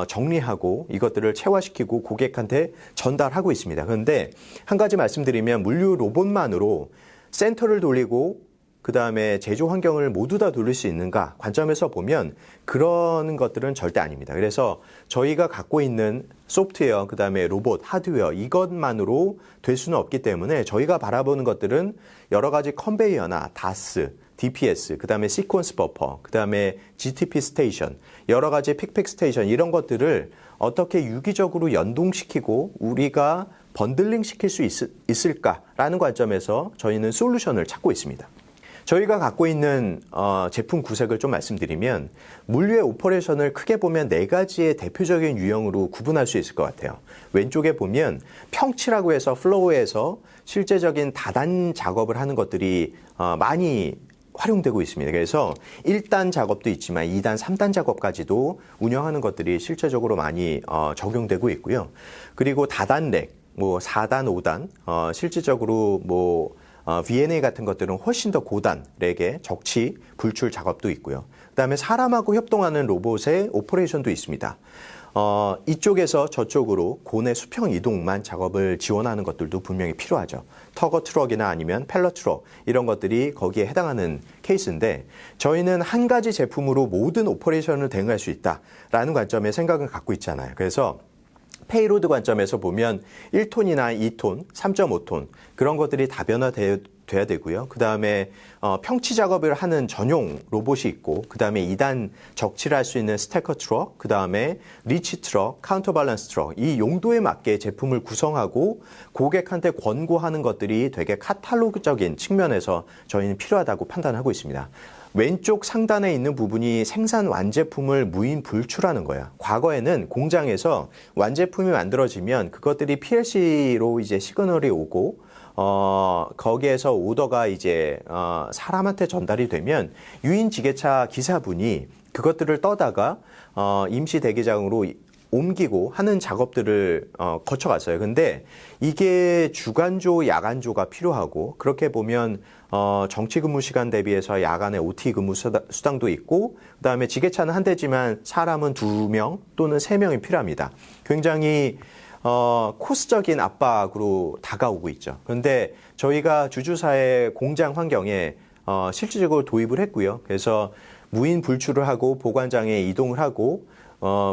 Speaker 4: 정리하고 이것들을 체화시키고 고객한테 전달하고 있습니다. 그런데 한 가지 말씀드리면 물류 로봇만으로 센터를 돌리고 그 다음에 제조 환경을 모두 다 돌릴 수 있는가 관점에서 보면 그런 것들은 절대 아닙니다. 그래서 저희가 갖고 있는 소프트웨어, 그 다음에 로봇, 하드웨어 이것만으로 될 수는 없기 때문에 저희가 바라보는 것들은 여러 가지 컨베이어나 다스, DPS, 그 다음에 시퀀스 버퍼, 그 다음에 GTP 스테이션, 여러 가지 픽팩 스테이션 이런 것들을 어떻게 유기적으로 연동시키고 우리가 번들링 시킬 수 있을까라는 관점에서 저희는 솔루션을 찾고 있습니다. 저희가 갖고 있는 제품 구색을 좀 말씀드리면 물류의 오퍼레이션을 크게 보면 4가지의 대표적인 유형으로 구분할 수 있을 것 같아요. 왼쪽에 보면 평치라고 해서 플로우에서 실제적인 다단 작업을 하는 것들이 많이 활용되고 있습니다. 그래서 1단 작업도 있지만 2단, 3단 작업까지도 운영하는 것들이 실제적으로 많이 적용되고 있고요. 그리고 다단 렉, 뭐 4단, 5단, 실질적으로 뭐 VNA 같은 것들은 훨씬 더 고단 렉의 적치, 불출 작업도 있고요. 그다음에 사람하고 협동하는 로봇의 오퍼레이션도 있습니다. 이쪽에서 저쪽으로 고내 수평 이동만 작업을 지원하는 것들도 분명히 필요하죠. 터거 트럭이나 아니면 펠러 트럭 이런 것들이 거기에 해당하는 케이스인데 저희는 한 가지 제품으로 모든 오퍼레이션을 대응할 수 있다라는 관점의 생각을 갖고 있잖아요. 그래서 페이로드 관점에서 보면 1톤이나 2톤, 3.5톤 그런 것들이 다변화돼야 되고요. 그 다음에 평치 작업을 하는 전용 로봇이 있고 그 다음에 2단 적치를 할 수 있는 스태커 트럭, 그 다음에 리치 트럭, 카운터 밸런스 트럭 이 용도에 맞게 제품을 구성하고 고객한테 권고하는 것들이 되게 카탈로그적인 측면에서 저희는 필요하다고 판단하고 있습니다. 왼쪽 상단에 있는 부분이 생산 완제품을 무인 불출하는 거야. 과거에는 공장에서 완제품이 만들어지면 그것들이 PLC로 이제 시그널이 오고 거기에서 오더가 이제 사람한테 전달이 되면 유인 지게차 기사분이 그것들을 떠다가 임시 대기장으로 옮기고 하는 작업들을 거쳐갔어요. 근데 이게 주간조, 야간조가 필요하고 그렇게 보면 정치 근무 시간 대비해서 야간에 OT 근무 수당도 있고, 그다음에 지게차는 한 대지만 사람은 2명 또는 3명이 필요합니다. 굉장히 코스적인 압박으로 다가오고 있죠. 그런데 저희가 주주사의 공장 환경에 실질적으로 도입을 했고요. 그래서 무인 불출을 하고 보관장에 이동을 하고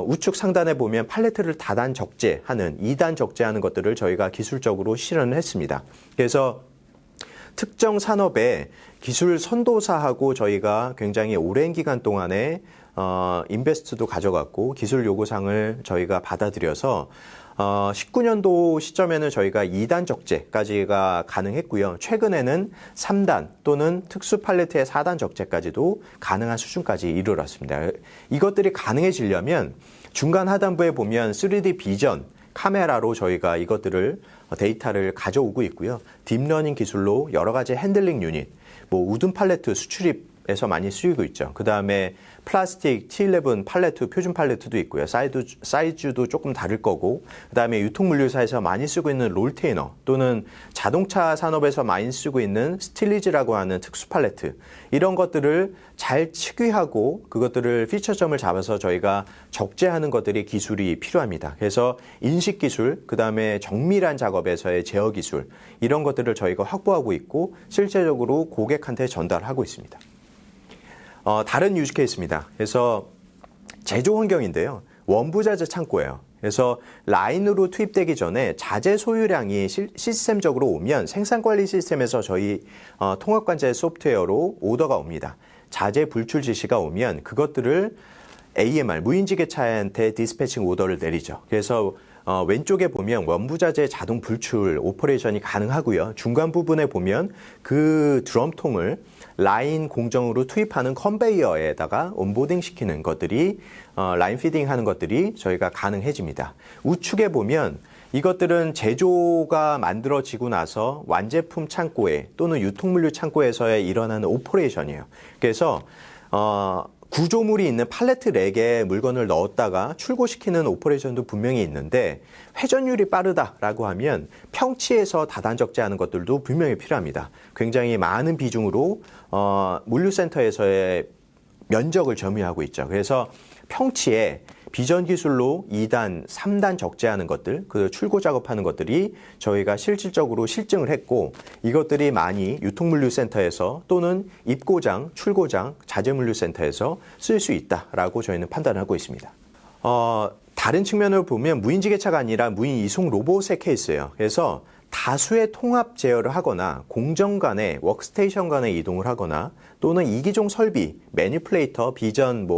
Speaker 4: 우측 상단에 보면 팔레트를 다단 적재하는 2단 적재하는 것들을 저희가 기술적으로 실현을 했습니다. 그래서 특정 산업의 기술 선도사하고 저희가 굉장히 오랜 기간 동안에 인베스트도 가져갔고 기술 요구상을 저희가 받아들여서 19년도 시점에는 저희가 2단 적재까지가 가능했고요. 최근에는 3단 또는 특수 팔레트의 4단 적재까지도 가능한 수준까지 이르렀습니다. 이것들이 가능해지려면 중간 하단부에 보면 3D 비전 카메라로 저희가 이것들을 데이터를 가져오고 있고요. 딥러닝 기술로 여러 가지 핸들링 유닛, 우든 팔레트 수출입에서 많이 쓰이고 있죠. 그 다음에 플라스틱 T11 팔레트, 표준 팔레트도 있고요. 사이즈도 조금 다를 거고, 그 다음에 유통물류사에서 많이 쓰고 있는 롤테이너 또는 자동차 산업에서 많이 쓰고 있는 스틸리즈라고 하는 특수 팔레트, 이런 것들을 잘 측위하고 그것들을 피처점을 잡아서 저희가 적재하는 것들이 기술이 필요합니다. 그래서 인식 기술, 그 다음에 정밀한 작업에서의 제어 기술, 이런 것들을 저희가 확보하고 있고 실제적으로 고객한테 전달하고 있습니다. 다른 유즈 케이스입니다. 그래서 제조 환경인데요. 원부자재 창고예요. 그래서 라인으로 투입되기 전에 자재 소유량이 시스템적으로 오면 생산관리 시스템에서 저희 통합관제 소프트웨어로 오더가 옵니다. 자재 불출 지시가 오면 그것들을 AMR, 무인지게차한테 디스패칭 오더를 내리죠. 그래서 왼쪽에 보면 원부자재 자동 불출 오퍼레이션이 가능하고요. 중간 부분에 보면 그 드럼통을 라인 공정으로 투입하는 컨베이어에다가 온보딩 시키는 것들이 라인 피딩 하는 것들이 저희가 가능해집니다. 우측에 보면 이것들은 제조가 만들어지고 나서 완제품 창고에 또는 유통물류 창고에서의 일어나는 오퍼레이션이에요. 그래서 구조물이 있는 팔레트 렉에 물건을 넣었다가 출고시키는 오퍼레이션도 분명히 있는데 회전율이 빠르다라고 하면 평치에서 다단 적재하는 것들도 분명히 필요합니다. 굉장히 많은 비중으로 물류센터에서의 면적을 점유하고 있죠. 그래서 평치에 비전 기술로 2단, 3단 적재하는 것들, 그 출고 작업하는 것들이 저희가 실질적으로 실증을 했고 이것들이 많이 유통물류센터에서 또는 입고장, 출고장, 자재물류센터에서 쓸 수 있다라고 저희는 판단하고 있습니다. 다른 측면으로 보면 무인지게차가 아니라 무인 이송 로봇의 케이스예요. 그래서 다수의 통합 제어를 하거나 공정 간에 워크스테이션 간에 이동을 하거나 또는 이기종 설비, 매니플레이터, 비전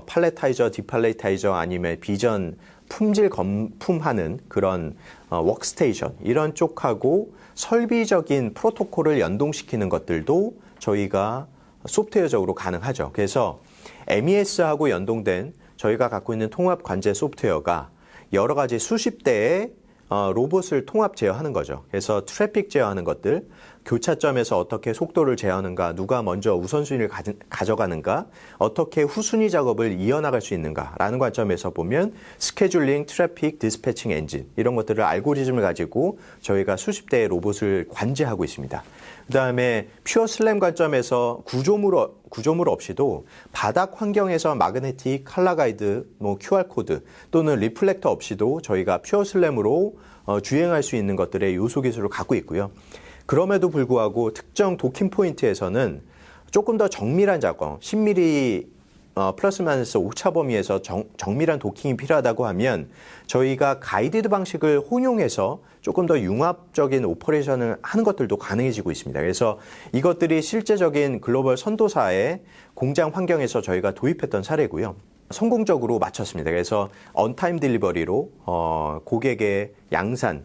Speaker 4: 팔레타이저, 디팔레타이저 아니면 비전 품질 검품하는 그런 워크스테이션 이런 쪽하고 설비적인 프로토콜을 연동시키는 것들도 저희가 소프트웨어적으로 가능하죠. 그래서 MES하고 연동된 저희가 갖고 있는 통합 관제 소프트웨어가 여러 가지 수십 대의 로봇을 통합 제어하는 거죠. 그래서 트래픽 제어하는 것들, 교차점에서 어떻게 속도를 제어하는가, 누가 먼저 우선순위를 가져가는가, 어떻게 후순위 작업을 이어나갈 수 있는가라는 관점에서 보면 스케줄링, 트래픽, 디스패칭 엔진 이런 것들을 알고리즘을 가지고 저희가 수십 대의 로봇을 관제하고 있습니다. 그 다음에 퓨어 슬램 관점에서 구조물 없이도 바닥 환경에서 마그네틱, 칼라 가이드, QR코드 또는 리플렉터 없이도 저희가 퓨어 슬램으로 주행할 수 있는 것들의 요소 기술을 갖고 있고요. 그럼에도 불구하고 특정 도킹 포인트에서는 조금 더 정밀한 작업, 10mm 플러스 마이너스 오차 범위에서 정밀한 도킹이 필요하다고 하면 저희가 가이디드 방식을 혼용해서 조금 더 융합적인 오퍼레이션을 하는 것들도 가능해지고 있습니다. 그래서 이것들이 실제적인 글로벌 선도사의 공장 환경에서 저희가 도입했던 사례고요. 성공적으로 마쳤습니다. 그래서 언타임 딜리버리로 고객의 양산,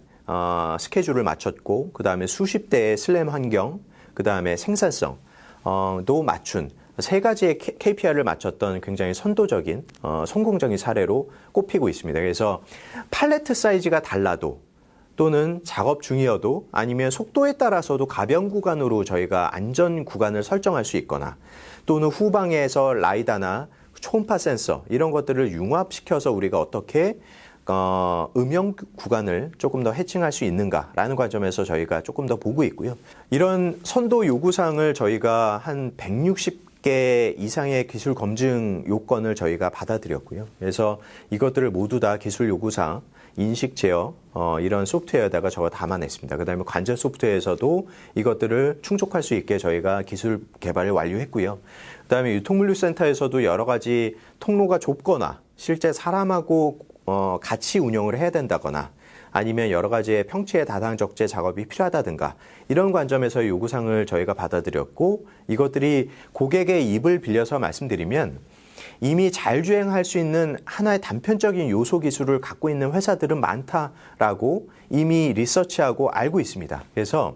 Speaker 4: 스케줄을 맞췄고 그 다음에 수십 대의 슬램 환경, 그 다음에 생산성도 맞춘 세 가지의 KPI를 맞췄던 굉장히 선도적인 성공적인 사례로 꼽히고 있습니다. 그래서 팔레트 사이즈가 달라도 또는 작업 중이어도 아니면 속도에 따라서도 가변 구간으로 저희가 안전 구간을 설정할 수 있거나 또는 후방에서 라이다나 초음파 센서 이런 것들을 융합시켜서 우리가 어떻게 음영 구간을 조금 더 해칭할 수 있는가라는 관점에서 저희가 조금 더 보고 있고요. 이런 선도 요구사항을 저희가 한 160개 이상의 기술 검증 요건을 저희가 받아들였고요. 그래서 이것들을 모두 다 기술 요구사항, 인식 제어, 이런 소프트웨어에다가 저거 담아냈습니다. 그 다음에 관절 소프트웨어에서도 이것들을 충족할 수 있게 저희가 기술 개발을 완료했고요. 그 다음에 유통물류센터에서도 여러 가지 통로가 좁거나 실제 사람하고 같이 운영을 해야 된다거나 아니면 여러 가지의 평치의 다당 적재 작업이 필요하다든가 이런 관점에서 요구사항을 저희가 받아들였고 이것들이 고객의 입을 빌려서 말씀드리면 이미 자율주행할 수 있는 하나의 단편적인 요소 기술을 갖고 있는 회사들은 많다라고 이미 리서치하고 알고 있습니다. 그래서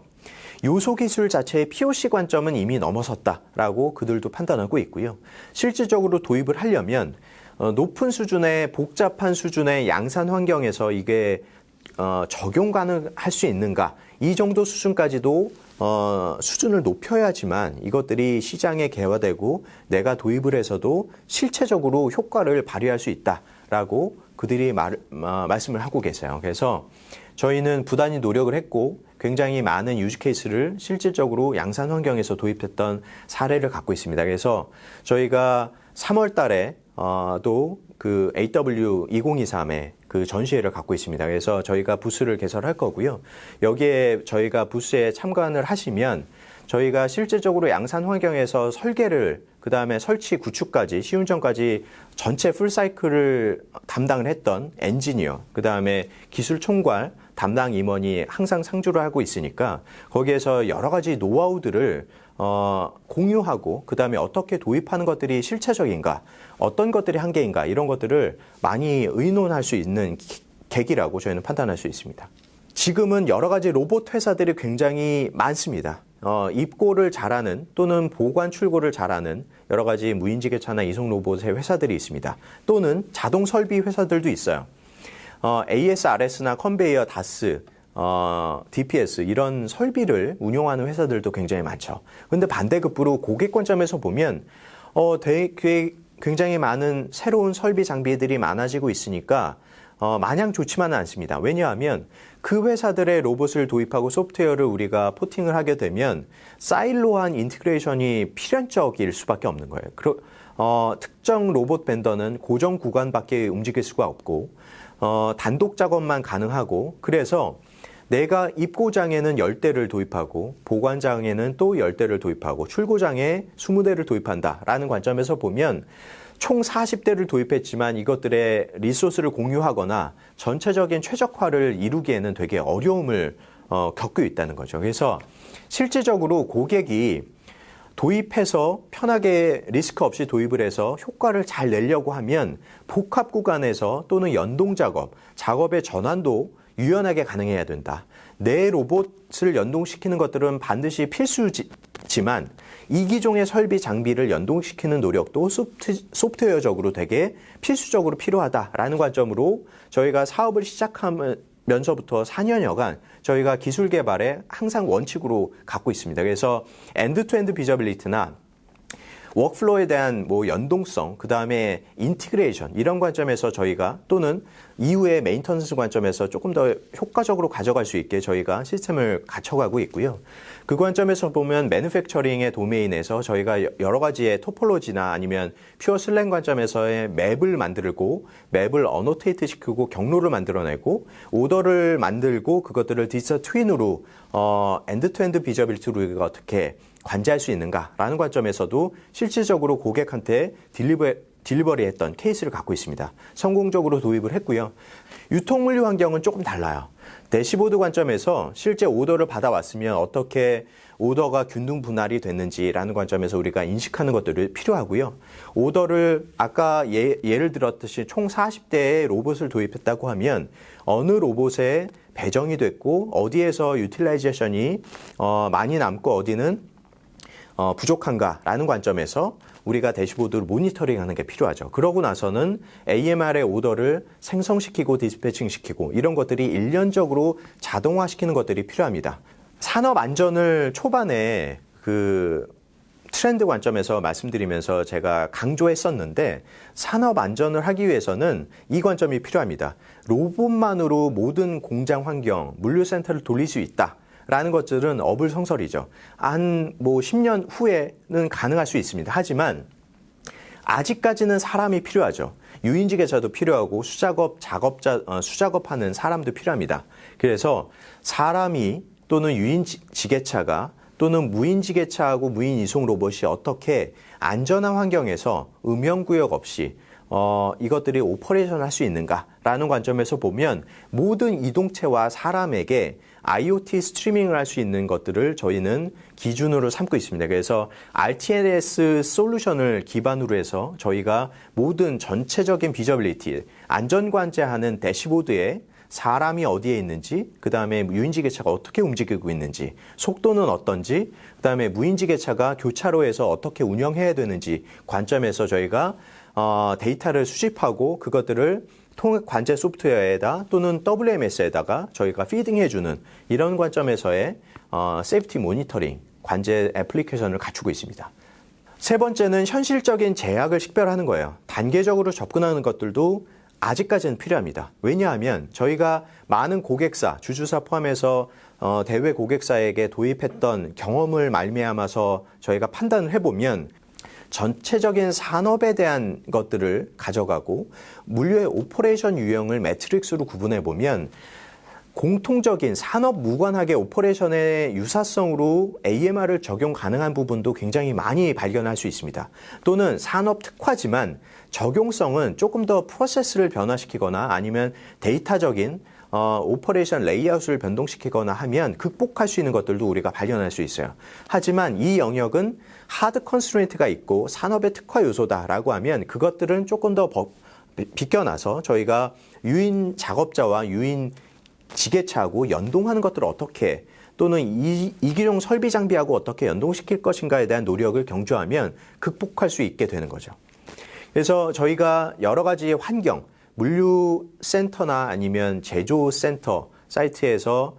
Speaker 4: 요소 기술 자체의 POC 관점은 이미 넘어섰다라고 그들도 판단하고 있고요. 실질적으로 도입을 하려면 높은 수준의 복잡한 수준의 양산 환경에서 이게 적용 가능할 수 있는가 이 정도 수준까지도 수준을 높여야지만 이것들이 시장에 개화되고 내가 도입을 해서도 실체적으로 효과를 발휘할 수 있다라고 그들이 말씀을 하고 계세요. 그래서 저희는 부단히 노력을 했고 굉장히 많은 유즈 케이스를 실질적으로 양산 환경에서 도입했던 사례를 갖고 있습니다. 그래서 저희가 3월 달에 또 그 AW2023의 그 전시회를 갖고 있습니다. 그래서 저희가 부스를 개설할 거고요. 여기에 저희가 부스에 참관을 하시면 저희가 실질적으로 양산 환경에서 설계를 그 다음에 설치 구축까지 시운전까지 전체 풀사이클을 담당을 했던 엔지니어 그 다음에 기술 총괄 담당 임원이 항상 상주를 하고 있으니까 거기에서 여러 가지 노하우들을 공유하고 그 다음에 어떻게 도입하는 것들이 실체적인가 어떤 것들이 한계인가 이런 것들을 많이 의논할 수 있는 계기라고 저희는 판단할 수 있습니다. 지금은 여러 가지 로봇 회사들이 굉장히 많습니다. 입고를 잘하는 또는 보관 출고를 잘하는 여러 가지 무인지게차나 이송 로봇의 회사들이 있습니다. 또는 자동 설비 회사들도 있어요. ASRS나 컨베이어, 다스, DPS 이런 설비를 운용하는 회사들도 굉장히 많죠. 그런데 반대급부로 고객 관점에서 보면 굉장히 많은 새로운 설비 장비들이 많아지고 있으니까 마냥 좋지만은 않습니다. 왜냐하면 그 회사들의 로봇을 도입하고 소프트웨어를 우리가 포팅을 하게 되면 사일로한 인티그레이션이 필연적일 수밖에 없는 거예요. 특정 로봇 벤더는 고정 구간밖에 움직일 수가 없고 단독 작업만 가능하고 그래서 내가 입고장에는 10대를 도입하고 보관장에는 또 10대를 도입하고 출고장에 20대를 도입한다라는 관점에서 보면 총 40대를 도입했지만 이것들의 리소스를 공유하거나 전체적인 최적화를 이루기에는 되게 어려움을 겪고 있다는 거죠. 그래서 실질적으로 고객이 도입해서 편하게 리스크 없이 도입을 해서 효과를 잘 내려고 하면 복합 구간에서 또는 연동 작업의 전환도 유연하게 가능해야 된다. 내 로봇을 연동시키는 것들은 반드시 필수지만 이기종의 설비 장비를 연동시키는 노력도 소프트웨어적으로 되게 필수적으로 필요하다라는 관점으로 저희가 사업을 시작하면서부터 4년여간 저희가 기술 개발에 항상 원칙으로 갖고 있습니다. 그래서 엔드-투-엔드 비저빌리티나 워크플로우에 대한 연동성, 그 다음에 인티그레이션 이런 관점에서 저희가 또는 이후에 메인터넌스 관점에서 조금 더 효과적으로 가져갈 수 있게 저희가 시스템을 갖춰가고 있고요. 그 관점에서 보면 매뉴팩처링의 도메인에서 저희가 여러 가지의 토폴로지나 아니면 퓨어 슬랭 관점에서의 맵을 만들고 맵을 어노테이트 시키고 경로를 만들어내고 오더를 만들고 그것들을 디지털 트윈으로 엔드-투-엔드 비저빌리티로 우리가 어떻게 관제할 수 있는가라는 관점에서도 실질적으로 고객한테 딜리버리했던 케이스를 갖고 있습니다. 성공적으로 도입을 했고요. 유통물류 환경은 조금 달라요. 대시보드 관점에서 실제 오더를 받아왔으면 어떻게 오더가 균등 분할이 됐는지라는 관점에서 우리가 인식하는 것들이 필요하고요. 오더를 아까 예를 들었듯이 총 40대의 로봇을 도입했다고 하면 어느 로봇에 배정이 됐고 어디에서 유틸라이제이션이 많이 남고 어디는 부족한가라는 관점에서 우리가 대시보드를 모니터링하는 게 필요하죠. 그러고 나서는 AMR의 오더를 생성시키고 디스패칭시키고 이런 것들이 일련적으로 자동화시키는 것들이 필요합니다. 산업 안전을 초반에 트렌드 관점에서 말씀드리면서 제가 강조했었는데 산업 안전을 하기 위해서는 이 관점이 필요합니다. 로봇만으로 모든 공장 환경, 물류센터를 돌릴 수 있다라는 것들은 어불성설이죠. 한 10년 후에는 가능할 수 있습니다. 하지만 아직까지는 사람이 필요하죠. 유인지게차도 필요하고 수작업하는 사람도 필요합니다. 그래서 사람이 또는 유인지게차가 또는 무인지게차하고 무인 이송 로봇이 어떻게 안전한 환경에서 음영구역 없이 이것들이 오퍼레이션 할 수 있는가라는 관점에서 보면 모든 이동체와 사람에게 IoT 스트리밍을 할 수 있는 것들을 저희는 기준으로 삼고 있습니다. 그래서 RTLS 솔루션을 기반으로 해서 저희가 모든 전체적인 비저빌리티, 안전관제하는 대시보드에 사람이 어디에 있는지, 그 다음에 유인지게차가 어떻게 움직이고 있는지, 속도는 어떤지, 그 다음에 무인지게차가 교차로에서 어떻게 운영해야 되는지 관점에서 저희가 데이터를 수집하고 그것들을 관제 소프트웨어에다 또는 WMS에다가 저희가 피딩해주는 이런 관점에서의 세이프티 모니터링, 관제 애플리케이션을 갖추고 있습니다. 세 번째는 현실적인 제약을 식별하는 거예요. 단계적으로 접근하는 것들도 아직까지는 필요합니다. 왜냐하면 저희가 많은 고객사, 주주사 포함해서 대외 고객사에게 도입했던 경험을 말미암아서 저희가 판단을 해보면 전체적인 산업에 대한 것들을 가져가고 물류의 오퍼레이션 유형을 매트릭스로 구분해 보면 공통적인 산업 무관하게 오퍼레이션의 유사성으로 AMR을 적용 가능한 부분도 굉장히 많이 발견할 수 있습니다. 또는 산업 특화지만 적용성은 조금 더 프로세스를 변화시키거나 아니면 데이터적인 오퍼레이션 레이아웃을 변동시키거나 하면 극복할 수 있는 것들도 우리가 발견할 수 있어요. 하지만 이 영역은 하드 컨스트레인트가 있고 산업의 특화 요소다라고 하면 그것들은 조금 더 비껴나서 저희가 유인 작업자와 유인 지게차하고 연동하는 것들을 어떻게 또는 이기용 설비 장비하고 어떻게 연동시킬 것인가에 대한 노력을 경주하면 극복할 수 있게 되는 거죠. 그래서 저희가 여러 가지 환경, 물류센터나 아니면 제조센터 사이트에서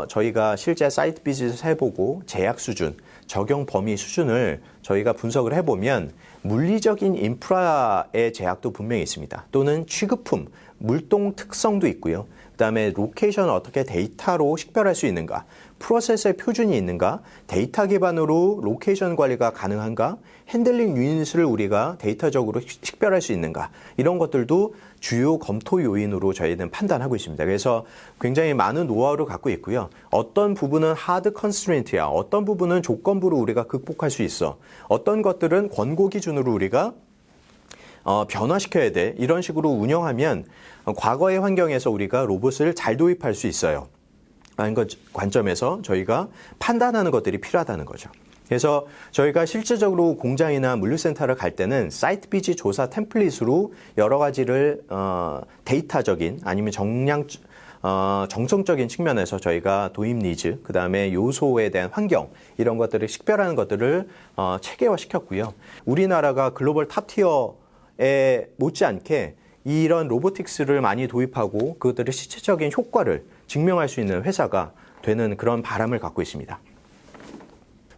Speaker 4: 저희가 실제 사이트 비즈니스 해보고 제약 수준, 적용 범위 수준을 저희가 분석을 해보면 물리적인 인프라의 제약도 분명히 있습니다. 또는 취급품, 물동 특성도 있고요. 그다음에 로케이션을 어떻게 데이터로 식별할 수 있는가, 프로세스의 표준이 있는가, 데이터 기반으로 로케이션 관리가 가능한가, 핸들링 유닛을 우리가 데이터적으로 식별할 수 있는가, 이런 것들도 주요 검토 요인으로 저희는 판단하고 있습니다. 그래서 굉장히 많은 노하우를 갖고 있고요. 어떤 부분은 하드 컨스트레인트야, 어떤 부분은 조건부로 우리가 극복할 수 있어, 어떤 것들은 권고 기준으로 우리가 변화시켜야 돼. 이런 식으로 운영하면 과거의 환경에서 우리가 로봇을 잘 도입할 수 있어요. 라는 관점에서 저희가 판단하는 것들이 필요하다는 거죠. 그래서 저희가 실질적으로 공장이나 물류센터를 갈 때는 사이트 비지 조사 템플릿으로 여러 가지를 데이터적인 아니면 정성적인 측면에서 저희가 도입 니즈, 그 다음에 요소에 대한 환경 이런 것들을 식별하는 것들을 체계화시켰고요. 우리나라가 글로벌 탑티어에 못지않게 이런 로보틱스를 많이 도입하고 그것들의 실질적인 효과를 증명할 수 있는 회사가 되는 그런 바람을 갖고 있습니다.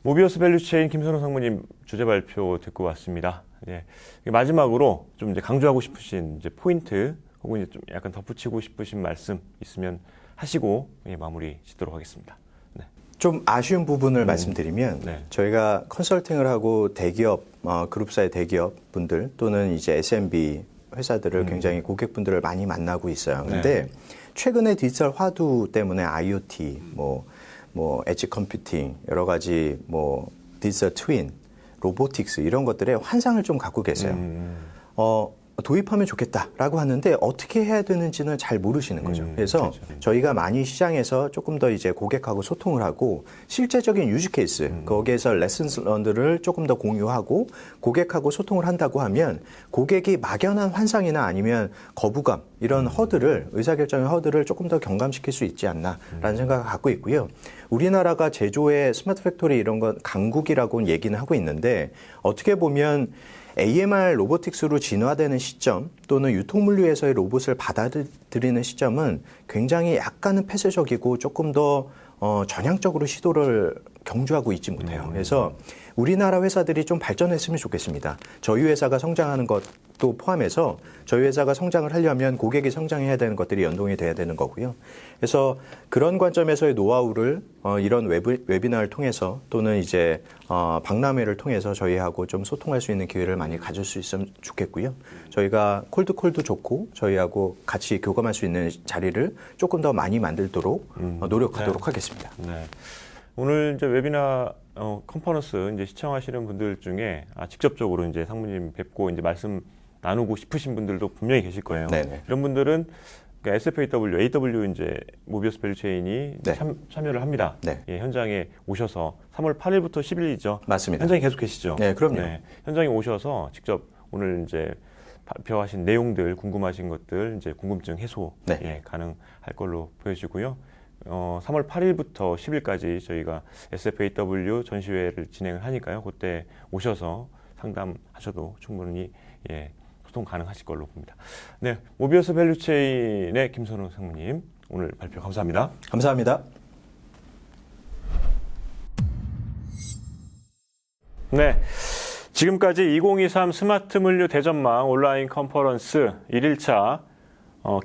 Speaker 1: 모비어스 밸류체인 김선호 상무님 주제 발표 듣고 왔습니다. 예. 마지막으로 좀 이제 강조하고 싶으신 이제 포인트 혹은 이제 좀 약간 덧붙이고 싶으신 말씀 있으면 하시고 마무리 짓도록 하겠습니다. 네.
Speaker 4: 좀 아쉬운 부분을 말씀드리면 네. 저희가 컨설팅을 하고 대기업, 그룹사의 대기업 분들 또는 이제 SMB 회사들을 굉장히 고객분들을 많이 만나고 있어요. 근데 최근에 디지털 화두 때문에 IoT, 엣지 컴퓨팅, 여러 가지 디지털 트윈, 로보틱스 이런 것들에 환상을 좀 갖고 계세요. 도입하면 좋겠다라고 하는데 어떻게 해야 되는지는 잘 모르시는 거죠. 그래서 그렇죠. 저희가 많이 시장에서 조금 더 이제 고객하고 소통을 하고 실제적인 유즈 케이스, 거기에서 레슨스 런들을 조금 더 공유하고 고객하고 소통을 한다고 하면 고객이 막연한 환상이나 아니면 거부감 이런 허들을 의사결정의 허들을 조금 더 경감시킬 수 있지 않나라는 생각을 갖고 있고요. 우리나라가 제조의 스마트 팩토리 이런 건 강국이라고 얘기는 하고 있는데 어떻게 보면 AMR 로보틱스로 진화되는 시점 또는 유통물류에서의 로봇을 받아들이는 시점은 굉장히 약간은 폐쇄적이고 조금 더 전향적으로 시도를 경주하고 있지 못해요. 그래서 우리나라 회사들이 좀 발전했으면 좋겠습니다. 저희 회사가 성장하는 것도 포함해서 저희 회사가 성장을 하려면 고객이 성장해야 되는 것들이 연동이 돼야 되는 거고요. 그래서 그런 관점에서의 노하우를 이런 웨비나를 통해서 또는 이제 박람회를 통해서 저희하고 좀 소통할 수 있는 기회를 많이 가질 수 있으면 좋겠고요. 저희가 콜드콜도 좋고 저희하고 같이 교감할 수 있는 자리를 조금 더 많이 만들도록 노력하도록 하겠습니다.
Speaker 1: 네. 오늘 이제 웨비나 컨퍼런스 이제 시청하시는 분들 중에 직접적으로 이제 상무님 뵙고 이제 말씀 나누고 싶으신 분들도 분명히 계실 거예요.
Speaker 4: 네네.
Speaker 1: 이런 분들은 그러니까 SFAW, AW 이제 모비어스 밸류체인이
Speaker 4: 네.
Speaker 1: 참여를 합니다.
Speaker 4: 네.
Speaker 1: 예, 현장에 오셔서 3월 8일부터 10일이죠.
Speaker 4: 맞습니다.
Speaker 1: 현장에 계속 계시죠.
Speaker 4: 네, 그럼요.
Speaker 1: 현장에 오셔서 직접 오늘 이제 발표하신 내용들, 궁금하신 것들 이제 궁금증 해소
Speaker 4: 네.
Speaker 1: 예, 가능할 걸로 보여지고요. 3월 8일부터 10일까지 저희가 SFAW 전시회를 진행을 하니까요. 그때 오셔서 상담하셔도 충분히 예, 소통 가능하실 걸로 봅니다. 네, 모비어스 밸류체인의 김선우 상무님 오늘 발표 감사합니다.
Speaker 4: 감사합니다.
Speaker 1: 네, 지금까지 2023 스마트 물류 대전망 온라인 컨퍼런스 1일차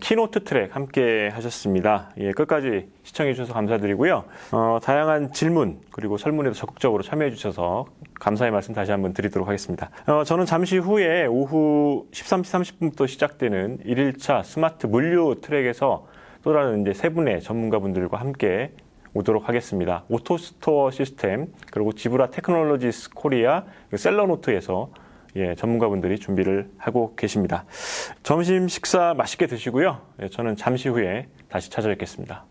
Speaker 1: 키노트 트랙 함께 하셨습니다. 예, 끝까지 시청해 주셔서 감사드리고요. 다양한 질문 그리고 설문에도 적극적으로 참여해 주셔서 감사의 말씀 다시 한번 드리도록 하겠습니다. 저는 잠시 후에 오후 13시 30분부터 시작되는 1일차 스마트 물류 트랙에서 또 다른 이제 세 분의 전문가분들과 함께 오도록 하겠습니다. 오토스토어 시스템 그리고 지브라 테크놀로지스 코리아 셀러노트에서 예, 전문가분들이 준비를 하고 계십니다. 점심 식사 맛있게 드시고요. 예, 저는 잠시 후에 다시 찾아뵙겠습니다.